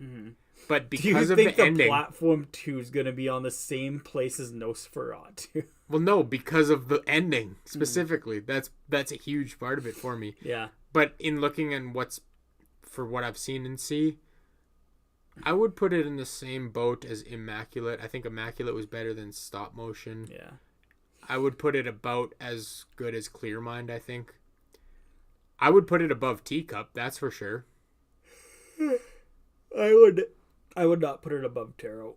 But Do you because of think the the ending, Platform 2 is gonna be on the same place as Nosferatu? well, no, because of the ending specifically. That's a huge part of it for me. Yeah. But in looking at what I've seen and see, I would put it in the same boat as Immaculate. I think Immaculate was better than Stop Motion. Yeah. I would put it about as good as Clear Mind, I think. I would put it above Teacup, that's for sure. I would not put it above Tarot.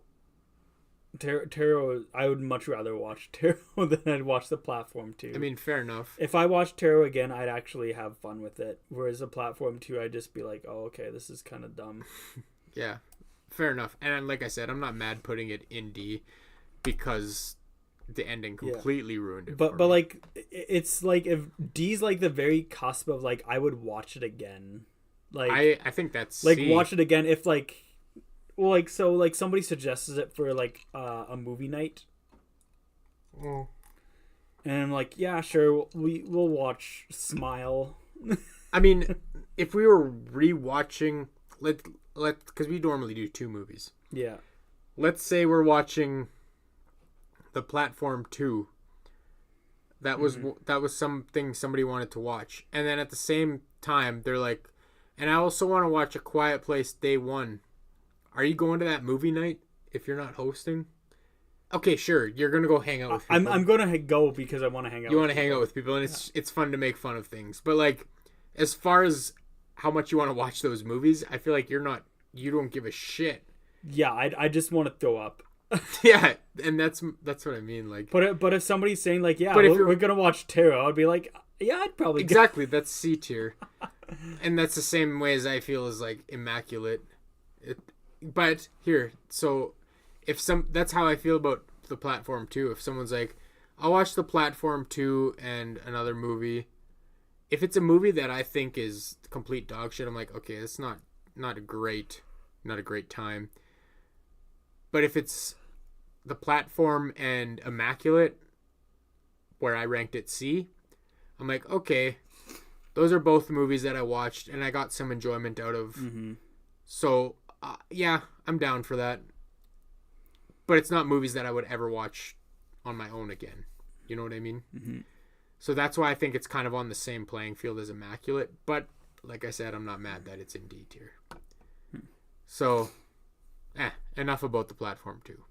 Tarot, I would much rather watch Tarot than I'd watch the Platform 2. I mean, fair enough. If I watched Tarot again, I'd actually have fun with it. Whereas the Platform 2, I'd just be like, oh, okay, this is kind of dumb. Yeah, fair enough. And like I said, I'm not mad putting it in D because the ending completely ruined it. But like, it's like if D's like the very cusp of like, I would watch it again. Like, I think that's like C. watch it again if like, well, like, so like somebody suggests it for like a movie night. Oh. And I'm like, yeah, sure, we'll watch Smile. I mean, if we were rewatching, because we normally do 2 movies. Yeah. Let's say we're watching the Platform 2. That was something somebody wanted to watch, and then at the same time they're like, and I also want to watch A Quiet Place Day 1. Are you going to that movie night if you're not hosting? Okay, sure, you're gonna go hang out with people. I'm gonna go because I want to hang out. You want to hang out with people, and it's fun to make fun of things. But like, as far as how much you want to watch those movies, I feel like you don't give a shit. Yeah, I just want to throw up. Yeah, and that's what I mean. Like, But if somebody's saying like, yeah, But if we're gonna watch Tarot, I'd be like, yeah, I'd probably go. exactly, that's C tier, and that's the same way as I feel is like Immaculate. But here, so that's how I feel about the Platform 2. If someone's like, I'll watch the Platform 2 and another movie. If it's a movie that I think is complete dog shit, I'm like, okay, it's not a great time. But if it's the Platform and Immaculate, where I ranked it C, I'm like, okay, those are both movies that I watched and I got some enjoyment out of. Mm-hmm. So, yeah, I'm down for that. But it's not movies that I would ever watch on my own again. You know what I mean? Mm-hmm. So that's why I think it's kind of on the same playing field as Immaculate. But, like I said, I'm not mad that it's in D tier. So, enough about the Platform 2.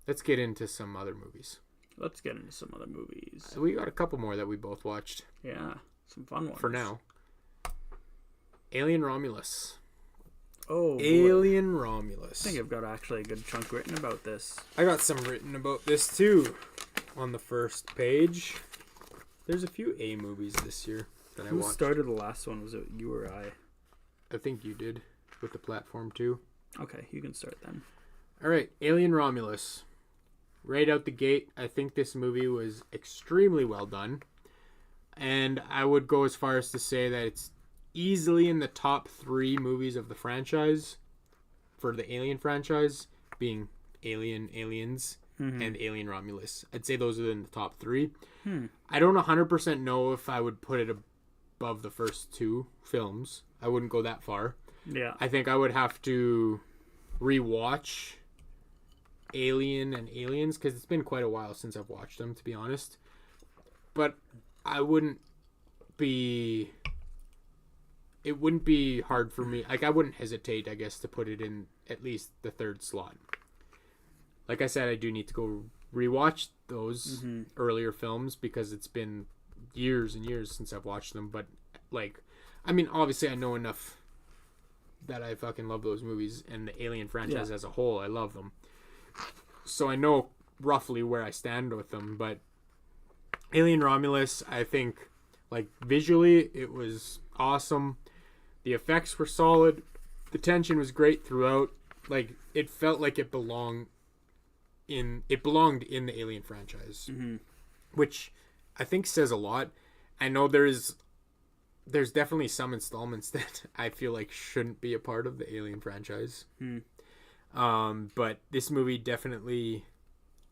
let's get into some other movies. Let's get into some other movies. We got a couple more that we both watched. Yeah, some fun ones. For now. Alien Romulus. Oh, boy. Alien Romulus. I think I've got actually a good chunk written about this. I got some written about this too on the first page. There's a few A movies this year that I Who watched. started the last one? Was it you or I? I think you did with the platform too. Okay, you can start then. All right, Alien Romulus. Right out the gate, I think this movie was extremely well done. And I would go as far as to say that it's easily in the top 3 movies of the franchise for the Alien franchise, being Alien, Aliens, and Alien Romulus. I'd say those are in the top 3. I don't 100% know if I would put it above the first 2 films. I wouldn't go that far. Yeah. I think I would have to rewatch Alien and Aliens because it's been quite a while since I've watched them, to be honest. But I wouldn't be... It wouldn't be hard for me. Like, I wouldn't hesitate, I guess, to put it in at least the 3rd slot. Like I said, I do need to go rewatch those earlier films because it's been years and years since I've watched them. But, like, I mean, obviously I know enough that I fucking love those movies and the Alien franchise as a whole. I love them. So I know roughly where I stand with them. But Alien Romulus, I think, like, visually it was awesome. The effects were solid. The tension was great throughout. Like, it felt like it belonged in the Alien franchise, which I think says a lot. I know there's definitely some installments that I feel like shouldn't be a part of the Alien franchise. But this movie definitely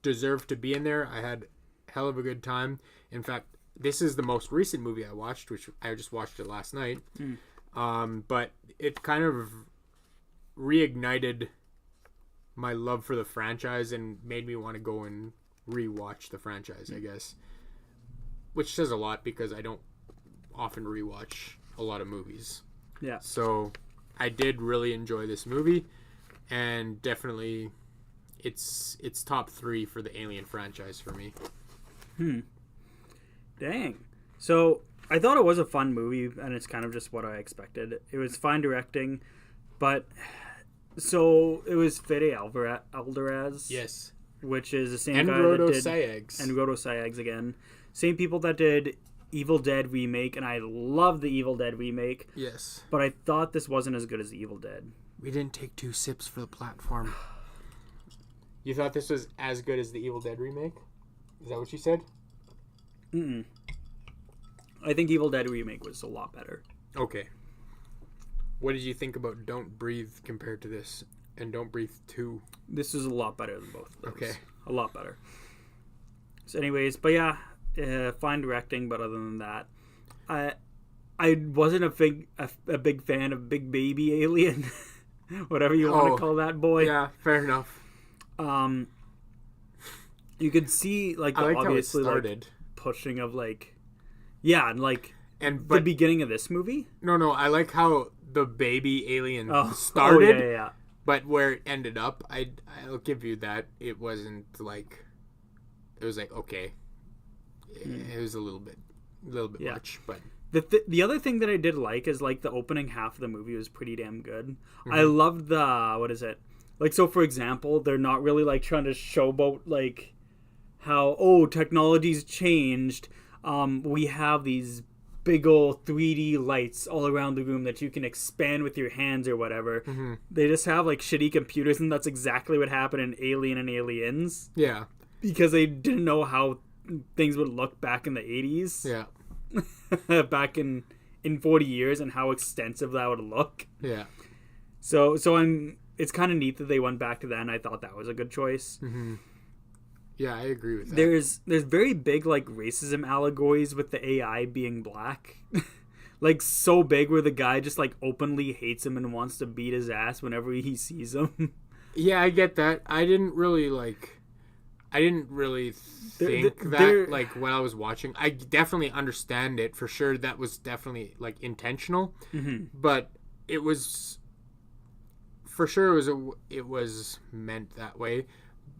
deserved to be in there. I had a hell of a good time. In fact, this is the most recent movie I watched, which I just watched it last night. But it kind of reignited my love for the franchise and made me want to go and rewatch the franchise, I guess. Which says a lot because I don't often rewatch a lot of movies. Yeah. So I did really enjoy this movie, and definitely it's top 3 for the Alien franchise for me. Dang. So I thought it was a fun movie, and it's kind of just what I expected. It was fine directing, but so it was Fede Alvarez. Yes. Which is the same And guy Rodo that did... Sayags. And Rodo Sayags again. Same people that did Evil Dead remake, and I love the Evil Dead remake. Yes. But I thought this wasn't as good as the Evil Dead. We didn't take 2 sips for the platform. You thought this was as good as the Evil Dead remake? Is that what you said? I think Evil Dead remake was a lot better. Okay. What did you think about Don't Breathe compared to this? And Don't Breathe 2? This is a lot better than both of those. Okay. A lot better. So anyways, but yeah, fine directing, but other than that, I wasn't a big fan of Big Baby Alien. Whatever you want to call that boy. Yeah, fair enough. You could see like the I liked obviously how it started. like pushing of like and like And the beginning of this movie. No, I like how the baby alien started. Yeah. But where it ended up, I'll give you that. It wasn't like, it was like, okay. It was a little bit much, but the other thing that I did like is like the opening half of the movie was pretty damn good. I loved the what is it? Like, so for example, they're not really like trying to showboat like how technology's changed. We have these big old 3D lights all around the room that you can expand with your hands or whatever. They just have like shitty computers, and that's exactly what happened in Alien and Aliens. Yeah. Because they didn't know how things would look back in the 80s. Yeah. Back in 40 years and how extensive that would look. Yeah. So it's kind of neat that they went back to that, and I thought that was a good choice. Yeah, I agree with that. There's very big like racism allegories with the AI being black. Like so big where the guy just like openly hates him and wants to beat his ass whenever he sees him. Yeah, I get that. I didn't really think that like when I was watching. I definitely understand it for sure. That was definitely like intentional. But it was for sure it was meant that way.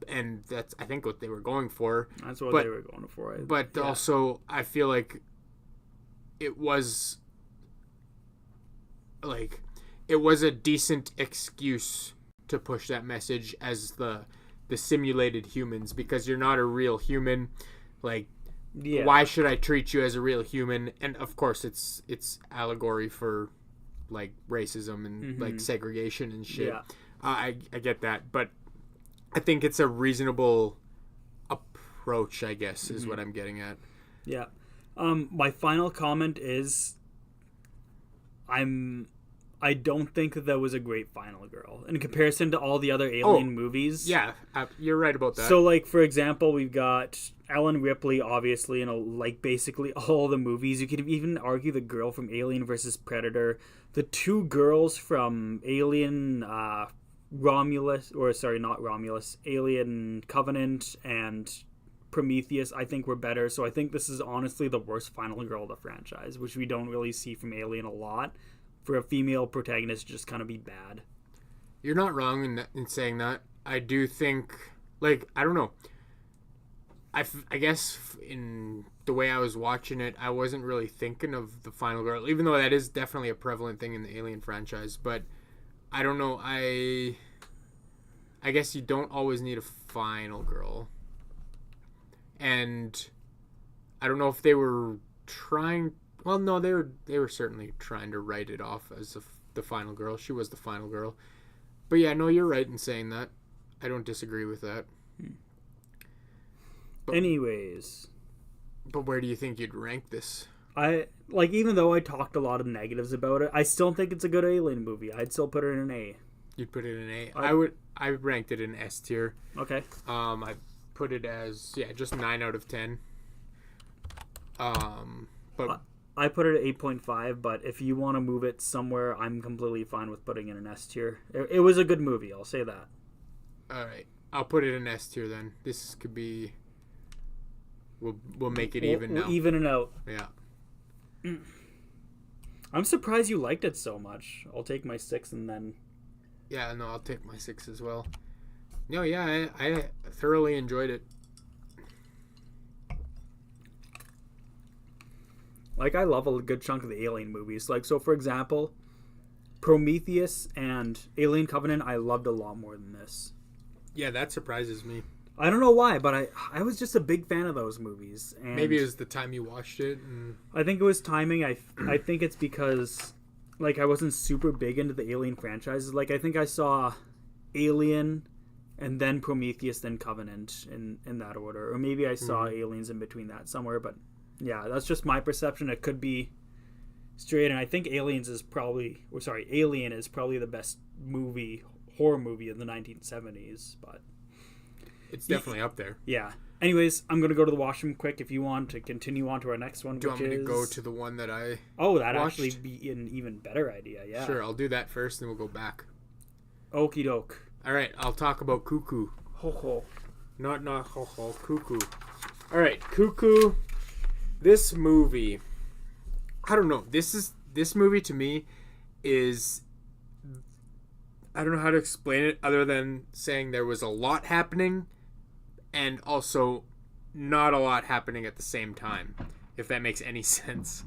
and that's I think what they were going for. That's what But- they were going for. But Yeah. also, I feel like it was a decent excuse to push that message as the simulated humans, because you're not a real human. Like, Yeah. why should I treat you as a real human? And of course, it's allegory for like racism and like segregation and shit. Yeah. I get that, but I think it's a reasonable approach, I guess, is what I'm getting at. Yeah. My final comment is I don't think that was a great final girl in comparison to all the other Alien movies. Yeah, you're right about that. So, like, for example, we've got Ellen Ripley, obviously, in like basically all the movies. You could even argue the girl from Alien versus Predator, the two girls from Alien, Alien Covenant and Prometheus, I think were better. So I think this is honestly the worst final girl of the franchise, which we don't really see from Alien a lot. For a female protagonist to just kind of be bad. You're not wrong in saying that. I do think, like, I don't know. I guess in the way I was watching it, I wasn't really thinking of the final girl, even though that is definitely a prevalent thing in the Alien franchise. But I don't know. I guess you don't always need a final girl. And I don't know if they were trying. Well, no, they were certainly trying to write it off as the final girl. She was the final girl. But yeah, no, you're right in saying that. I don't disagree with that. Anyways. But where do you think you'd rank this? Even though I talked a lot of negatives about it, I still think it's a good Alien movie. I'd still put it in an A. You'd put it in an A. I ranked it in S tier. Okay. I put it as, just 9 out of 10. But I put it at 8.5, but if you want to move it somewhere, I'm completely fine with putting it in S tier. It was a good movie, I'll say that. all right, I'll put it in S tier then. This could be. We'll make it even now. We'll even it out. Yeah. I'm surprised you liked it so much. I'll take my 6 and then. Yeah, no, I'll take my 6 as well. No, yeah, I thoroughly enjoyed it. Like, I love a good chunk of the Alien movies. Like, so for example, Prometheus and Alien Covenant, I loved a lot more than this. Yeah, that surprises me. I don't know why, but I was just a big fan of those movies. And Maybe it was the time you watched it. And... I think it was timing. I think it's because, like, I wasn't super big into the Alien franchises. Like, I think I saw Alien and then Prometheus, then Covenant in that order. Or maybe I saw Aliens in between that somewhere, but... Yeah, that's just my perception. It could be straight, and I think Alien is probably the best horror movie in the 1970s, but it's definitely up there. Yeah. Anyways, I'm going to go to the washroom quick if you want to continue on to our next one, Do you want me to go to the one that I that'd watched? actually be an even better idea, yeah. Sure, I'll do that first, then we'll go back. Okie doke. All right, I'll talk about Cuckoo. Ho ho. Not ho ho, Cuckoo. All right, Cuckoo. This movie, I don't know. This movie to me is, I don't know how to explain it other than saying there was a lot happening and also not a lot happening at the same time, if that makes any sense.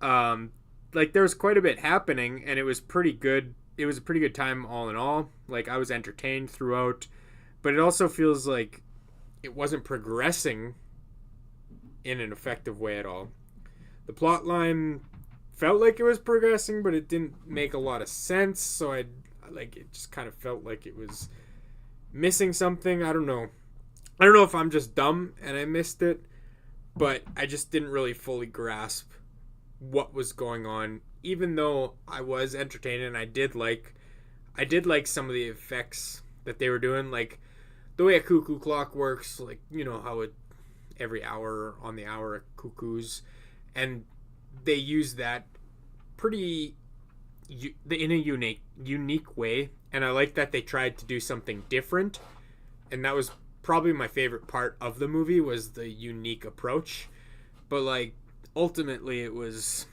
Like, there was quite a bit happening and it was pretty good. It was a pretty good time all in all. Like, I was entertained throughout, but it also feels like it wasn't progressing in an effective way at all. The plot line felt like it was progressing, but it didn't make a lot of sense, so it just kind of felt like it was missing something. I don't know if I'm just dumb and I missed it, but I just didn't really fully grasp what was going on, even though I was entertained and I did like some of the effects that they were doing, like the way a cuckoo clock works, like, you know, how it every hour on the hour cuckoos, and they use that pretty in a unique way, and I like that they tried to do something different, and that was probably my favorite part of the movie, was the unique approach. But like, ultimately it was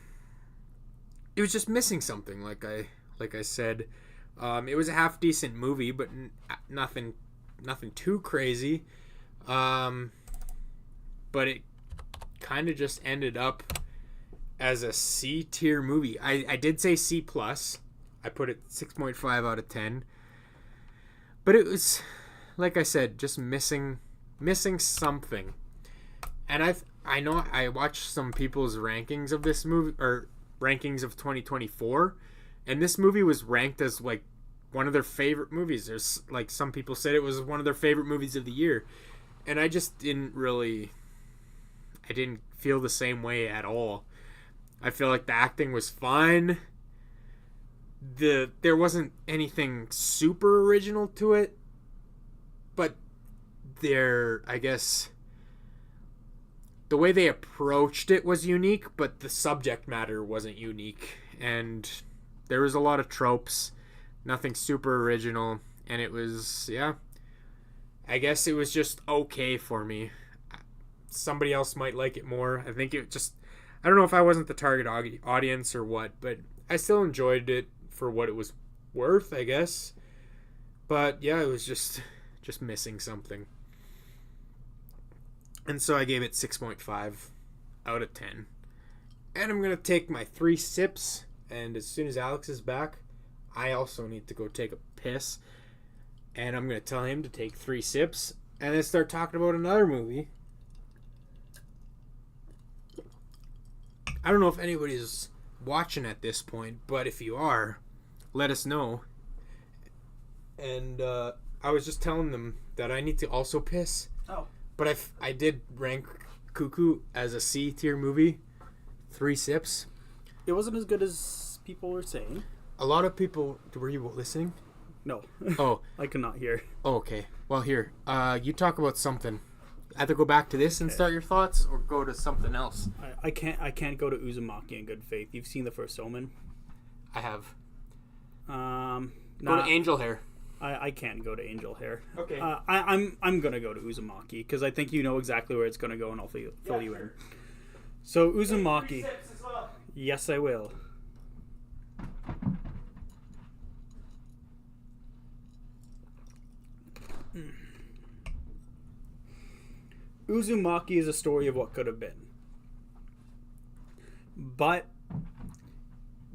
just missing something, like I said. It was a half decent movie, but nothing nothing too crazy. But it kind of just ended up as a C tier movie. I did say C plus. I put it 6.5 out of 10. But it was, like I said, just missing something. And I know I watched some people's rankings of this movie, or rankings of 2024, and this movie was ranked as like one of their favorite movies. There's like some people said it was one of their favorite movies of the year, and I just didn't feel the same way at all. I feel like the acting was fine. There wasn't anything super original to it, but I guess the way they approached it was unique, but the subject matter wasn't unique. And there was a lot of tropes, nothing super original, and it was, I guess it was just okay for me. Somebody else might like it more. I think I don't know if I wasn't the target audience or what, but I still enjoyed it for what it was worth, I guess. But yeah, it was just missing something. And so I gave it 6.5 out of 10. And I'm going to take my 3 sips. And as soon as Alex is back, I also need to go take a piss. And I'm going to tell him to take 3 sips. And then start talking about another movie. I don't know if anybody's watching at this point. But if you are, let us know. And I was just telling them that I need to also piss. Oh. But I did rank Cuckoo as a C tier movie. 3 sips. It wasn't as good as people were saying. A lot of people... Were you listening? No. Oh. I could not hear. Oh, okay. Well, here. You talk about something. Either go back to this and start your thoughts, or go to something else. I can't go to Uzumaki in good faith. You've seen The First Omen? I have. Go to Angel Hair. I can't go to Angel Hair. Okay. I'm gonna go to Uzumaki because I think you know exactly where it's gonna go, and I'll fill you in. So Uzumaki. Well. Yes, I will. Uzumaki is a story of what could have been, but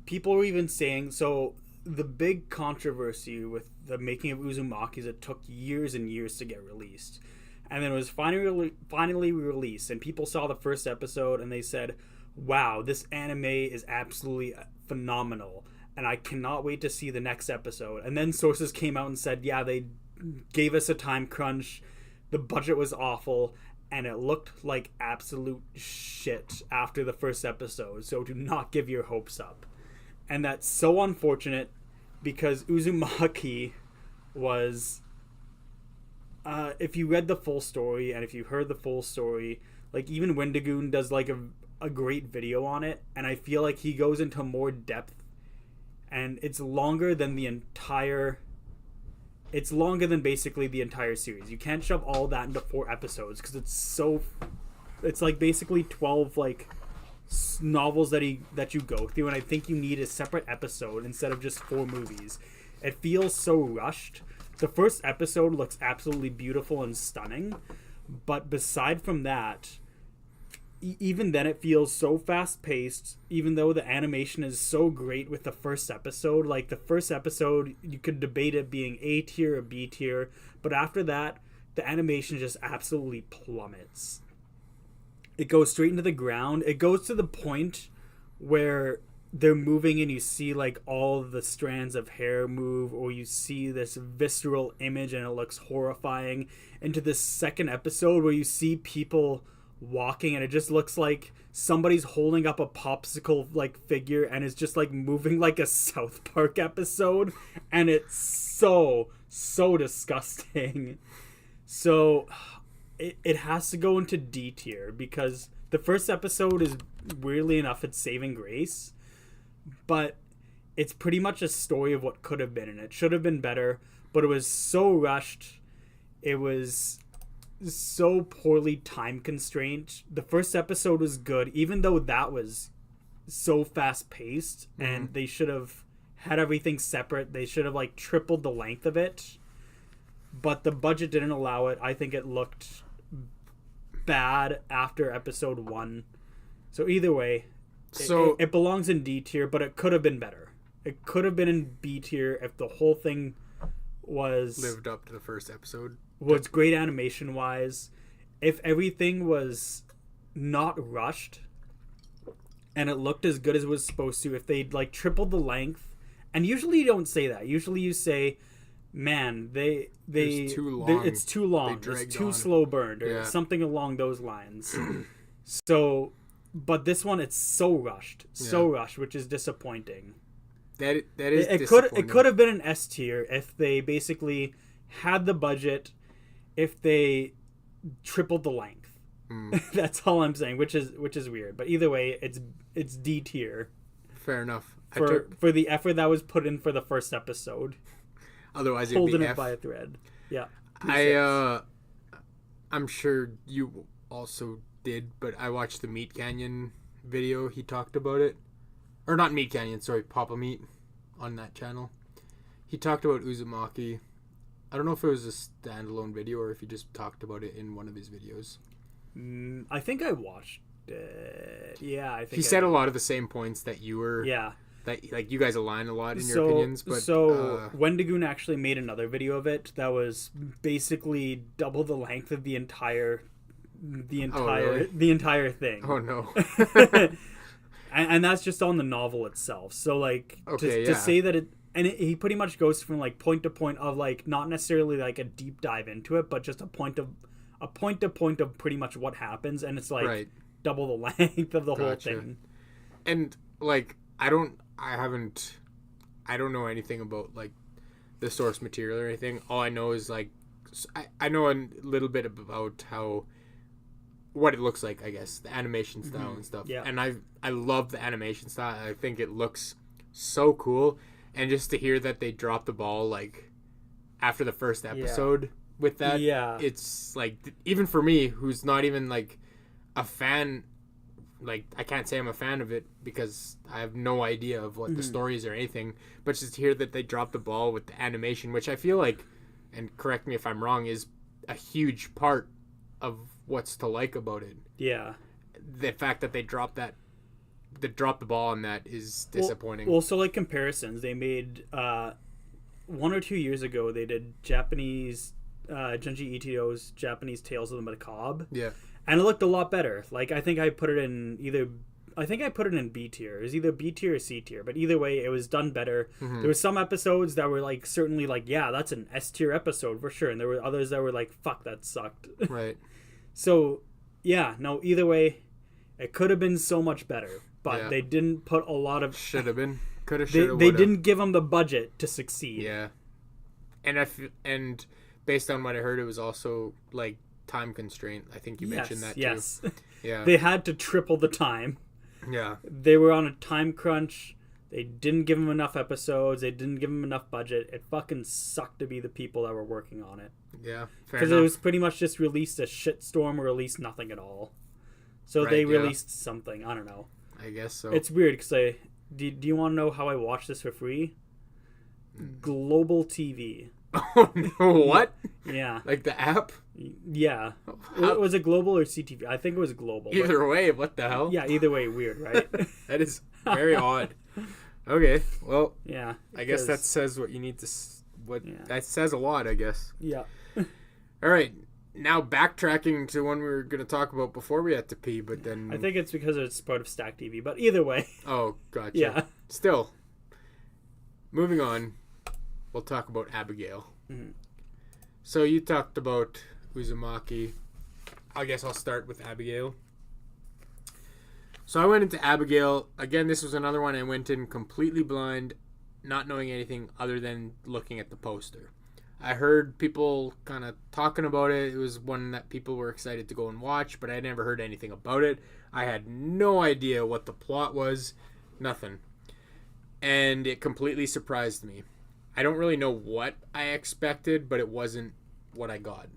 people were even saying so. The big controversy with the making of Uzumaki is it took years and years to get released. And then it was finally released, and people saw the first episode and they said, wow, this anime is absolutely phenomenal, and I cannot wait to see the next episode. And then sources came out and said, yeah, they gave us a time crunch, the budget was awful, and it looked like absolute shit after the first episode, so do not give your hopes up. And that's so unfortunate because Uzumaki was, if you read the full story and if you heard the full story, like even Wendigoon does like a great video on it, and I feel like he goes into more depth, and it's longer than basically the entire series. You can't shove all that into 4 episodes because it's like basically 12 like novels that you go through, and I think you need a separate episode instead of just 4 movies. It feels so rushed. The first episode looks absolutely beautiful and stunning, but beside from that, even then it feels so fast paced, even though the animation is so great with the first episode. Like the first episode, you could debate it being A tier or B tier, but after that, the animation just absolutely plummets. It goes straight into the ground. It goes to the point where they're moving and you see like all the strands of hair move, or you see this visceral image and it looks horrifying, into this second episode where you see people walking and it just looks like somebody's holding up a popsicle like figure and it's just like moving like a South Park episode, and it's so disgusting. So it has to go into D tier because the first episode is, weirdly enough, it's saving grace, but it's pretty much a story of what could have been, and it should have been better, but it was so rushed. It was so poorly time constrained. The first episode was good, even though that was so fast paced, and they should have had everything separate. They should have like tripled the length of it. but the budget didn't allow it. I think it looked bad after episode 1. So either way, it belongs in D tier, but it could have been better. It could have been in B tier if the whole thing was lived up to the first episode. Was great animation wise. If everything was not rushed and it looked as good as it was supposed to, if they'd like tripled the length, and usually you don't say that. Usually you say, man, it's too long. It's too slow burned or something along those lines. So, but this one, it's so rushed, which is disappointing. That is disappointing. It could have been an S tier if they basically had the budget, if they tripled the length. That's all I'm saying, which is weird. But either way, it's D tier. Fair enough. For the effort that was put in for the first episode. Otherwise, it'd holding be it F. by a thread. Yeah. I'm sure you also did, but I watched the Meat Canyon video. He talked about it, or not Meat Canyon, sorry, Papa Meat, on that channel. He talked about Uzumaki. I don't know if it was a standalone video or if he just talked about it in one of his videos. I think I watched it. Yeah, I think he said a lot of the same points that you were. Yeah. That like you guys align a lot in your opinions, but Wendigoon actually made another video of it that was basically double the length of the entire thing. Oh no. and that's just on the novel itself. So like to say that he pretty much goes from like point to point of like not necessarily like a deep dive into it, but just a point to point of pretty much what happens, and it's like double the length of the whole thing. And like I don't know anything about like the source material or anything. All I know is like I know a little bit about what it looks like, I guess, the animation style and stuff. Yeah. And I love the animation style. I think it looks so cool, and just to hear that they dropped the ball like after the first episode with that, it's like, even for me who's not even like a fan, like I can't say I'm a fan of it because I have no idea of what the story is or anything, but just to hear that they dropped the ball with the animation, which I feel like, and correct me if I'm wrong, is a huge part of what's to like about it. Yeah. The fact that they dropped the ball on that is disappointing. Well, so like comparisons, they made 1 or 2 years ago, they did Japanese Junji Ito's Japanese Tales of the Macabre. Yeah. And it looked a lot better. Like I think I put it in B tier. It was either B tier or C tier, but either way, it was done better. Mm-hmm. There were some episodes that were like certainly like, yeah, that's an S tier episode for sure, and there were others that were like, fuck, that sucked. Right. So, yeah, no, either way, it could have been so much better, but they didn't put a lot of... Should have been. Could have, should have, They didn't give them the budget to succeed. Yeah. And based on what I heard, it was also like time constraint. I think you mentioned that too. Yes. Yeah. They had to triple the time. Yeah. They were on a time crunch. They didn't give them enough episodes. They didn't give them enough budget. It fucking sucked to be the people that were working on it. Yeah, fair enough. Because it was pretty much just released a shitstorm or released nothing at all. So they released something. I don't know. I guess so. It's weird because do you want to know how I watched this for free? Global TV. Oh no! What? Yeah. Like the app? Yeah. Was it global or CTV? I think it was global. Either way, what the hell? Yeah, either way, weird, right? That is very odd. Okay, well, yeah. I guess that says what you need to. That says a lot, I guess. Yeah. All right, now backtracking to one we were going to talk about before we had to pee, but then I think it's because it's part of Stack TV, but either way. Oh, gotcha. Yeah. Still, moving on, we'll talk about Abigail. Mm-hmm. So you talked about Uzumaki. I guess I'll start with Abigail. So I went into Abigail. Again, this was another one I went in completely blind, not knowing anything other than looking at the poster. I heard people kind of talking about it. It was one that people were excited to go and watch, but I never heard anything about it. I had no idea what the plot was. Nothing. And it completely surprised me. I don't really know what I expected, but it wasn't what I got.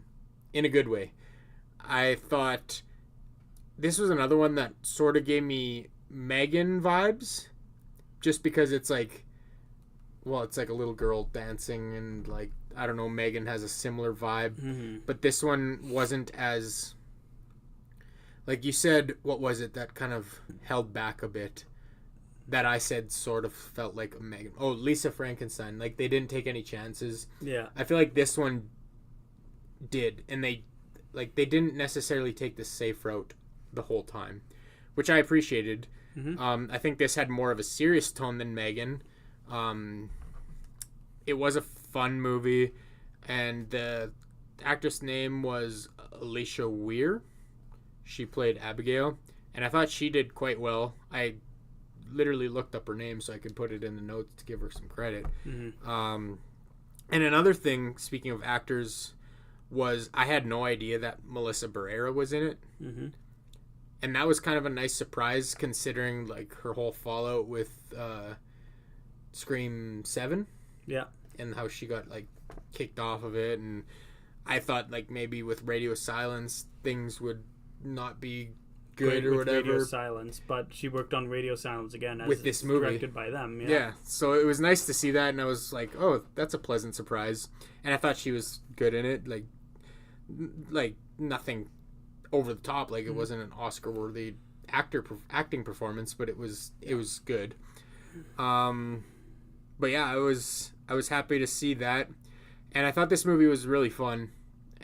In a good way. I thought this was another one that sort of gave me Megan vibes. Just because it's like well, it's like a little girl dancing, and like, I don't know, Megan has a similar vibe, but this one wasn't as, like you said, what was it that kind of held back a bit? That I said sort of felt like a Megan. Oh, Lisa Frankenstein. Like, they didn't take any chances. Yeah. I feel like this one did, and they didn't necessarily take the safe route the whole time, which I appreciated. I think this had more of a serious tone than Megan. It was a fun movie, and the actress name was Alicia Weir. She played Abigail, and I thought she did quite well. I literally looked up her name so I could put it in the notes to give her some credit. And another thing, speaking of actors, was I had no idea that Melissa Barrera was in it. And that was kind of a nice surprise, considering like her whole fallout with Scream 7. Yeah. And how she got like kicked off of it, and I thought like maybe with Radio Silence things would not be good or whatever. Radio Silence, but she worked on Radio Silence again as with this movie directed by them. Yeah, so it was nice to see that, and I was like, oh, that's a pleasant surprise. And I thought she was good in it, like nothing over the top, like it wasn't an Oscar worthy acting performance, but it was good. But yeah, I was happy to see that, and I thought this movie was really fun,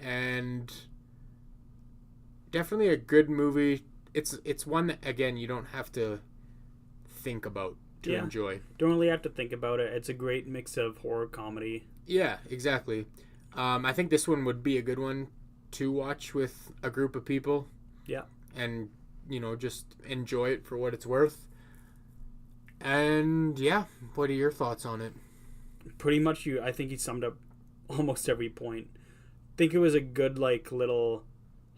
and definitely a good movie. It's one that, again, you don't have to think about to enjoy. Don't really have to think about it. It's a great mix of horror comedy. Yeah, exactly. I think this one would be a good one to watch with a group of people. Yeah. And, just enjoy it for what it's worth. And yeah, what are your thoughts on it? Pretty much, I think he summed up almost every point. I think it was a good little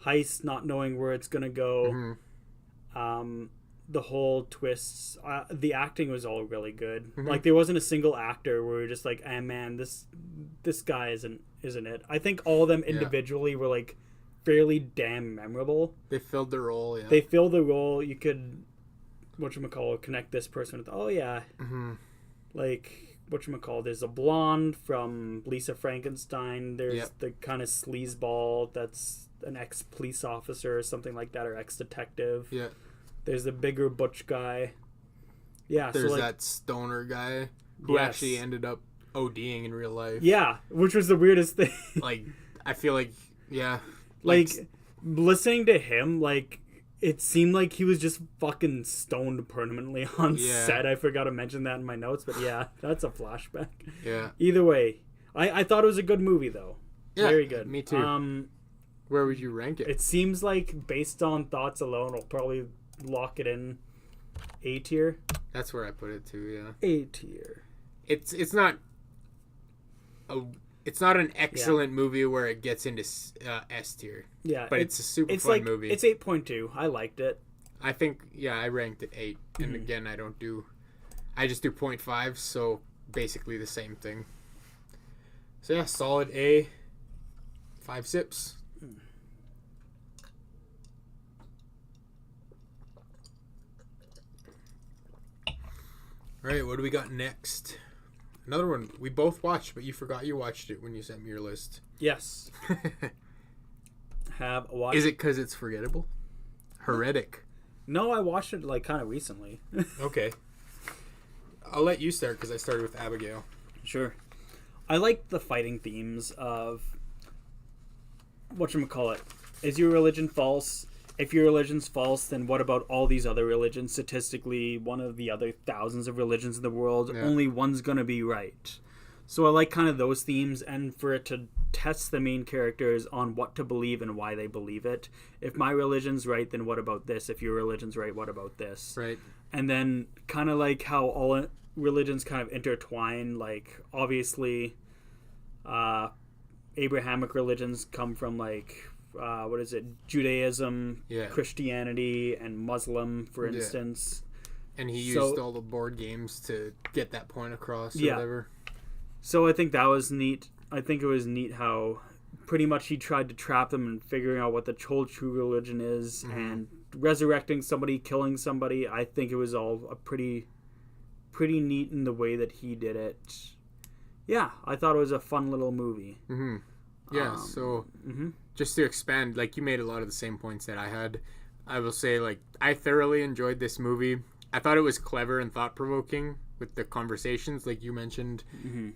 heist, not knowing where it's gonna go. The whole twists, the acting was all really good. Like, there wasn't a single actor where you're just like, oh man, this guy isn't it. I think all of them individually were like fairly damn memorable. They filled the role. They filled the role. You could connect this person with, oh yeah, like there's a blonde from Lisa Frankenstein, there's the kind of sleazeball that's an ex-police officer or something like that, or ex-detective. There's the bigger butch guy. There's that stoner guy who actually ended up ODing in real life. Which was the weirdest thing. Like, I feel like listening to him, it seemed like he was just fucking stoned permanently on set. I forgot to mention that in my notes, but that's a flashback. Either way, I thought it was a good movie, though. Very good. Me too. Where would you rank it? It seems like, based on thoughts alone, I'll probably lock it in A tier. That's where I put it too. A tier. It's not an excellent movie where it gets into S tier. But it's a super fun movie. It's 8.2. I liked it. I think I ranked it 8. And again, I just do 0.5, so basically the same thing. So solid A. 5 sips. All right, what do we got next? Another one we both watched, but you forgot you watched it when you sent me your list. Yes. Have watched. Is it because it's forgettable? Heretic. No, I watched it kind of recently. Okay. I'll let you start because I started with Abigail. Sure. I like the fighting themes of whatchamacallit. Is your religion false? If your religion's false, then what about all these other religions? Statistically, one of the other thousands of religions in the world, only one's gonna be right. So I like kind of those themes, and for it to test the main characters on what to believe and why they believe it. If my religion's right, then what about this? If your religion's right, what about this? Right. And then kind of like how all religions kind of intertwine. Like, obviously, Abrahamic religions come from Judaism, Christianity, and Muslim, for instance. And he used all the board games to get that point across or whatever. So I think that was neat. I think it was neat how pretty much he tried to trap them in figuring out what the whole true religion is, and resurrecting somebody, killing somebody. I think it was all a pretty pretty neat in the way that he did it. Yeah, I thought it was a fun little movie. Mm-hmm. Yeah, just to expand, like, you made a lot of the same points that I had. I will say, like, I thoroughly enjoyed this movie. I thought it was clever and thought-provoking with the conversations, like you mentioned,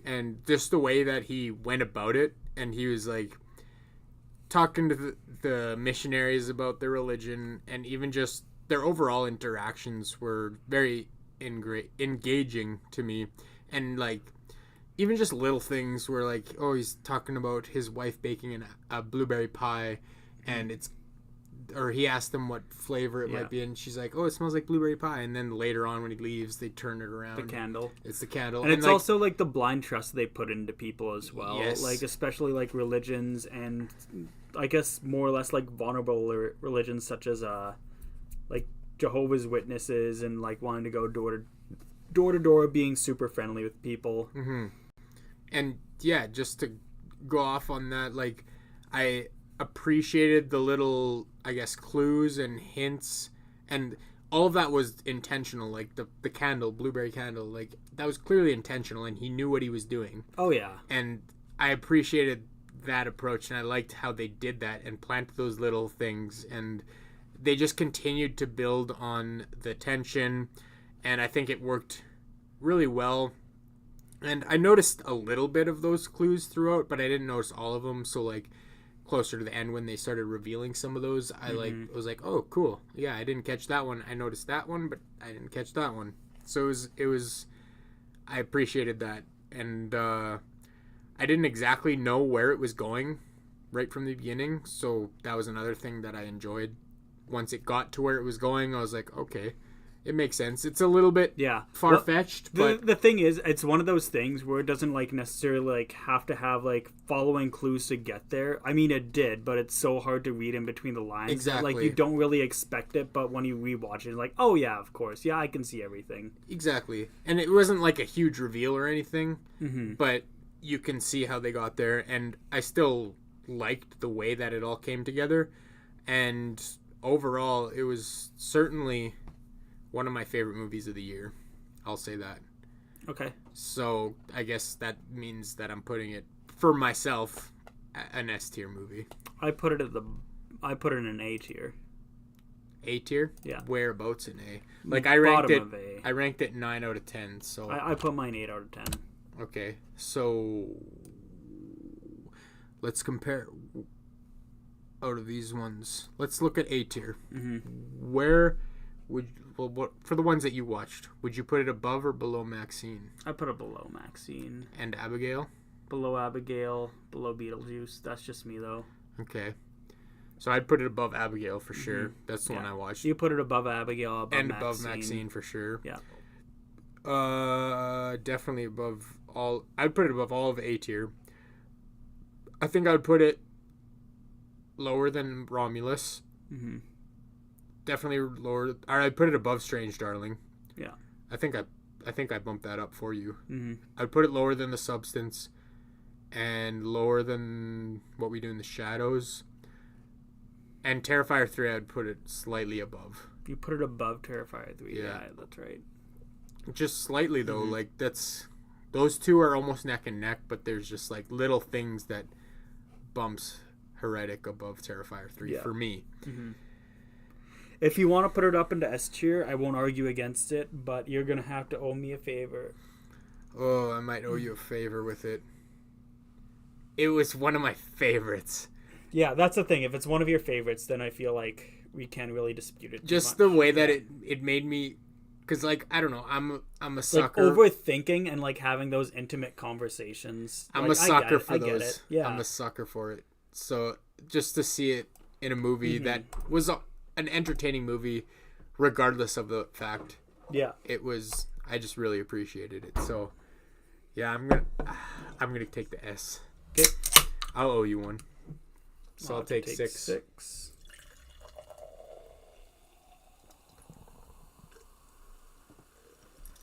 and just the way that he went about it, and he was, like, talking to the missionaries about their religion, and even just their overall interactions were very engaging to me. And, like, even just little things where, like, oh, he's talking about his wife baking a blueberry pie, and or he asked them what flavor it might be, and she's like, oh, it smells like blueberry pie. And then later on when he leaves, they turn it around. The candle. It's the candle. And it's, like, also, like, the blind trust they put into people as well. Yes. Like, especially, like, religions and, I guess, more or less, like, vulnerable religions such as, like, Jehovah's Witnesses and, like, wanting to go door to door, being super friendly with people. Mm-hmm. And, yeah, just to go off on that, like, I appreciated the little, I guess, clues and hints, and all of that was intentional. Like, the candle, blueberry candle, like, that was clearly intentional, and he knew what he was doing. Oh, yeah. And I appreciated that approach, and I liked how they did that and planted those little things, and they just continued to build on the tension, and I think it worked really well. And I noticed a little bit of those clues throughout, but I didn't notice all of them. So, like, closer to the end when they started revealing some of those, I was like, oh, cool. Yeah, I didn't catch that one. I noticed that one, but I didn't catch that one. So it was I appreciated that. And I didn't exactly know where it was going right from the beginning. So that was another thing that I enjoyed. Once it got to where it was going, I was like, okay, it makes sense. It's a little bit far-fetched, but the thing is, it's one of those things where it doesn't, like, necessarily, like, have to have, like, following clues to get there. I mean, it did, but it's so hard to read in between the lines. Exactly. Like, you don't really expect it, but when you rewatch it, it's like, oh yeah, of course, yeah, I can see everything. Exactly. And it wasn't like a huge reveal or anything, but you can see how they got there, and I still liked the way that it all came together. And overall, it was certainly one of my favorite movies of the year. I'll say that. Okay. So I guess that means that I'm putting it, for myself, an S tier movie. I put it in an A tier. A tier? Yeah. Whereabouts in A? Like, I ranked Bottom of A. I ranked it 9 out of 10. So I put mine 8 out of 10. Okay. So let's compare out of these ones. Let's look at A tier. Where would for the ones that you watched, would you put it above or below Maxine? I put it below Maxine. And Abigail? Below Abigail, below Beetlejuice. That's just me, though. Okay. So I'd put it above Abigail for sure. That's the one I watched. You put it above Abigail, above and Maxine. above Maxine for sure. Yeah. Definitely above all. I'd put it above all of A tier. I think I would put it lower than Romulus. Definitely lower. Or I'd put it above Strange Darling. Yeah. I think I bumped that up for you. I'd put it lower than The Substance, and lower than What We Do in the Shadows. And Terrifier 3, I'd put it slightly above. You put it above Terrifier 3. Yeah, that's right. Just slightly though. Like, those two are almost neck and neck, but there's just like little things that bumps Heretic above Terrifier 3 for me. If you want to put it up into S tier, I won't argue against it, but you're going to have to owe me a favor. Oh, I might owe you a favor with it. It was one of my favorites. Yeah, that's the thing. If it's one of your favorites, then I feel like we can't really dispute it. Just the way that it made me, because, like, I don't know, I'm a sucker. Like, overthinking and, like, having those intimate conversations. I'm a sucker for those. Yeah. I'm a sucker for it. So just to see it in a movie that was an entertaining movie, regardless of the fact. Yeah. It was. I just really appreciated it. So, yeah, I'm gonna take the S. Okay. I'll owe you one. So I'll take 6.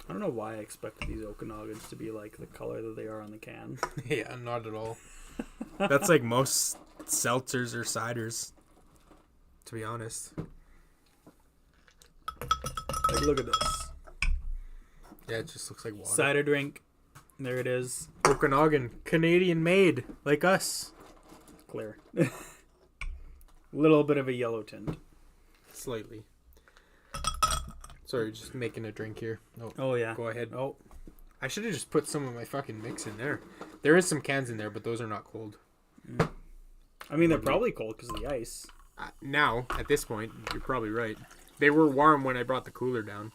I don't know why I expected these Okanagans to be like the color that they are on the can. Yeah, not at all. That's like most seltzers or ciders, to be honest. Like, look at this. Yeah, it just looks like water. Cider drink. There it is. Okanagan, Canadian made, like us. Clear. Little bit of a yellow tint. Slightly. Sorry, just making a drink here. Oh yeah. Go ahead. Oh, I should have just put some of my fucking mix in there. There is some cans in there, but those are not cold. I mean they're probably cold because of the ice. Now, at this point, you're probably right. They were warm when I brought the cooler down.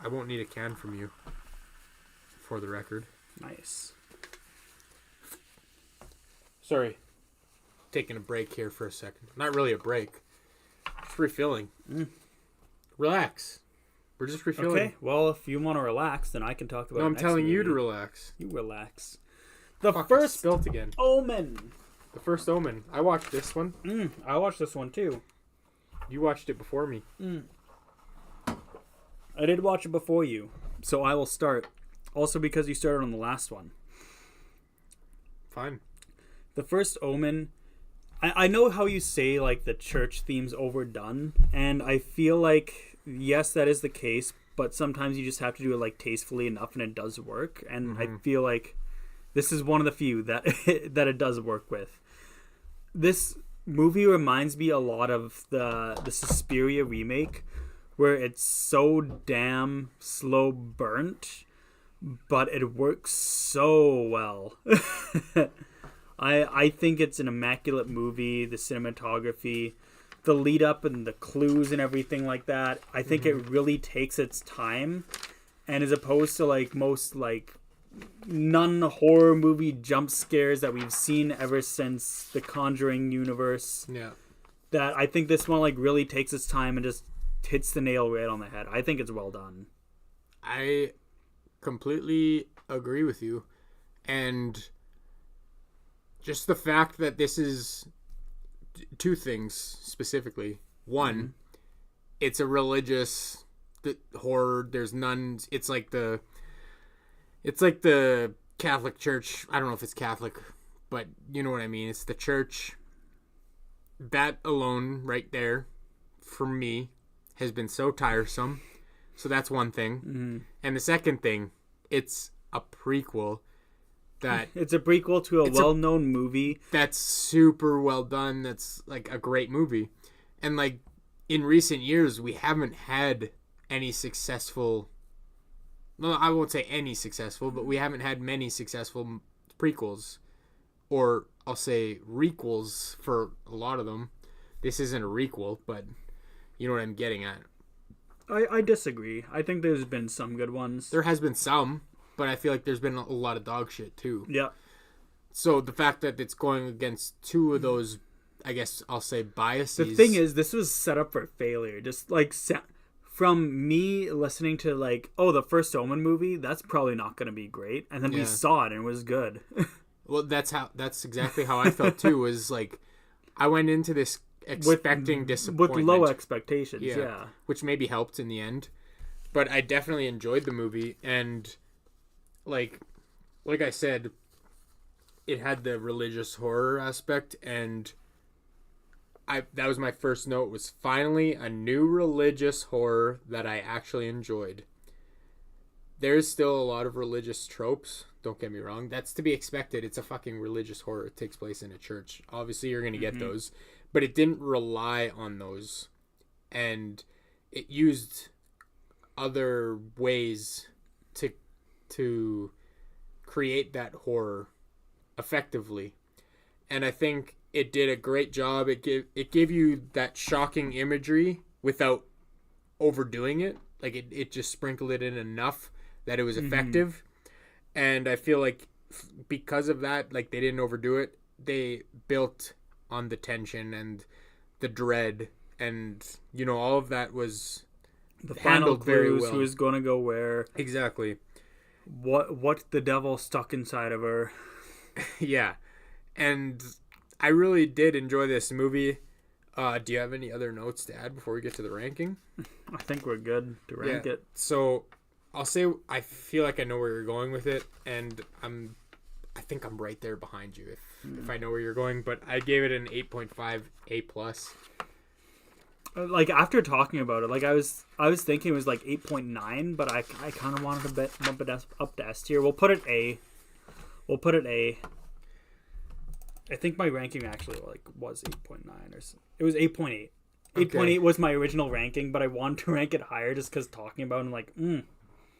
I won't need a can from you, for the record. Nice. Sorry. Taking a break here for a second. Not really a break. Just refilling. Relax. We're just refilling. Okay. Well, if you want to relax, then I can talk about. No, I'm next telling you movie. to relax. You relax. The Fuck, first I spilt again. Omen. The first Omen. I watched this one. I watched this one too. You watched it before me. I did watch it before you, so I will start. Also because you started on the last one. Fine. The first Omen, I know how you say like the church theme's overdone, and I feel like yes, that is the case, but sometimes you just have to do it like tastefully enough, and it does work. And I feel like this is one of the few that that it does work with. This movie reminds me a lot of the Suspiria remake, where it's so damn slow burnt, but it works so well. I think it's an immaculate movie. The cinematography, the lead up and the clues and everything like that. I think it really takes its time, and as opposed to like most like non-horror movie jump scares that we've seen ever since the Conjuring universe. Yeah. That I think this one like really takes its time and just hits the nail right on the head. I think it's well done. I completely agree with you. And just the fact that this is two things specifically. One, it's a religious horror. There's nuns. It's like the Catholic Church. I don't know if it's Catholic, but you know what I mean. It's the church. That alone right there, for me, has been so tiresome. So that's one thing. And the second thing, it's a prequel. It's a prequel to a well-known movie. That's super well done. That's like a great movie. And like in recent years, we haven't had any successful... No, I won't say any successful, but we haven't had many successful prequels. Or I'll say requels for a lot of them. This isn't a requel, but you know what I'm getting at. I disagree. I think there's been some good ones. There has been some, but I feel like there's been a lot of dog shit too. Yeah. So the fact that it's going against two of those, I guess I'll say biases. The thing is, this was set up for failure. Just like from me listening to like, oh, the first Omen movie, that's probably not going to be great. And then we saw it and it was good. Well, that's exactly how I felt too. Was like, I went into this expecting disappointment. With low expectations, yeah. Which maybe helped in the end. But I definitely enjoyed the movie, and like I said, it had the religious horror aspect, and that was my first note, was finally a new religious horror that I actually enjoyed. There's still a lot of religious tropes, don't get me wrong. That's to be expected. It's a fucking religious horror. It takes place in a church. Obviously, you're going to get those. But it didn't rely on those. And it used other ways to create that horror effectively. And I think it did a great job. It gave you that shocking imagery without overdoing it. Like it just sprinkled it in enough that it was effective. And I feel like because of that, like they didn't overdo it. They built on the tension and the dread, and you know, all of that was the final clues, well. Who is going to go where, exactly, what the devil stuck inside of her. Yeah. And I really did enjoy this movie. Do you have any other notes to add before we get to the ranking? I think we're good to rank it. So I'll say I feel like I know where you're going with it, and I think I'm right there behind you if I know where you're going, but I gave it an 8.5 A+. Like after talking about it, like I was thinking it was like 8.9, but I kind of wanted to bump it up to S tier. We'll put it A. I think my ranking actually like was 8.9 or so. It was 8.8. 8.8 was my original ranking, but I wanted to rank it higher just because talking about it, I'm like,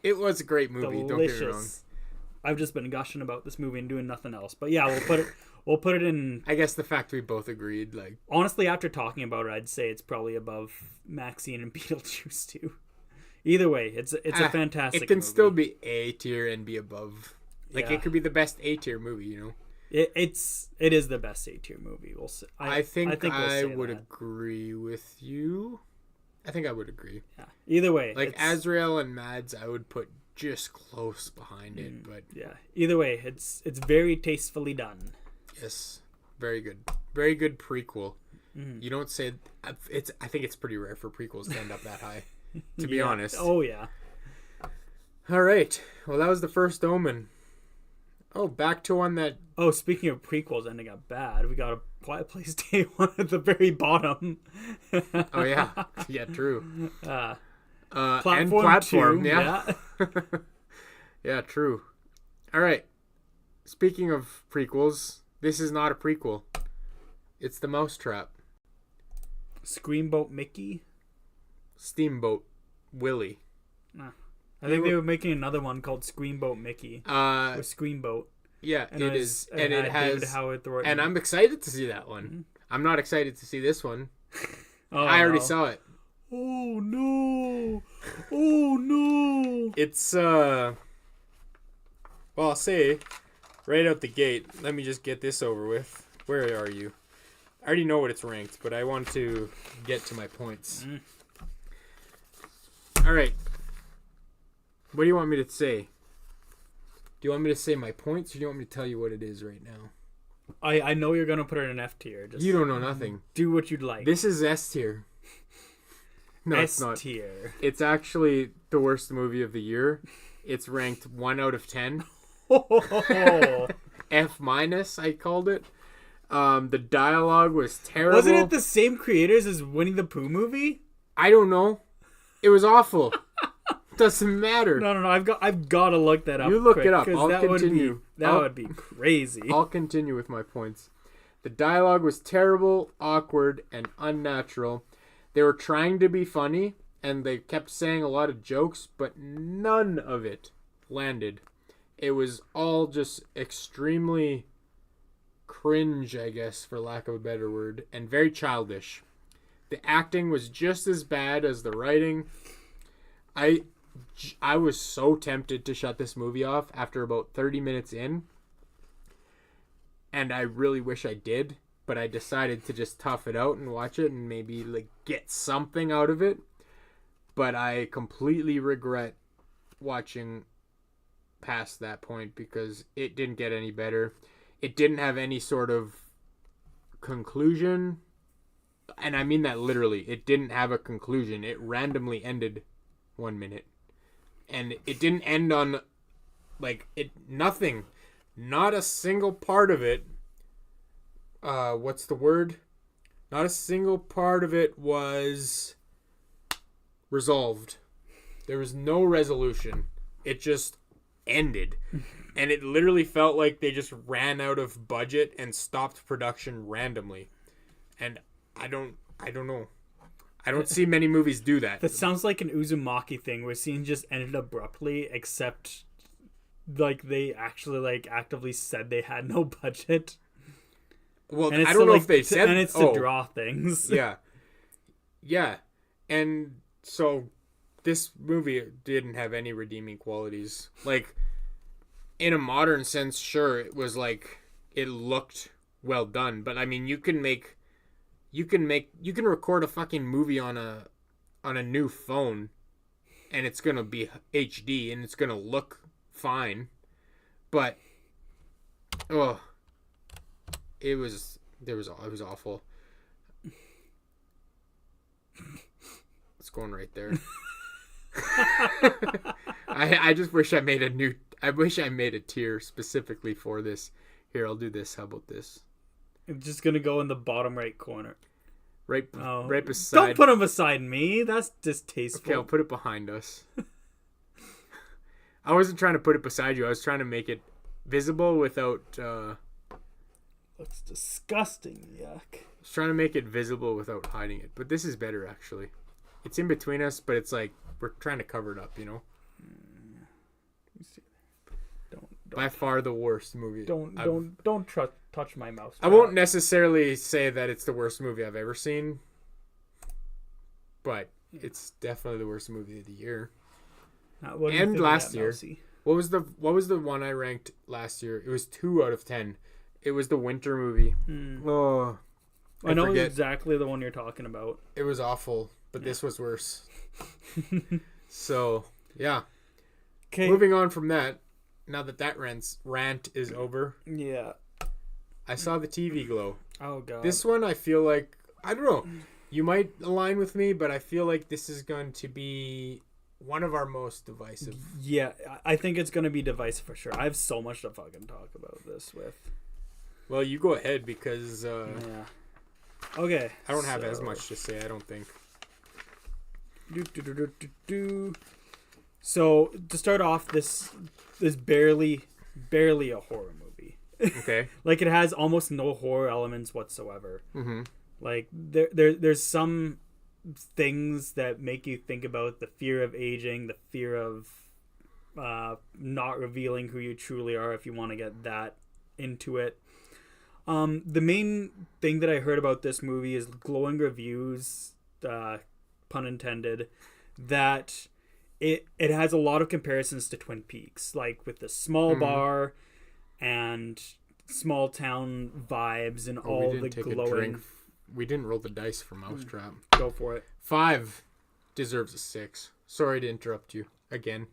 It was a great movie. delicious. Don't get me wrong. I've just been gushing about this movie and doing nothing else. But yeah, we'll put it in. I guess the fact we both agreed, like, Honestly, after talking about it, I'd say it's probably above Maxine and Beetlejuice too. Either way, it's a fantastic. It can movie. still be A tier and be above. Like, Yeah. it could be the best A tier movie, you know. It is the best A tier movie. We'll say. I think we'll I say would that. agree with you. I think I would agree. Yeah. Either way, Like it's- Azrael and Mads, I would put just close behind it, but yeah. Either way, it's very tastefully done. yes, very good prequel. You don't say it's. I think it's pretty rare for prequels to end up that high. To be honest. Oh yeah. All right. Well, that was the first Omen. Oh, back to one that. Oh, speaking of prequels ending up bad, we got a Quiet Place Day one at the very bottom. Oh yeah, yeah, true. And Platform platform, 2, yeah. Yeah, true. All right. Speaking of prequels, this is not a prequel. It's the Mousetrap. Screamboat Mickey. Steamboat Willie. I think they were making another one called Screamboat Mickey. Or Screamboat. Yeah, And it is, and it David has. Howard Thornton. And I'm excited to see that one. I'm not excited to see this one. Oh, I already no. saw it. Oh no! Oh no! It's well, I'll say right out the gate. Let me just get this over with. Where are you? I already know what it's ranked, but I want to get to my points. All right. What do you want me to say? Do you want me to say my points, or do you want me to tell you what it is right now? I know you're gonna put it in F tier. Just You don't know nothing. do what you'd like. This is S tier. No, it's S not. tier. It's actually the worst movie of the year. It's ranked 1 out of 10. Oh. F minus, I called it. The dialogue was terrible. Wasn't it the same creators as Winnie the Pooh movie? I don't know. It was awful. Doesn't matter. No. I've got to look that up. You look quick, it up. 'cause I'll that continue. Would be crazy. I'll continue with my points. The dialogue was terrible, awkward, and unnatural. They were trying to be funny, and they kept saying a lot of jokes, but none of it landed. It was all just extremely cringe, I guess, for lack of a better word, and very childish. The acting was just as bad as the writing. I was so tempted to shut this movie off after about 30 minutes in, and I really wish I did, but I decided to just tough it out and watch it and maybe like get something out of it. But I completely regret watching past that point because it didn't get any better. It didn't have any sort of conclusion, and I mean that literally. It didn't have a conclusion. It randomly ended 1 minute, and it didn't end on nothing. Not a single part of it. What's the word? Not a single part of it was resolved. There was no resolution. It just ended. And it literally felt like they just ran out of budget and stopped production randomly. And I don't know. I don't see many movies do that. That sounds like an Uzumaki thing where scenes just ended abruptly, except like they actually like actively said they had no budget. Well, And it's I don't to, know like, if they said... and it's to draw things. Yeah. Yeah. And so this movie didn't have any redeeming qualities. Like, in a modern sense, sure, it was like, it looked well done. But I mean, you can record a fucking movie on a new phone, and it's gonna be HD and it's gonna look fine. But it was awful. It's going right there. I just wish I made a tier specifically for this. Here, I'll do this. How about this? I'm just gonna go in the bottom right corner. right beside. Don't put him beside me. That's distasteful. Okay, I'll put it behind us. I wasn't trying to put it beside you. I was trying to make it visible without. Looks disgusting. Yuck. I was trying to make it visible without hiding it, but this is better actually. It's in between us, but it's like we're trying to cover it up, you know. Don't By far the worst movie. Don't touch my mouse. I won't necessarily say that it's the worst movie I've ever seen, but it's definitely the worst movie of the year. What do you And think of last that, year. Mousy? What was the one I ranked last year? It was 2 out of 10. It was the winter movie. Oh, I know forget. exactly the one you're talking about. It was awful, but this was worse. So yeah. Okay. Moving on from that. Now that rant is over, Yeah. I saw the TV Glow. Oh god. This one I feel like, I don't know, you might align with me, but I feel like this is going to be one of our most divisive. Yeah, I think it's gonna be divisive for sure. I have so much to fucking talk about this with. Well, you go ahead because Yeah. Okay. I don't have as much to say, I don't think. So to start off, this is barely a horror movie. Okay. Like, it has almost no horror elements whatsoever. Mm-hmm. Like there's some things that make you think about the fear of aging, the fear of not revealing who you truly are, if you want to get that into it. The main thing that I heard about this movie is glowing reviews, pun intended, that it has a lot of comparisons to Twin Peaks, like with the small bar and small town vibes and all the glowing. We didn't roll the dice for Mousetrap. Go for it. 5 deserves a 6. Sorry to interrupt you again.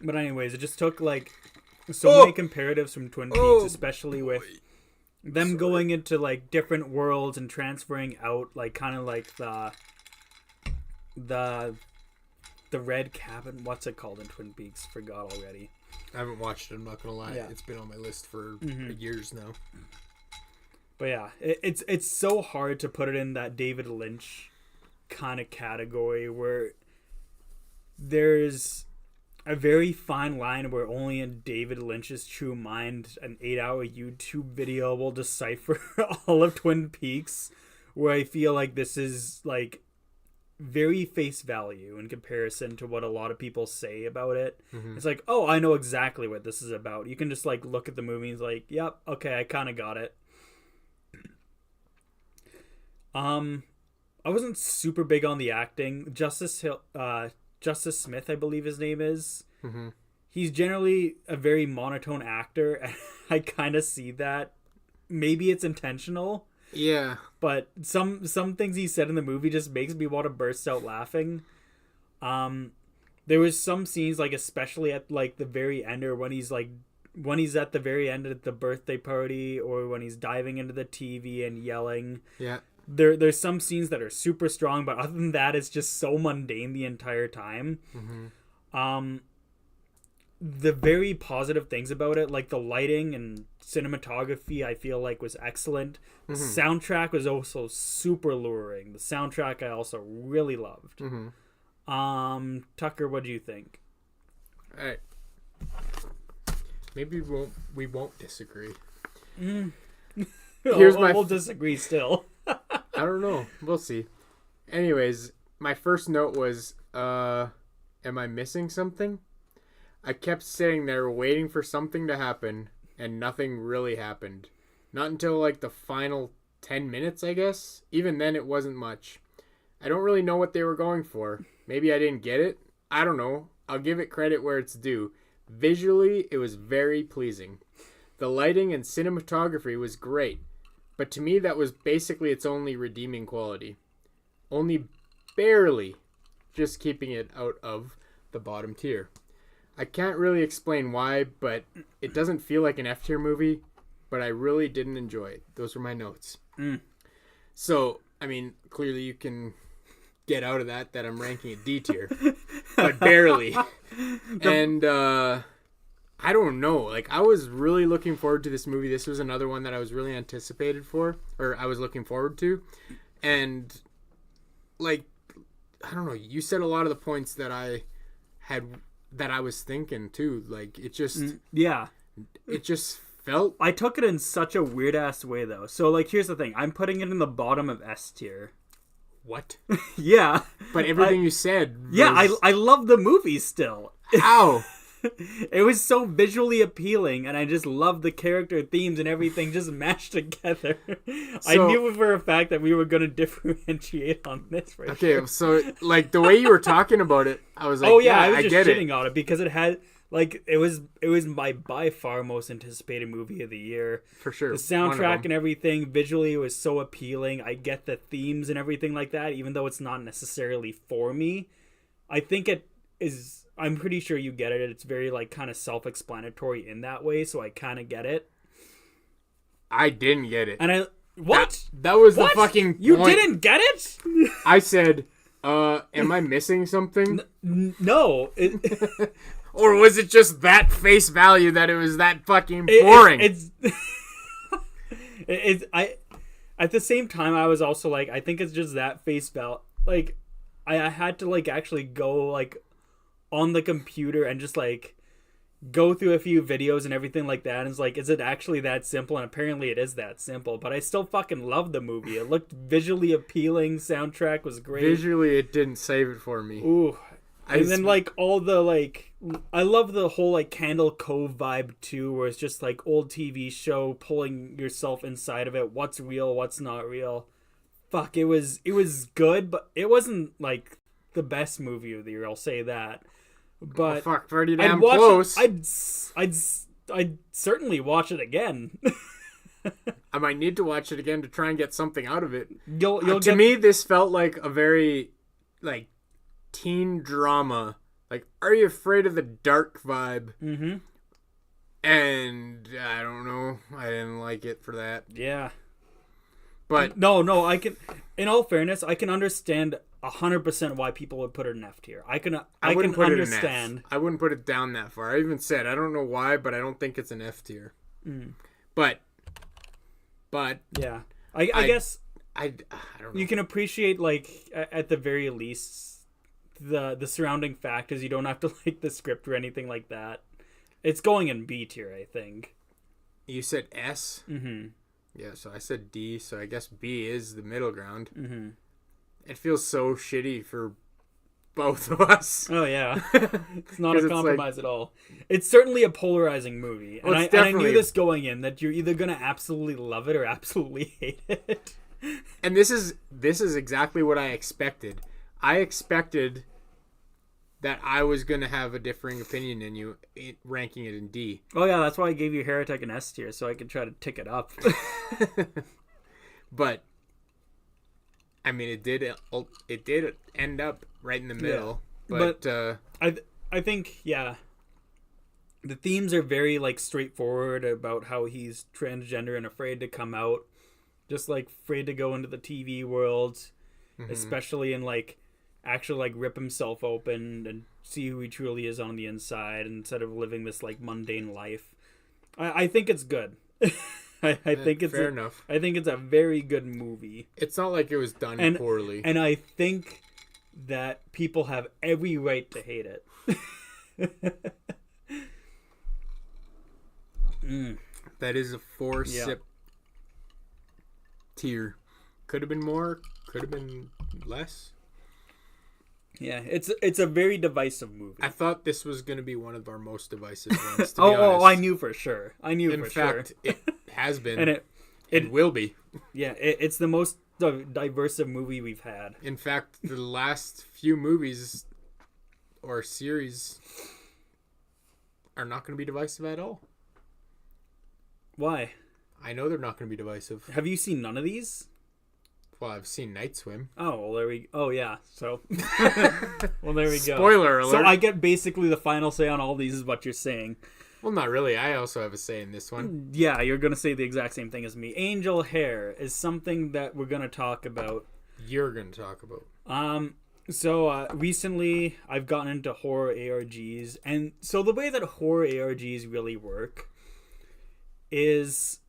But anyways, it just took like so many comparatives from Twin Peaks, especially with them going into like different worlds and transferring out, like kind of like the red cabin. What's it called in Twin Peaks? Forgot already. I haven't watched it, I'm not gonna lie. Yeah. It's been on my list for years now. But yeah, it's so hard to put it in that David Lynch kind of category where there's a very fine line where only in David Lynch's true mind an 8-hour YouTube video will decipher all of Twin Peaks, where I feel like this is like very face value in comparison to what a lot of people say about it. It's like, oh, I know exactly what this is about. You can just like look at the movie and it's like, yep, okay, I kind of got it. I wasn't super big on the acting. Justice Smith, I believe his name is. He's generally a very monotone actor, and I kind of see that. Maybe it's intentional. Yeah. But some things he said in the movie just makes me want to burst out laughing. There was some scenes, like especially at like the very end, or when he's at the very end at the birthday party, or when he's diving into the TV and yelling. Yeah. There's some scenes that are super strong, but other than that, it's just so mundane the entire time. The very positive things about it, like the lighting and cinematography, I feel like was excellent. The soundtrack was also super alluring. The soundtrack I also really loved. Tucker, what do you think? All right. Maybe we won't disagree. We'll disagree still. I don't know. We'll see. Anyways, my first note was, am I missing something? I kept sitting there waiting for something to happen, and nothing really happened. Not until like the final 10 minutes, I guess. Even then, it wasn't much. I don't really know what they were going for. Maybe I didn't get it. I don't know. I'll give it credit where it's due. Visually, it was very pleasing. The lighting and cinematography was great. But to me, that was basically its only redeeming quality. Only barely just keeping it out of the bottom tier. I can't really explain why, but it doesn't feel like an F tier movie, but I really didn't enjoy it. Those were my notes. So, I mean, clearly you can get out of that I'm ranking it D tier, but barely. And I I don't know. Like, I was really looking forward to this movie. This was another one that I was really anticipated for, or I was looking forward to. And, like, I don't know. You said a lot of the points that I was thinking, too. Like, it just... Yeah. It just felt... I took it in such a weird-ass way, though. So, like, here's the thing. I'm putting it in the bottom of S tier. What? Yeah. But everything you said was... Yeah, I love the movie still. How? It was so visually appealing, and I just loved the character themes and everything just mashed together. I knew for a fact that we were going to differentiate on this. Okay, so, like, the way you were talking about it, I was like, I was just get shitting it. on it because it had... Like, it was my by far most anticipated movie of the year. For sure. The soundtrack and everything, visually, it was so appealing. I get the themes and everything like that, even though it's not necessarily for me. I think it is... I'm pretty sure you get it. It's very, like, kind of self-explanatory in that way, so I kind of get it. I didn't get it. And What? That was What? the fucking point. You didn't get it? I said, am I missing something? No. Or was it just that face value that it was that fucking boring? At the same time, I was also like, I think it's just that face value. Like, I had to, like, actually go, like, on the computer and just, like, go through a few videos and everything like that. And it's like, is it actually that simple? And apparently it is that simple. But I still fucking love the movie. It looked visually appealing. Soundtrack was great. Visually, it didn't save it for me. Ooh. And then, like, all the, like... I love the whole, like, Candle Cove vibe, too, where it's just, like, old TV show, pulling yourself inside of it. What's real, what's not real. Fuck, it was good, but it wasn't, like, the best movie of the year, I'll say that. But... Oh, fuck, pretty damn close. I'd certainly watch it again. I might need to watch it again to try and get something out of it. To me, this felt like a very, like, teen drama. Like, Are You Afraid of the Dark vibe. Mm-hmm. And I don't know. I didn't like it for that. Yeah. But no, I can. In all fairness, I can understand 100% why people would put it in F tier. I can understand. I wouldn't put it down that far. I even said I don't know why, but I don't think it's an F tier. But yeah, I guess I don't know. You can appreciate, like, at the very least, the surrounding factors. You don't have to like the script or anything like that. It's going in B tier, I think. You said S? Mm-hmm. Yeah, so I said D, so I guess B is the middle ground. Mm-hmm. It feels so shitty for both of us. Oh, yeah. It's not a compromise at all. It's certainly a polarizing movie. And I knew this going in, that you're either going to absolutely love it or absolutely hate it. And this is exactly what I expected. I expected that I was going to have a differing opinion than you, ranking it in D. Oh, yeah, that's why I gave you Heretic an S tier, so I could try to tick it up. But, I mean, it did end up right in the middle. Yeah. But I think, yeah, the themes are very, like, straightforward about how he's transgender and afraid to come out. Just, like, afraid to go into the TV world, especially in, like, actually, like, rip himself open and see who he truly is on the inside instead of living this, like, mundane life. I think it's good. I think it's fair enough. I think it's a very good movie. It's not like it was done poorly. And I think that people have every right to hate it. That is a 4-sip tier. Could have been more, could have been less. Yeah, it's a very divisive movie. I thought this was going to be one of our most divisive ones, to be honest. I knew for sure. In fact, it has been. And it will be. Yeah, it's the most diverse movie we've had. In fact, the last few movies or series are not going to be divisive at all. Why? I know they're not going to be divisive. Have you seen none of these? Well, I've seen Night Swim. Oh, yeah. So, well, there we go. Spoiler alert. So I get basically the final say on all these is what you're saying. Well, not really. I also have a say in this one. Yeah, you're going to say the exact same thing as me. Angel Hair is something that we're going to talk about. You're going to talk about. So recently I've gotten into horror ARGs, and so the way that horror ARGs really work is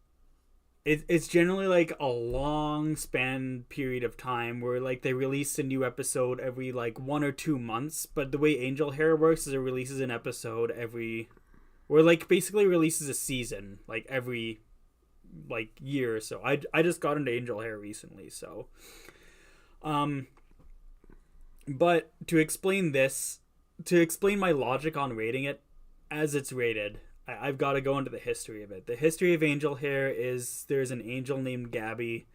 it's generally like a long span period of time where like they release a new episode every like 1 or 2 months, but the way Angel Hair works is it releases an episode every, or like basically releases a season like every like year or so. I just got into Angel Hair recently, so but to explain my logic on rating it as it's rated, I've got to go into the history of it. The history of Angel Hair is there's an angel named Gabby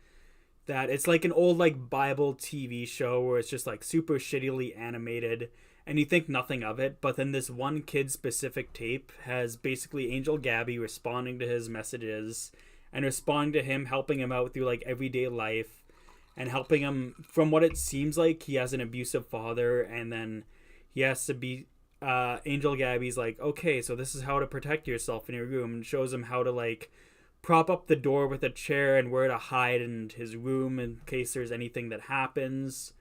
that it's like an old like Bible TV show where it's just like super shittily animated and you think nothing of it, but then this one kid specific tape has basically Angel Gabby responding to his messages and responding to him, helping him out through like everyday life and helping him. From what it seems like, he has an abusive father, and then he has to be Angel Gabby's like, okay, so this is how to protect yourself in your room, and shows him how to like prop up the door with a chair and where to hide in his room in case there's anything that happens,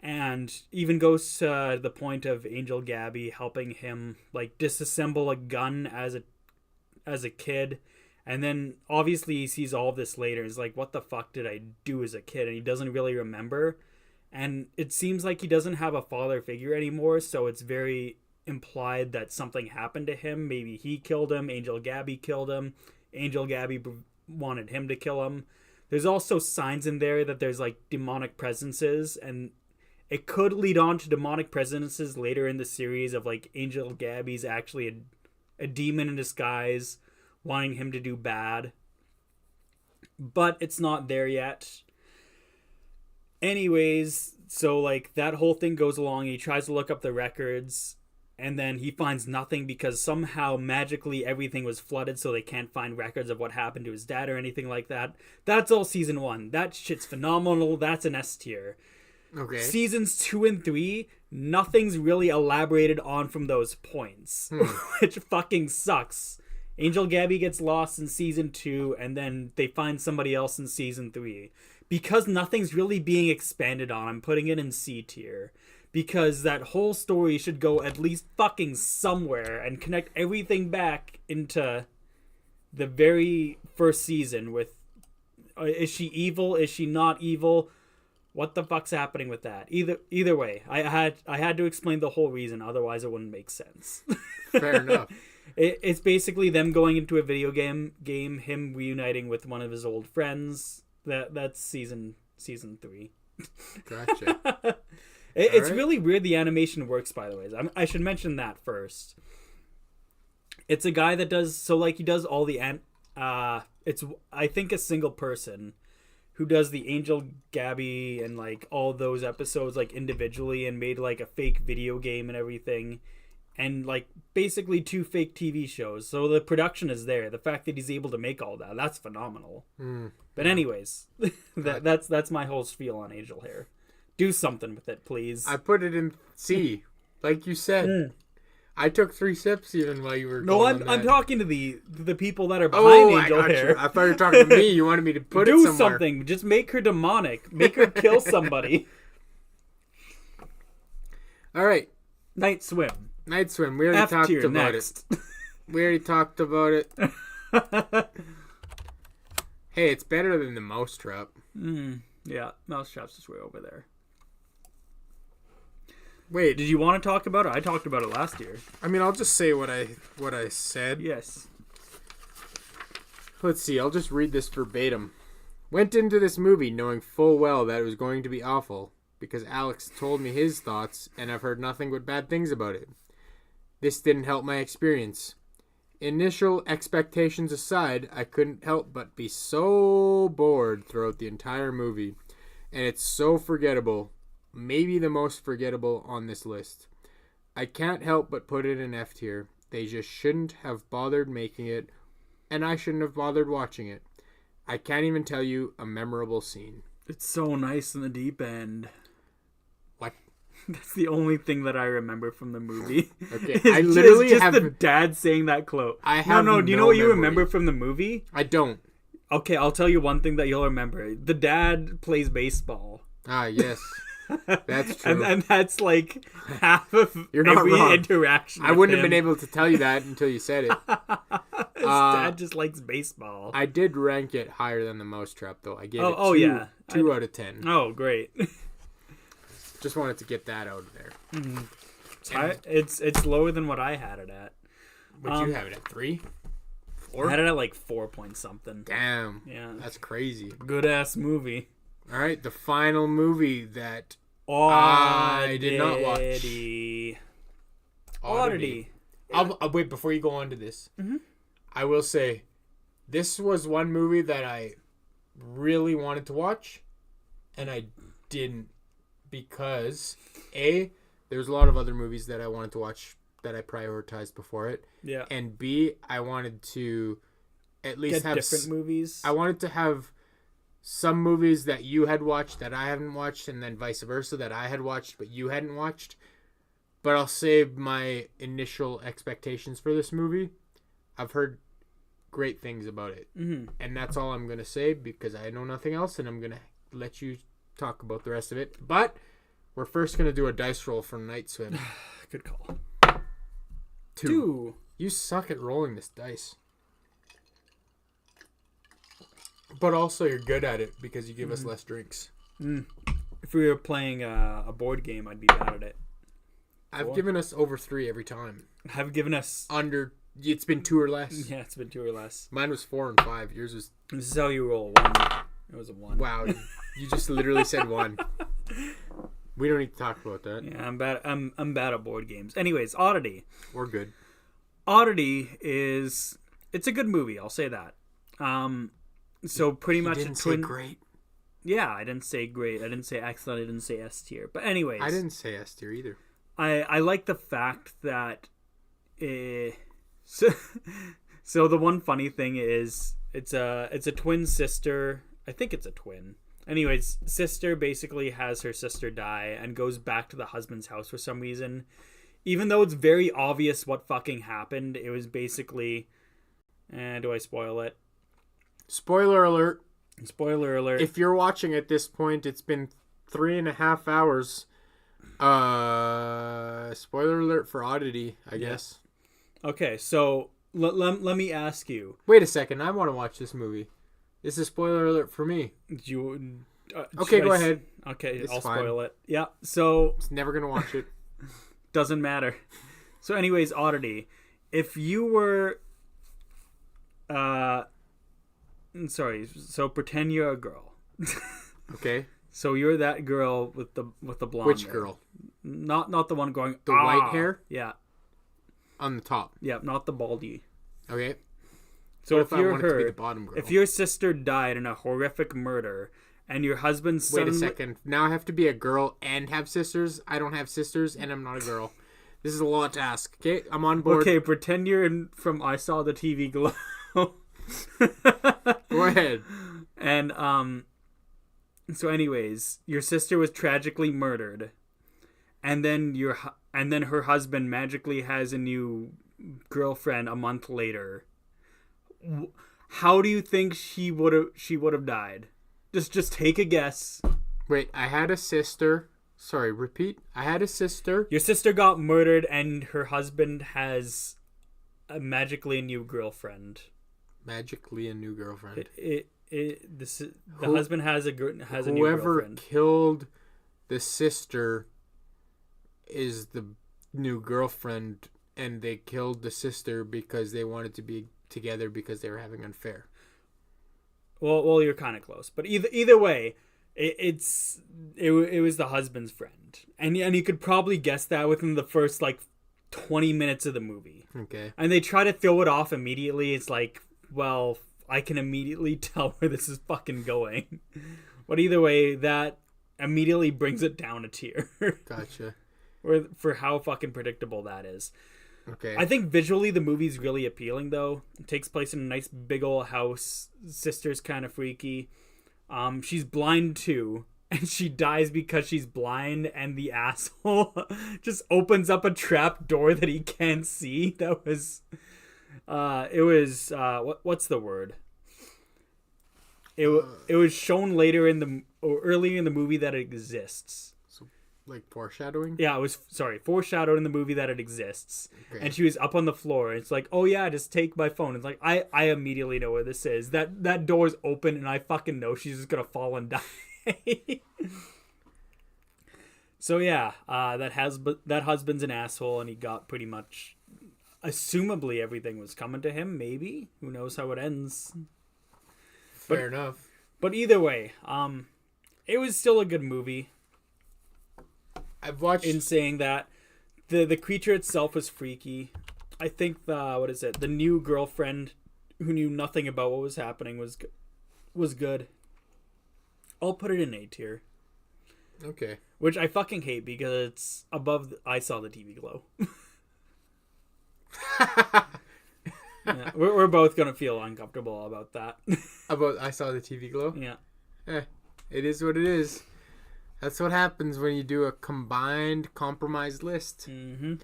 and even goes to the point of Angel Gabby helping him like disassemble a gun as a kid. And then obviously he sees all of this later. He's like, what the fuck did I do as a kid? And he doesn't really remember. And it seems like he doesn't have a father figure anymore, so it's very implied that something happened to him. Maybe he killed him, Angel Gabby killed him, Angel Gabby wanted him to kill him. There's also signs in there that there's like demonic presences, and it could lead on to demonic presences later in the series of like Angel Gabby's actually a demon in disguise wanting him to do bad. But it's not there yet. Anyways, so like that whole thing goes along. He tries to look up the records, and then he finds nothing because somehow magically everything was flooded, so they can't find records of what happened to his dad or anything like that. That's all season 1. That shit's phenomenal. That's an S tier. Okay. Seasons 2 and 3, nothing's really elaborated on from those points, which fucking sucks. Angel Gabby gets lost in season 2, and then they find somebody else in season 3. Because nothing's really being expanded on, I'm putting it in C tier. Because that whole story should go at least fucking somewhere and connect everything back into the very first season with, is she evil? Is she not evil? What the fuck's happening with that? Either way, I had to explain the whole reason, otherwise it wouldn't make sense. Fair enough. It's basically them going into a video game, him reuniting with one of his old friends. That's season 3. Gotcha. It's really weird the animation works, by the way. I should mention that first. It's a guy that does, so like he does all the it's I think a single person who does the Angel Gabby and like all those episodes like individually, and made like a fake video game and everything. And like basically 2 fake TV shows. So the production is there. The fact that he's able to make all that, that's phenomenal. But anyways, that's my whole spiel on Angel Hair. Do something with it, please. I put it in C, like you said. I took 3 sips even while you were. No, I'm talking to the people that are behind Angel Hair. I thought you were talking to me. You wanted me to put it somewhere. Do something. Just make her demonic. Make her kill somebody. All right. Night Swim. Night Swim. We already talked about next. it. We already talked about it. Hey, it's better than the Mousetrap. Yeah, Mousetrap's just way over there. Wait, did you want to talk about it? I talked about it last year. I mean, I'll just say what I said. Yes. Let's see. I'll just read this verbatim. Went into this movie knowing full well that it was going to be awful because Alex told me his thoughts, and I've heard nothing but bad things about it. This didn't help my experience. Initial expectations aside, I couldn't help but be so bored throughout the entire movie, and it's so forgettable. Maybe the most forgettable on this list. I can't help but put it in F tier. They just shouldn't have bothered making it, and I shouldn't have bothered watching it. I can't even tell you a memorable scene. It's so nice in the deep end. What? That's the only thing that I remember from the movie. Okay, I literally just have the dad saying that quote. I have no. Do you know what you remember from the movie? I don't. Okay, I'll tell you one thing that you'll remember. The dad plays baseball. Ah, yes. That's true. And that's like half of You're not every wrong. interaction. I wouldn't have been able to tell you that until you said it. His dad just likes baseball. I did rank it higher than the Mousetrap, though. I gave it yeah. 2 out of 10. Oh, great. Just wanted to get that out of there. It's lower than what I had it at. Would you have it at 3? 4? I had it at like 4 point something. Damn. Yeah. That's crazy. Good ass movie. All right, the final movie that I did not watch. Oddity. I'll wait, before you go on to this. I will say, this was one movie that I really wanted to watch, and I didn't, because there's a lot of other movies that I wanted to watch that I prioritized before it. Yeah. And B, I wanted to at least Get have different movies. I wanted to have some movies that you had watched that I haven't watched, and then vice versa, that I had watched but you hadn't watched. But I'll save my initial expectations for this movie. I've heard great things about it. And that's all I'm going to say, because I know nothing else, and I'm going to let you talk about the rest of it. But we're first going to do a dice roll for Night Swim. Good call. 2. You suck at rolling this dice. But also you're good at it because you give us less drinks. If we were playing a board game, I'd be bad at it. I've given us over 3 every time. Have given us... It's been 2 or less. Yeah, it's been 2 or less. Mine was 4 and 5. Yours was... This is how you roll 1. It was a 1. Wow, you just literally said 1. We don't need to talk about that. Yeah, I'm bad at board games. Anyways, Oddity. We're good. Oddity is... It's a good movie, I'll say that. So pretty much didn't say great. Yeah, I didn't say great. I didn't say excellent. I didn't say S tier. But anyways, I didn't say S tier either. I like the fact that so the one funny thing is it's a twin sister. I think it's a twin. Anyways, sister basically has her sister die and goes back to the husband's house for some reason. Even though it's very obvious what fucking happened, it was basically do I spoil it? Spoiler alert. Spoiler alert. If you're watching at this point, it's been 3.5 hours. Spoiler alert for Oddity, I guess. Okay, so let me ask you. Wait a second, I want to watch this movie. This is spoiler alert for me. Okay, go ahead. Okay, It's I'll fine. spoil it. Yeah, so... It's never going to watch it. Doesn't matter. So anyways, Oddity. If you were... Sorry, so pretend you're a girl. Okay. So you're that girl with the blonde Which hair. girl? Not the one going... The white hair? Yeah. On the top. Yeah, not the baldy. Okay. So What if I you're want it to her, be the bottom girl? if your sister died in a horrific murder, and your husband Wait suddenly... a second. Now I have to be a girl and have sisters? I don't have sisters, and I'm not a girl. This is a lot to ask. Okay, I'm on board. Okay, pretend you're from I Saw the TV Glow. Go ahead. And, so anyways, your sister was tragically murdered. And then her husband magically has a new girlfriend a month later. How do you think she would have died? Just take a guess. Wait, I had a sister. Sorry, repeat. I had a sister. Your sister got murdered, and her husband has magically a new girlfriend. Magically a new girlfriend. The husband has a new girlfriend. Whoever killed the sister is the new girlfriend, and they killed the sister because they wanted to be together because they were having an affair. Well, you're kind of close, but either way, it was the husband's friend, and you could probably guess that within the first 20 minutes of the movie. Okay. And they try to throw it off immediately. It's like, well, I can immediately tell where this is fucking going. But either way, that immediately brings it down a tier. Gotcha. For how fucking predictable that is. Okay. I think visually the movie's really appealing, though. It takes place in a nice big old house. Sister's kind of freaky. She's blind too, and she dies because she's blind, and the asshole just opens up a trap door that he can't see. That was... what's the word? It was shown later earlier in the movie that it exists. So like foreshadowing? Yeah, it was foreshadowed in the movie that it exists. Okay. And she was up on the floor. And it's like, oh yeah, just take my phone. It's like I immediately know where this is. That door's open, and I fucking know she's just gonna fall and die. So yeah, that husband's an asshole, and he got pretty much, assumably everything was coming to him. Maybe, who knows how it ends. Fair enough. But either way, it was still a good movie. I've watched. In saying that, the creature itself was freaky. I think the new girlfriend who knew nothing about what was happening was good. I'll put it in A tier. Okay. Which I fucking hate because it's above I Saw the TV Glow. Yeah, we're both gonna feel uncomfortable about that. About I Saw the TV Glow? Yeah. It is what it is. That's what happens when you do a combined compromised list. Mm-hmm.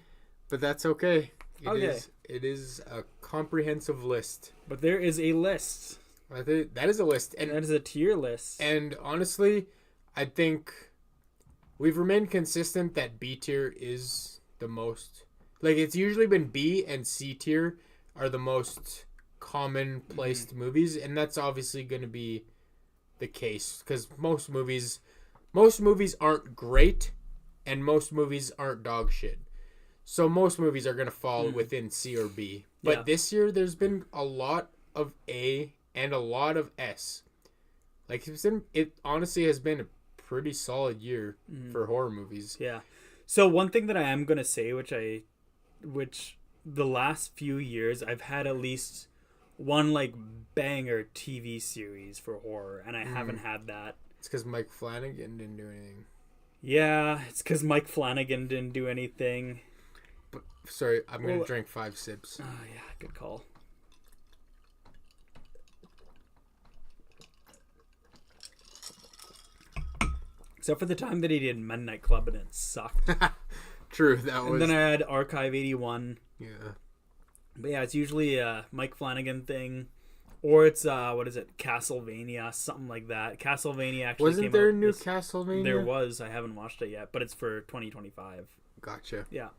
But that's okay. Okay. It is a comprehensive list. But there is a list. I think that is a list. And that is a tier list. And honestly, I think we've remained consistent that B tier is the most. Like, it's usually been B and C tier are the most common placed movies. And that's obviously going to be the case. Because most movies aren't great. And most movies aren't dog shit. So most movies are going to fall within C or B. But this year, there's been a lot of A and a lot of S. Like, it honestly has been a pretty solid year for horror movies. Yeah. So one thing that I am going to say, which the last few years, I've had at least one, like, banger TV series for horror. And I haven't had that. It's because Mike Flanagan didn't do anything. Yeah, it's because Mike Flanagan didn't do anything. But, sorry, I'm going to drink 5 sips. Oh, yeah, good call. Except for the time that he did Midnight Club and it sucked. True, that was... And then I had Archive 81. Yeah. But yeah, it's usually a Mike Flanagan thing. Or it's, Castlevania, something like that. Castlevania actually Wasn't there a new Castlevania? There was. I haven't watched it yet, but it's for 2025. Gotcha. Yeah.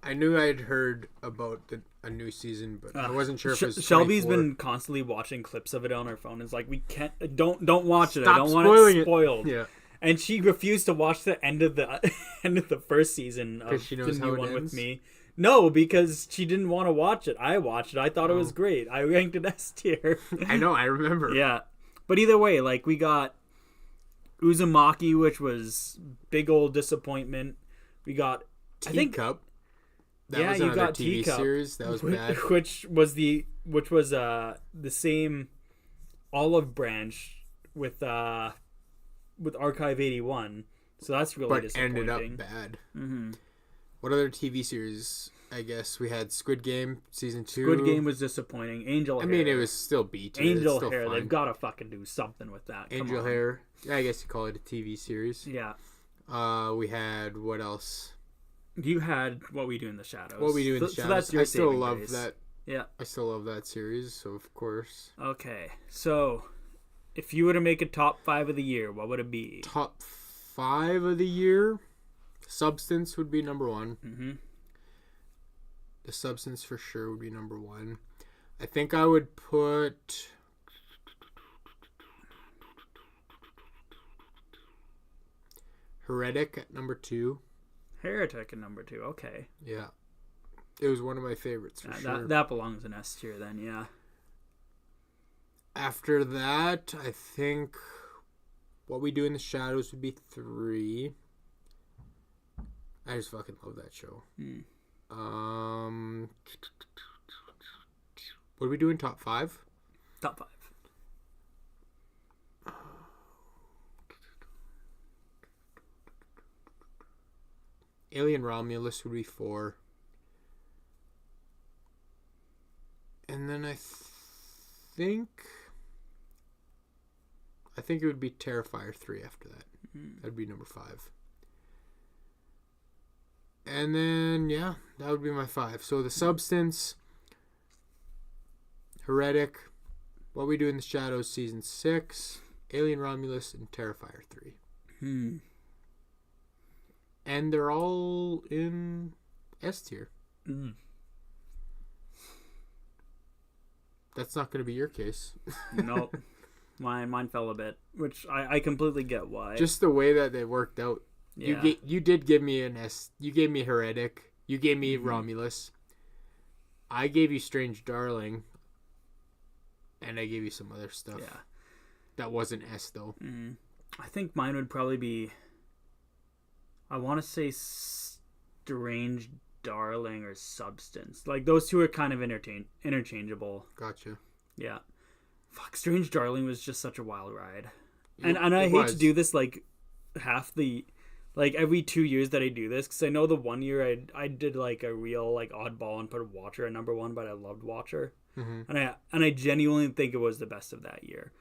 I knew I'd heard about a new season, but I wasn't sure if it was Shelby's 24. been constantly watching clips of it on her phone. It's like, we can't... Don't watch it. Stop I don't want it spoiled. Yeah. And she refused to watch the end of the first season of she knows the how new it one ends? with me. No, because she didn't want to watch it. I watched it. I thought it was great. I ranked it S tier. I know, I remember. Yeah. But either way, like, we got Uzumaki, which was big old disappointment. We got Teacup. That was you another got TV Teacup, series. That was bad. Which was the same olive branch with Archive 81. So that's really disappointing. Ended up bad. Mm-hmm. What other TV series? I guess we had Squid Game season 2. Squid Game was disappointing. Angel Hair. I mean, it was still B tier. Angel still Hair. fun. They've got to fucking do something with that. Angel Hair. Yeah, I guess you call it a TV series. Yeah. We had what else? You had What We Do in the Shadows. What We Do in the Shadows. So that's your I still saving love grace. that. Yeah. I still love that series. So of course. Okay, so if you were to make a top 5 of the year, what would it be? Top 5 of the year. Substance would be number 1. Mm-hmm. The Substance for sure would be number 1. I think I would put Heretic at number 2. Heretic at number 2. Okay. Yeah. It was one of my favorites for sure. That belongs in S tier then, yeah. After that, I think What We Do in the Shadows would be 3. I just fucking love that show. What are we doing? Top 5? Top 5. Alien Romulus would be 4. And then I think it would be Terrifier 3 after that. That'd be number 5. And then, yeah, that would be my 5. So The Substance, Heretic, What We Do in the Shadows Season 6, Alien Romulus, and Terrifier 3. and they're all in S tier. Mm. That's not going to be your case. Nope. Mine fell a bit, which I completely get why. Just the way that they worked out. Yeah. You did give me an S. You gave me Heretic. You gave me Romulus. I gave you Strange Darling. And I gave you some other stuff. Yeah. That wasn't S, though. Mm. I think mine would probably be... I want to say Strange Darling or Substance. Like, those two are kind of interchangeable. Gotcha. Yeah. Fuck, Strange Darling was just such a wild ride. And I It hate was. to do this, like, like, every 2 years that I do this, because I know the one year I did, like, a real, like, oddball and put Watcher at number 1, but I loved Watcher. Mm-hmm. And I genuinely think it was the best of that year.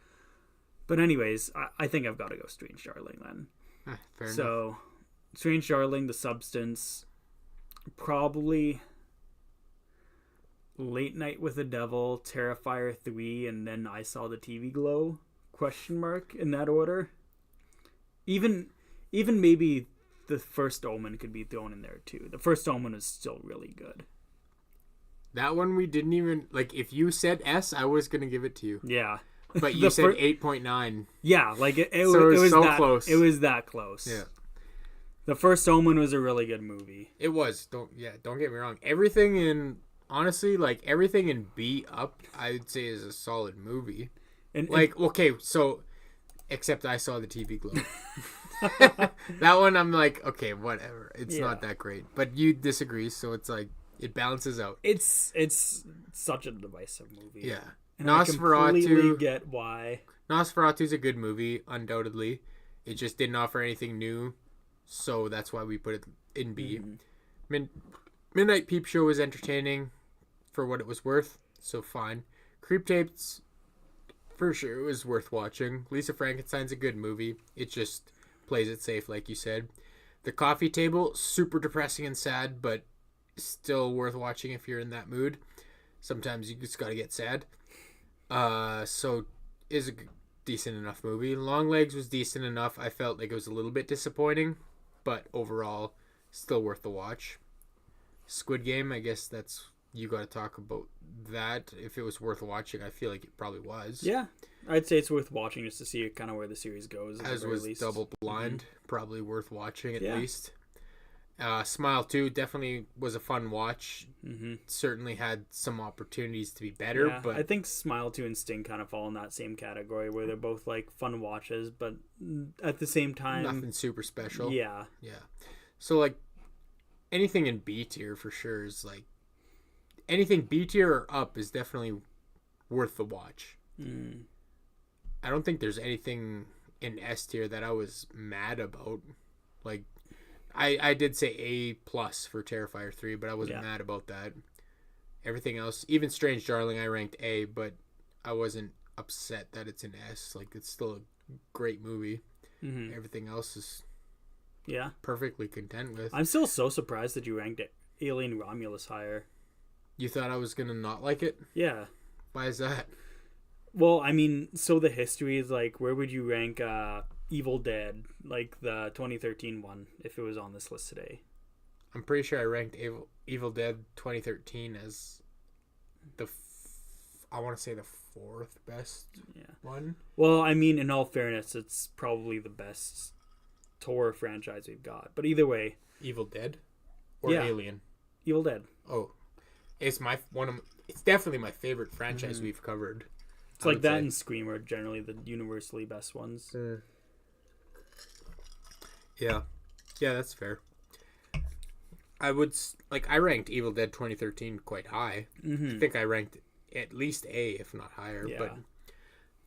But anyways, I think I've got to go Strange Darling then. Fair enough. So, Strange Darling, The Substance, probably Late Night with the Devil, Terrifier 3, and then I Saw the TV Glow, ? In that order. Even maybe The First Omen could be thrown in there too. The First Omen is still really good. That one we didn't even... Like, if you said S, I was going to give it to you. Yeah. But you said 8.9. Yeah, like it So it was so that close. It was that close. Yeah. The First Omen was a really good movie. It was. Don't get me wrong. Everything in... Honestly, like, everything in B up, I'd say is a solid movie. And Okay, so... Except I Saw the TV Glow. That one, I'm like, okay, whatever. It's not that great. But you disagree, so it's like, it balances out. it's such a divisive movie. Yeah. And I completely Nosferatu... get why. Nosferatu's a good movie, undoubtedly. It just didn't offer anything new, so that's why we put it in B. Mm-hmm. Midnight Peep Show was entertaining for what it was worth, so fine. Creep Tapes, for sure, it was worth watching. Lisa Frankenstein's a good movie. It just plays it safe, like you said. The Coffee Table, super depressing and sad, but still worth watching if you're in that mood. Sometimes you just gotta get sad. So is a decent enough movie. Longlegs was decent enough. I felt like it was a little bit disappointing, but overall still worth the watch. Squid Game, I guess you got to talk about that. If it was worth watching, I feel like it probably was. Yeah, I'd say it's worth watching just to see kind of where the series goes. As was least. Double Blind, probably worth watching at Yeah. least. Smile 2 definitely was a fun watch. Mm-hmm. Certainly had some opportunities to be better, Yeah, but I think Smile 2 and Sting kind of fall in that same category where they're both like fun watches, but at the same time, nothing super special. Yeah. Yeah. So like anything in B tier for sure is like anything B tier or up is definitely worth the watch. Mm. I don't think there's anything in S tier that I was mad about. Like I did say A plus for Terrifier 3, but I wasn't mad about that. Everything else, even Strange Darling, I ranked A, but I wasn't upset that it's an S. Like, it's still a great movie. Mm-hmm. Everything else is perfectly content with. I'm still so surprised that you ranked Alien Romulus higher. You thought I was going to not like it? Yeah. Why is that? Well, I mean, so the history is like, where would you rank Evil Dead, like the 2013 one, if it was on this list today? I'm pretty sure I ranked Evil Dead 2013 as I want to say the fourth best one. Well, I mean, in all fairness, it's probably the best horror franchise we've got. But either way, Evil Dead or Alien? Evil Dead. Oh, it's it's definitely my favorite franchise we've covered. It's like that and Scream are generally the universally best ones. Yeah, that's fair. I ranked Evil Dead 2013 quite high. Mm-hmm. I think I ranked at least A, if not higher. Yeah. But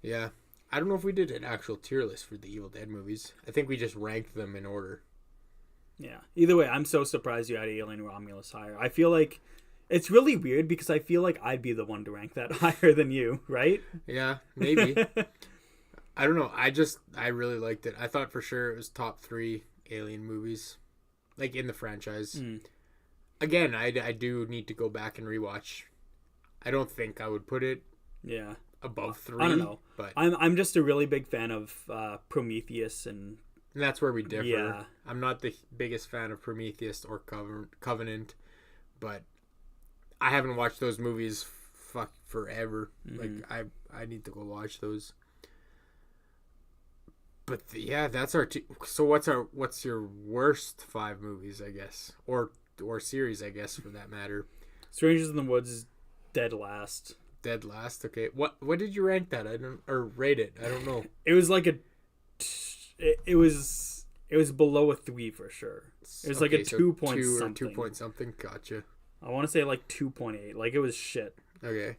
yeah, I don't know if we did an actual tier list for the Evil Dead movies. I think we just ranked them in order. Yeah. Either way, I'm so surprised you had Alien Romulus higher. I feel like it's really weird because I feel like I'd be the one to rank that higher than you, right? Yeah, maybe. I don't know. I really liked it. I thought for sure it was top 3 Alien movies, like in the franchise. Again, I do need to go back and rewatch. I don't think I would put it above 3. I don't know, but I'm just a really big fan of Prometheus and And that's where we differ. Yeah. I'm not the biggest fan of Prometheus or Covenant, but I haven't watched those movies forever. Like I need to go watch those. But yeah, that's our so what's your worst 5 movies, I guess, or series, I guess, for that matter? Strangers in the Woods is dead last. Dead last. Okay. What did you rank that? Or rate it? I don't know. It was like it was below a 3 for sure. It was like a 2 point 2 something. or 2 point something. Gotcha. I want to say like 2.8. Like it was shit. Okay.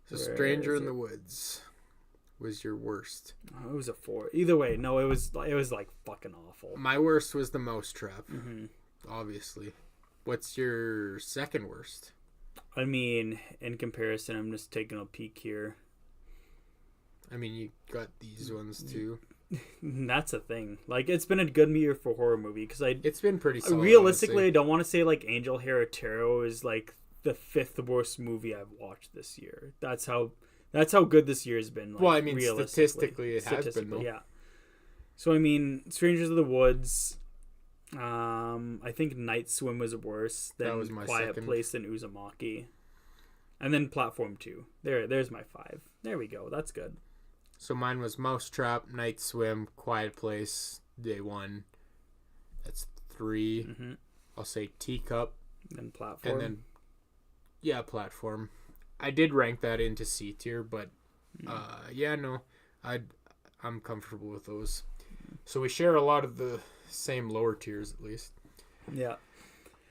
So Where Stranger is in it? the Woods was your worst. Oh, it was a 4. Either way, no, it was like fucking awful. My worst was The Mousetrap. Mm-hmm. Obviously. What's your second worst? I mean, in comparison, I'm just taking a peek here. I mean, you got these ones too. That's a thing. Like, it's been a good year for horror movie because It's been pretty solid. realistically, honestly. I don't want to say like Angel Hair or Tarot is like the 5th worst movie I've watched this year. That's how good this year has been. Like, Well, I mean, realistically. statistically, it has been, though. Yeah. So I mean, Strangers of the Woods. I think Night Swim was worse than That was my Quiet second. Place and Uzumaki. And then Platform 2. There's my 5. There we go. That's good. So mine was Mousetrap, Night Swim, Quiet Place, Day 1. That's 3. Mm-hmm. I'll say Teacup. Then Platform. And then, yeah, Platform. I did rank that into C tier, but yeah, no, I'm comfortable with those. So we share a lot of the same lower tiers, at least. Yeah.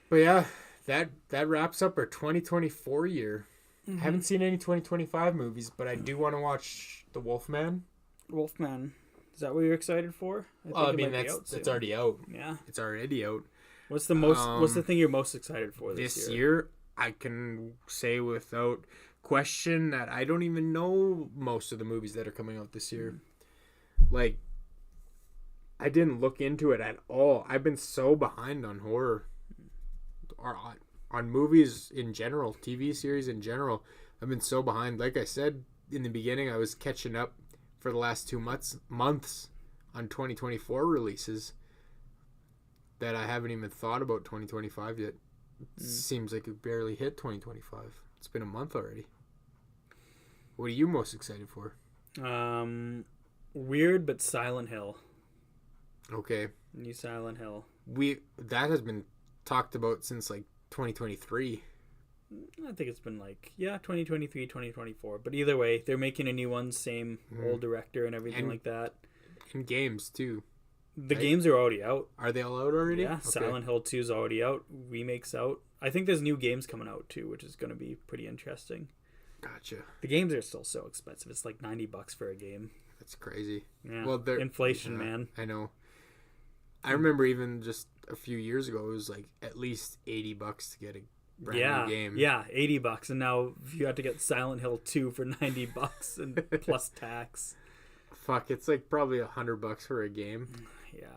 But yeah, that wraps up our 2024 year. Mm-hmm. I haven't seen any 2025 movies, but I do want to watch The Wolfman. Wolfman. Is that what you're excited for? Well, I it mean, might be that's out soon. it's already out. Yeah. It's already out. What's the thing you're most excited for This year, I can say without question that I don't even know most of the movies that are coming out this year. Like, I didn't look into it at all. I've been so behind on horror, or on movies in general, TV series in general. I've been so behind. Like I said in the beginning, I was catching up for the last 2 months on 2024 releases that I haven't even thought about 2025 yet. Seems like it barely hit 2025. It's been a month already. What are you most excited for? Weird, but Silent Hill. Okay. New Silent Hill. That has been talked about since like 2023. I think it's been 2023, 2024. But either way, they're making a new one, same old director and everything And- like that. And games too. The right? games are already out. Are they all out already? Yeah, Okay. Silent Hill 2 is already out. Remake's out. I think there's new games coming out too, which is going to be pretty interesting. Gotcha. The games are still so expensive. It's like $90 for a game. That's crazy. Yeah. Well, Inflation, man. I know. I remember even just a few years ago, it was like at least $80 to get a brand new game. Yeah, $80, and now you have to get Silent Hill 2 for $90 and plus tax. Fuck, it's like probably $100 for a game. Yeah.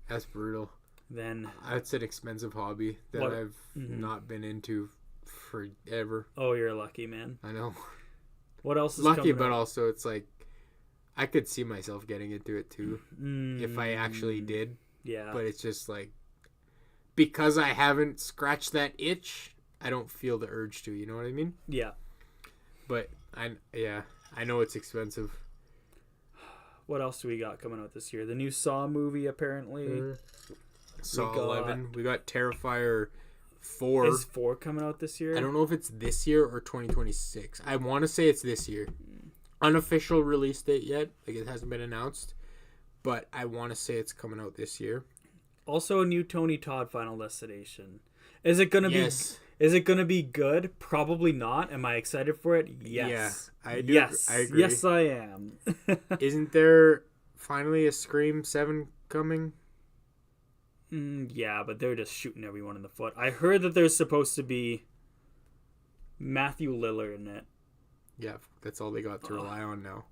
That's brutal. Then That's an expensive hobby that What- I've not been into forever. oh, you're lucky, man. I know. What else is Lucky, coming but out? also it's like I could see myself getting into it too if I actually did. Yeah. But it's just like because I haven't scratched that itch, I don't feel the urge to. You know what I mean? Yeah. But I know it's expensive. What else do we got coming out this year? The new Saw movie, apparently. Saw got- 11. We got Terrifier 4. Is 4 coming out this year? I don't know if it's this year or 2026. I want to say it's this year. Unofficial release date yet. Like it hasn't been announced. But I want to say it's coming out this year. Also, a new Tony Todd Final Destination. Is it gonna Yes. be? Is it gonna be good? Probably not. Am I excited for it? Yes. Yeah, I do. Yes. I agree. Yes, I am. Isn't there finally a Scream 7 coming? Yeah, but they're just shooting everyone in the foot. I heard that there's supposed to be Matthew Lillard in it. Yeah, that's all they got to rely on now.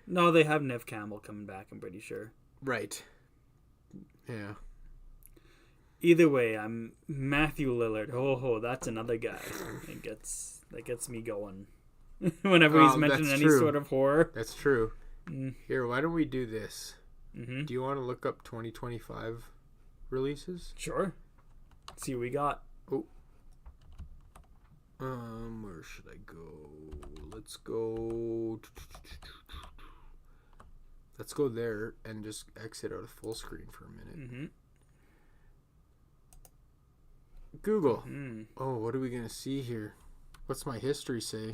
No, they have Nev Campbell coming back, I'm pretty sure. Right. Yeah. Either way, I'm Matthew Lillard. Oh, that's another guy. That gets me going. Whenever he's mentioned that's any true. sort of horror. That's true. Here, why don't we do this? Do you want to look up 2025 releases? Sure. Let's see what we got. Oh. Where should I go? Let's go. Let's go there and just exit out of full screen for a minute. Google. Oh, what are we gonna see here? What's my history say?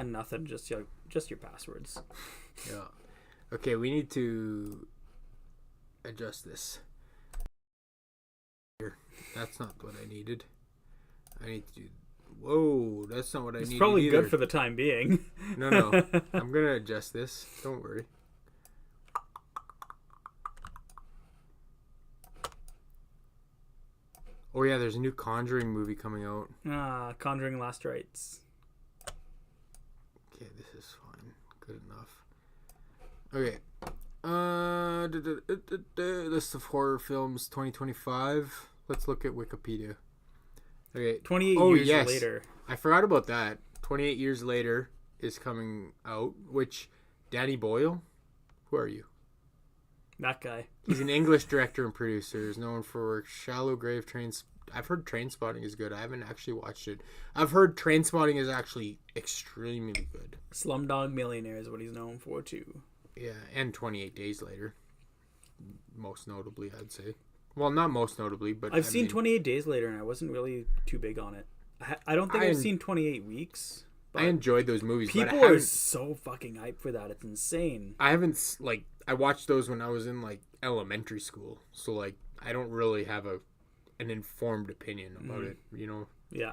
Nothing. Just your passwords. Yeah. Okay, we need to adjust this. Here. That's not what I needed. I need to do... Whoa, that's not what I needed. It's probably either. good for the time being. No. I'm going to adjust this. Don't worry. Oh, yeah, there's a new Conjuring movie coming out. Conjuring Last Rites. Okay, this is fine. Good enough. Okay. List of horror films 2025. Let's look at Wikipedia. Okay. 28 years later. I forgot about that. 28 years later is coming out, which Danny Boyle, who are you? That guy. He's an English director and producer. Is known for Shallow Grave, I've heard Trainspotting is good. I haven't actually watched it. I've heard Trainspotting is actually extremely good. Slumdog Millionaire is what he's known for too. Yeah, and 28 Days Later. Most notably, I'd say. Well, not most notably, but I've seen 28 Days Later, and I wasn't really too big on it. I don't think I've seen 28 Weeks. I enjoyed those movies. People are so fucking hyped for that. It's insane. I haven't, I watched those when I was in, elementary school. So, I don't really have an informed opinion about it, you know? Yeah.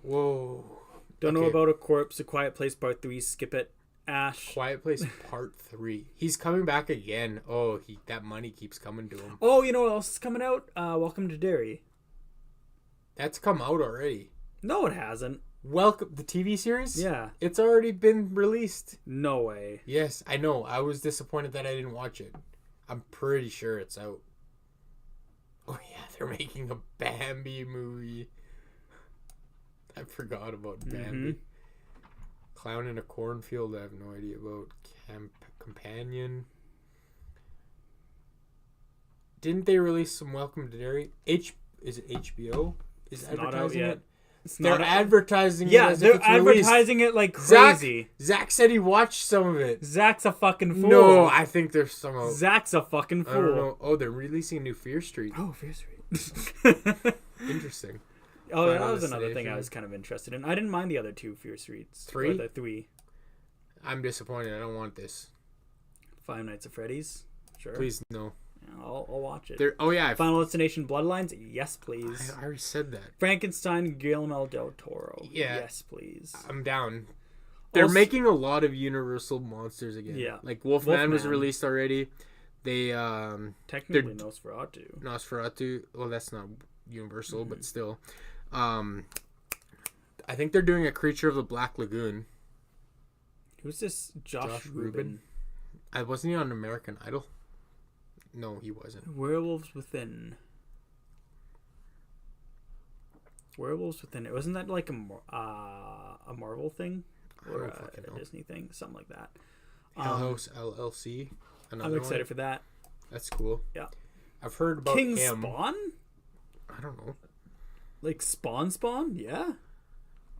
Whoa. Don't know about A Corpse, A Quiet Place Part 3, skip it. Ash. Quiet Place Part 3. He's coming back again. Oh, that money keeps coming to him. Oh, you know what else is coming out? Welcome to Derry. That's come out already. No, it hasn't. Welcome, the TV series? Yeah. It's already been released. No way. Yes, I know. I was disappointed that I didn't watch it. I'm pretty sure it's out. Oh, yeah, they're making a Bambi movie. I forgot about Bambi. Clown in a Cornfield, I have no idea about. Companion. Didn't they release some Welcome to Derry? Is it HBO? Is it's advertising not out yet. it? They're advertising it as they're if it's advertising released. it like crazy. Zach said he watched some of it. Zach's a fucking fool. No, I think there's some out. Zach's a fucking fool. I don't know. Oh, they're releasing a new Fear Street. Oh, Fear Street. Interesting. Oh, that was another thing I was kind of interested in. I didn't mind the other two Fear Streets. The 3. I'm disappointed. I don't want this. Five Nights at Freddy's. Sure. Please, no. Yeah, I'll watch it. Oh, yeah. Final Destination Bloodlines? Yes, please. I already said that. Frankenstein, Guillermo del Toro? Yeah. Yes, please. I'm down. They're making a lot of Universal monsters again. Yeah. Like Wolfman was released already. They technically Nosferatu. Well, that's not Universal, but still. I think they're doing a Creature of the Black Lagoon. Who's this? Josh Rubin. Wasn't he on American Idol? No, he wasn't. Werewolves Within. It wasn't that like a Marvel thing or a Disney thing, something like that. Hell House LLC. I'm excited for that. That's cool. Yeah, I've heard about King him. Spawn. I don't know. Like Spawn? Yeah.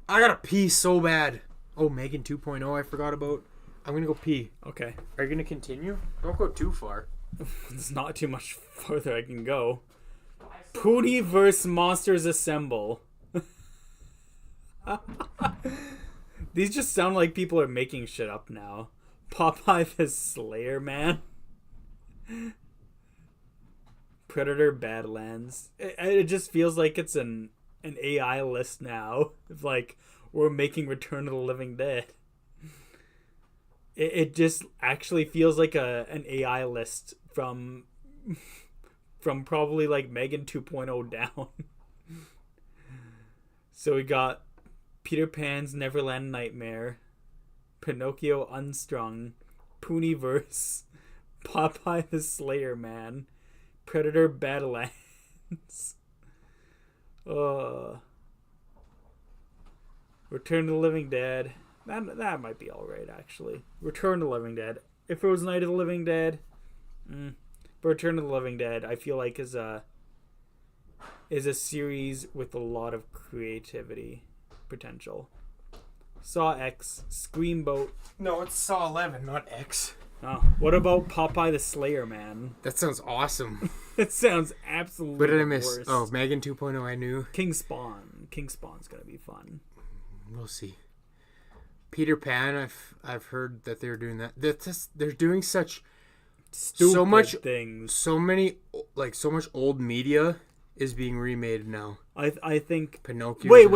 I gotta pee so bad. Oh, Megan 2.0 I forgot about. I'm gonna go pee. Okay. Are you gonna continue? Don't go too far. There's not too much further I can go. Poonie vs. Monsters Assemble. These just sound like people are making shit up now. Popeye the Slayer Man. Predator Badlands. It just feels like it's an AI list now. It's like, we're making Return of the Living Dead. It just actually feels like an AI list from probably like Megan 2.0 down. So we got Peter Pan's Neverland Nightmare, Pinocchio Unstrung, Pooniverse, Popeye the Slayer Man, Predator Badlands, Return of the Living Dead, That might be all right, actually. Return of the Living Dead. If it was Night of the Living Dead, but Return of the Living Dead, I feel like is a series with a lot of creativity potential. Saw X, Screamboat. No, it's Saw 11, not X. Oh, what about Popeye the Slayer Man? That sounds awesome. It sounds absolutely. What did I miss? worst. Oh, Megan 2.0. I knew. King Spawn. King Spawn's gonna be fun. We'll see. Peter Pan. I've heard that they're doing that. They're doing such Stupid so much things. So many so much old media is being remade now. I think Pinocchio. Wait.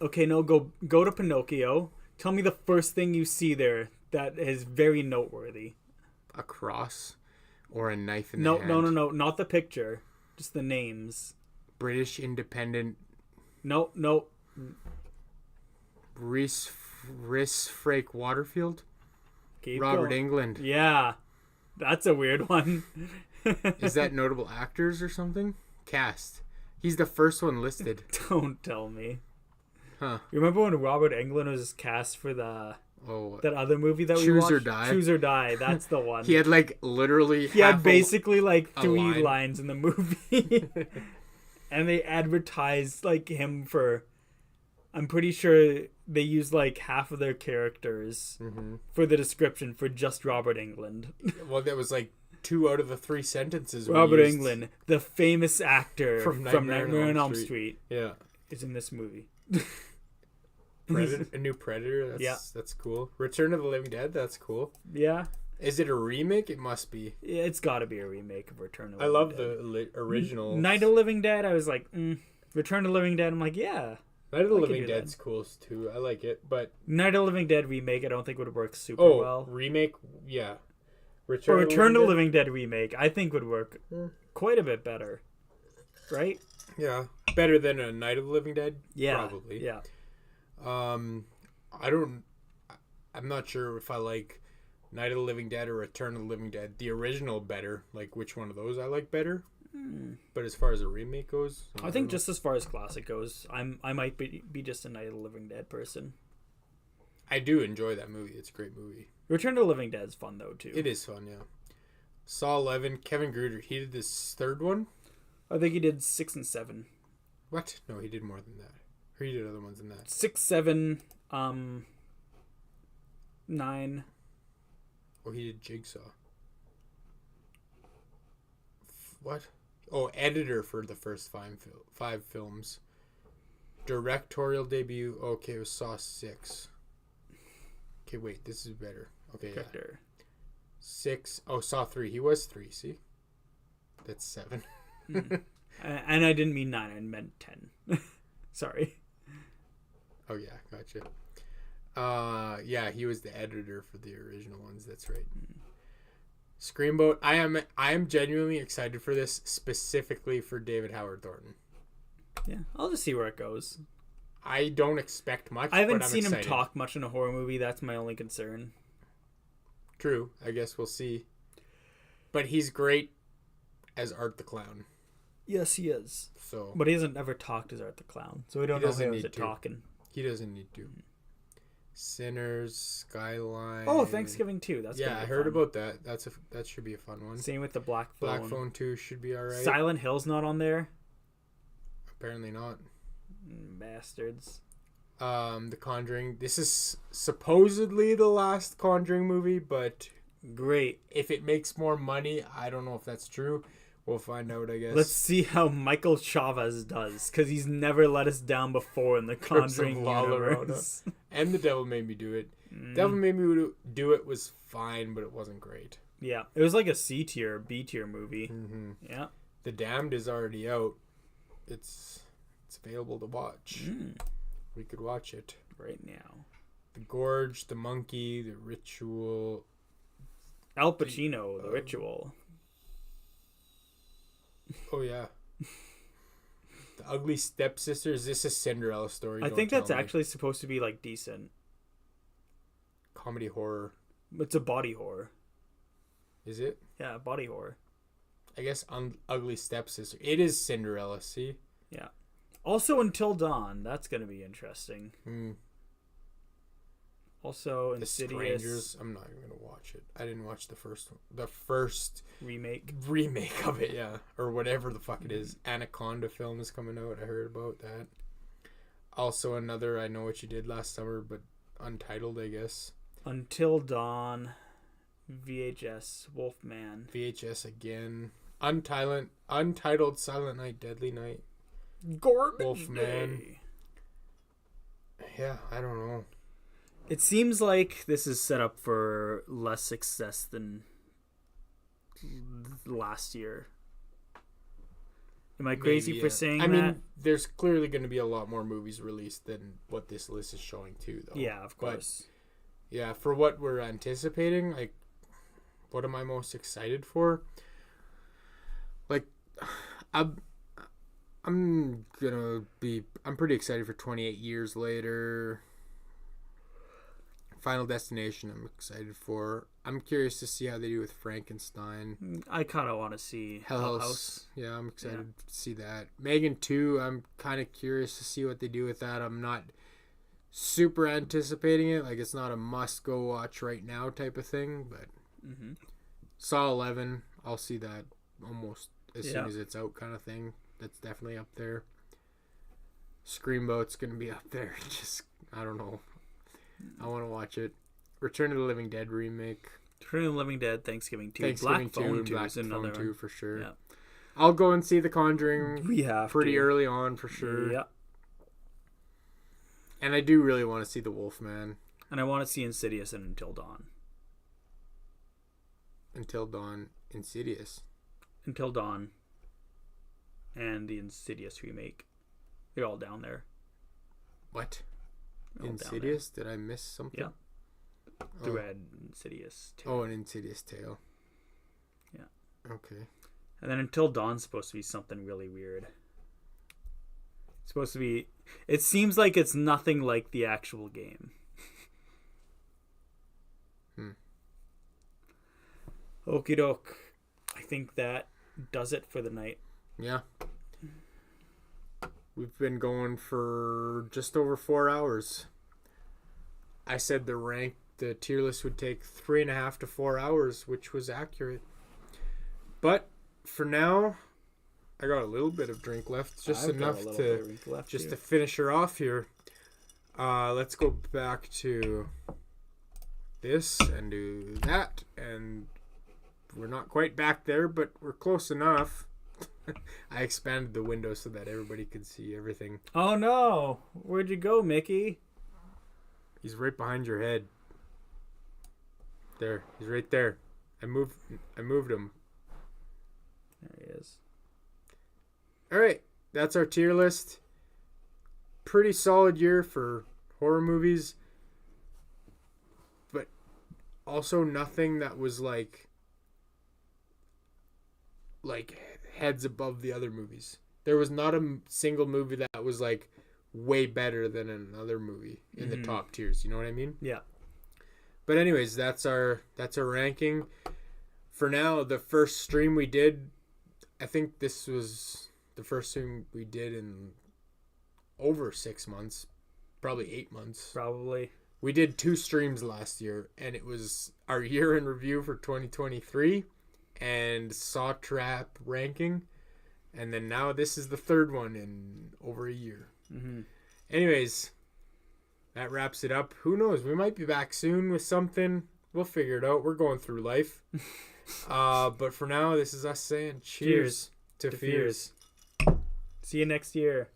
Okay, no, go to Pinocchio. Tell me the first thing you see there that is very noteworthy. A cross or a knife in the hand. No, not the picture. Just the names. British Independent. No. Rhys Frake Waterfield. Keep Robert going. Englund. Yeah. That's a weird one. Is that notable actors or something? Cast. He's the first one listed. Don't tell me. Huh. You remember when Robert Englund was cast for that other movie that we watched? Choose or Die? Choose or Die. That's the one. He had literally. He had basically three line. lines in the movie, and they advertised him for. I'm pretty sure they used half of their characters for the description for just Robert Englund. Well, that was 2 out of the 3 sentences. Robert Englund, the famous actor from Nightmare on Elm Street, yeah, is in this movie. A new Predator. That's cool. Return of the Living Dead. That's cool. Yeah. Is it a remake? It must be. Yeah, it's got to be a remake of Return of the I Living love Dead. the original. Night of the Living Dead. I was like, Return of the Living Dead. I'm like, yeah. Night of the Living Dead's cool too. I like it, but Night of the Living Dead remake, I don't think would work super well. Remake, yeah. Return of the Living Dead remake, I think would work quite a bit better, right? Yeah, better than a Night of the Living Dead. Yeah, probably. Yeah. I'm not sure if I like Night of the Living Dead or Return of the Living Dead. The original better. Which one of those I like better? But as far as a remake goes, I think just as far as classic goes, I might be just a Night of the Living Dead person. I do enjoy that movie. It's a great movie. Return of the Living Dead is fun though too. It is fun, yeah. Saw 11. Kevin Gruder. He did this third one. I think he did 6 and 7. What? No, he did more than that. Or he did other ones than that. 6, 7, 9. Oh, he did Jigsaw. What? Oh, editor for the first 5 films. Directorial debut. Okay, it was Saw 6. Okay, wait, this is better. Okay, Director. 6. Oh, Saw 3. He was 3, see? That's 7. And I didn't mean 9, I meant 10. Sorry. Oh, yeah, gotcha. Yeah, he was the editor for the original ones. That's right. Screamboat. I am genuinely excited for this, specifically for David Howard Thornton. Yeah, I'll just see where it goes. I don't expect much. I haven't but I'm seen excited. him talk much in a horror movie. That's my only concern. True. I guess we'll see. But he's great as Art the Clown. Yes, he is. So, but he hasn't ever talked as Art the Clown, so we don't know how he's talking. He doesn't need to. Sinners, Skyline. Oh, Thanksgiving 2. That's I heard about that. That should be a fun one. Same with the Black Phone. Black Phone 2 should be alright. Silent Hill's not on there. Apparently not. Bastards. The Conjuring. This is supposedly the last Conjuring movie, but great. If it makes more money, I don't know if that's true. We'll find out, I guess. Let's see how Michael Chavez does, because he's never let us down before in the Conjuring universe. And The Devil Made Me Do It. Devil Made Me Do It was fine, but it wasn't great. Yeah, it was like a C tier, B tier movie. Mm-hmm. Yeah. The Damned is already out. It's available to watch. We could watch it right now. The Gorge, The Monkey, The Ritual. Al Pacino, The Ritual. Oh yeah. The Ugly Stepsister. Is this a Cinderella story? I think that's actually supposed to be decent. Comedy horror. It's a body horror. Is it? Yeah, body horror. I guess Ugly Stepsister. It is Cinderella, see? Yeah. Also Until Dawn. That's going to be interesting. Also, The Insidious Strangers. I'm not even gonna watch it. I didn't watch the first one. The first remake. remake of it, yeah, or whatever the fuck it is. Anaconda film is coming out. I heard about that. Also, another I Know What You Did Last Summer, but untitled, I guess. Until Dawn, VHS, Wolfman. VHS again. Untitled Silent Night, Deadly Night. Garbage Wolfman. Day. Yeah, I don't know. It seems like this is set up for less success than last year. Am I crazy Maybe, for yeah. saying I that? mean, there's clearly going to be a lot more movies released than what this list is showing too, though. Yeah, of But, course. yeah, for what we're anticipating, like, what am I most excited for? Like, I'm pretty excited for 28 Years Later. Final Destination, I'm excited for. I'm curious to see how they do with Frankenstein. I kind of want to see Hell House. Yeah, I'm excited to see that. Megan 2, I'm kind of curious to see what they do with that. I'm not super anticipating it. Like, it's not a must-go watch right now type of thing, but Saw 11, I'll see that almost as soon as it's out kind of thing. That's definitely up there. Screamboat's going to be up there. Just, I don't know. I want to watch it. Return of the Living Dead remake. Return of the Living Dead, Thanksgiving 2. Thanksgiving Black Phone 2 Black is another Phone 2 one. for sure. Yeah. I'll go and see The Conjuring We have pretty to. early on for sure. Yeah. And I do really want to see The Wolfman. And I want to see Insidious and Until Dawn. Until Dawn. Insidious. Until Dawn. And the Insidious remake. They're all down there. What? All down Insidious? Did I miss something? Yeah. The Red Insidious too. Oh, an Insidious Tale. Yeah. Okay. And then Until Dawn's supposed to be something really weird. It's supposed to be... It seems like it's nothing like the actual game. Okie doke. I think that does it for the night. Yeah. We've been going for just over 4 hours. I said the tier list would take 3.5 to 4 hours, which was accurate. But for now, I got a little bit of drink left, just I've got enough a little to bit of drink left just here. to finish her off here. Let's go back to this and do that, and we're not quite back there, but we're close enough. I expanded the window so that everybody could see everything. Oh no! Where'd you go, Mickey? He's right behind your head. There, he's right there. I moved him. There he is. All right, that's our tier list. Pretty solid year for horror movies, but also nothing that was like heads above the other movies. There was not a single movie that was like way better than another movie in the top tiers. You know what I mean? Yeah. But anyways, that's our ranking. For now, the first stream we did, I think this was the first stream we did in over 6 months, probably 8 months. Probably. We did 2 streams last year, and it was our year in review for 2023 and Saw Trap ranking. And then now this is the third one in over a year. Anyways, that wraps it up. Who knows? We might be back soon with something. We'll figure it out. We're going through life. But for now, this is us saying cheers to fears. See you next year.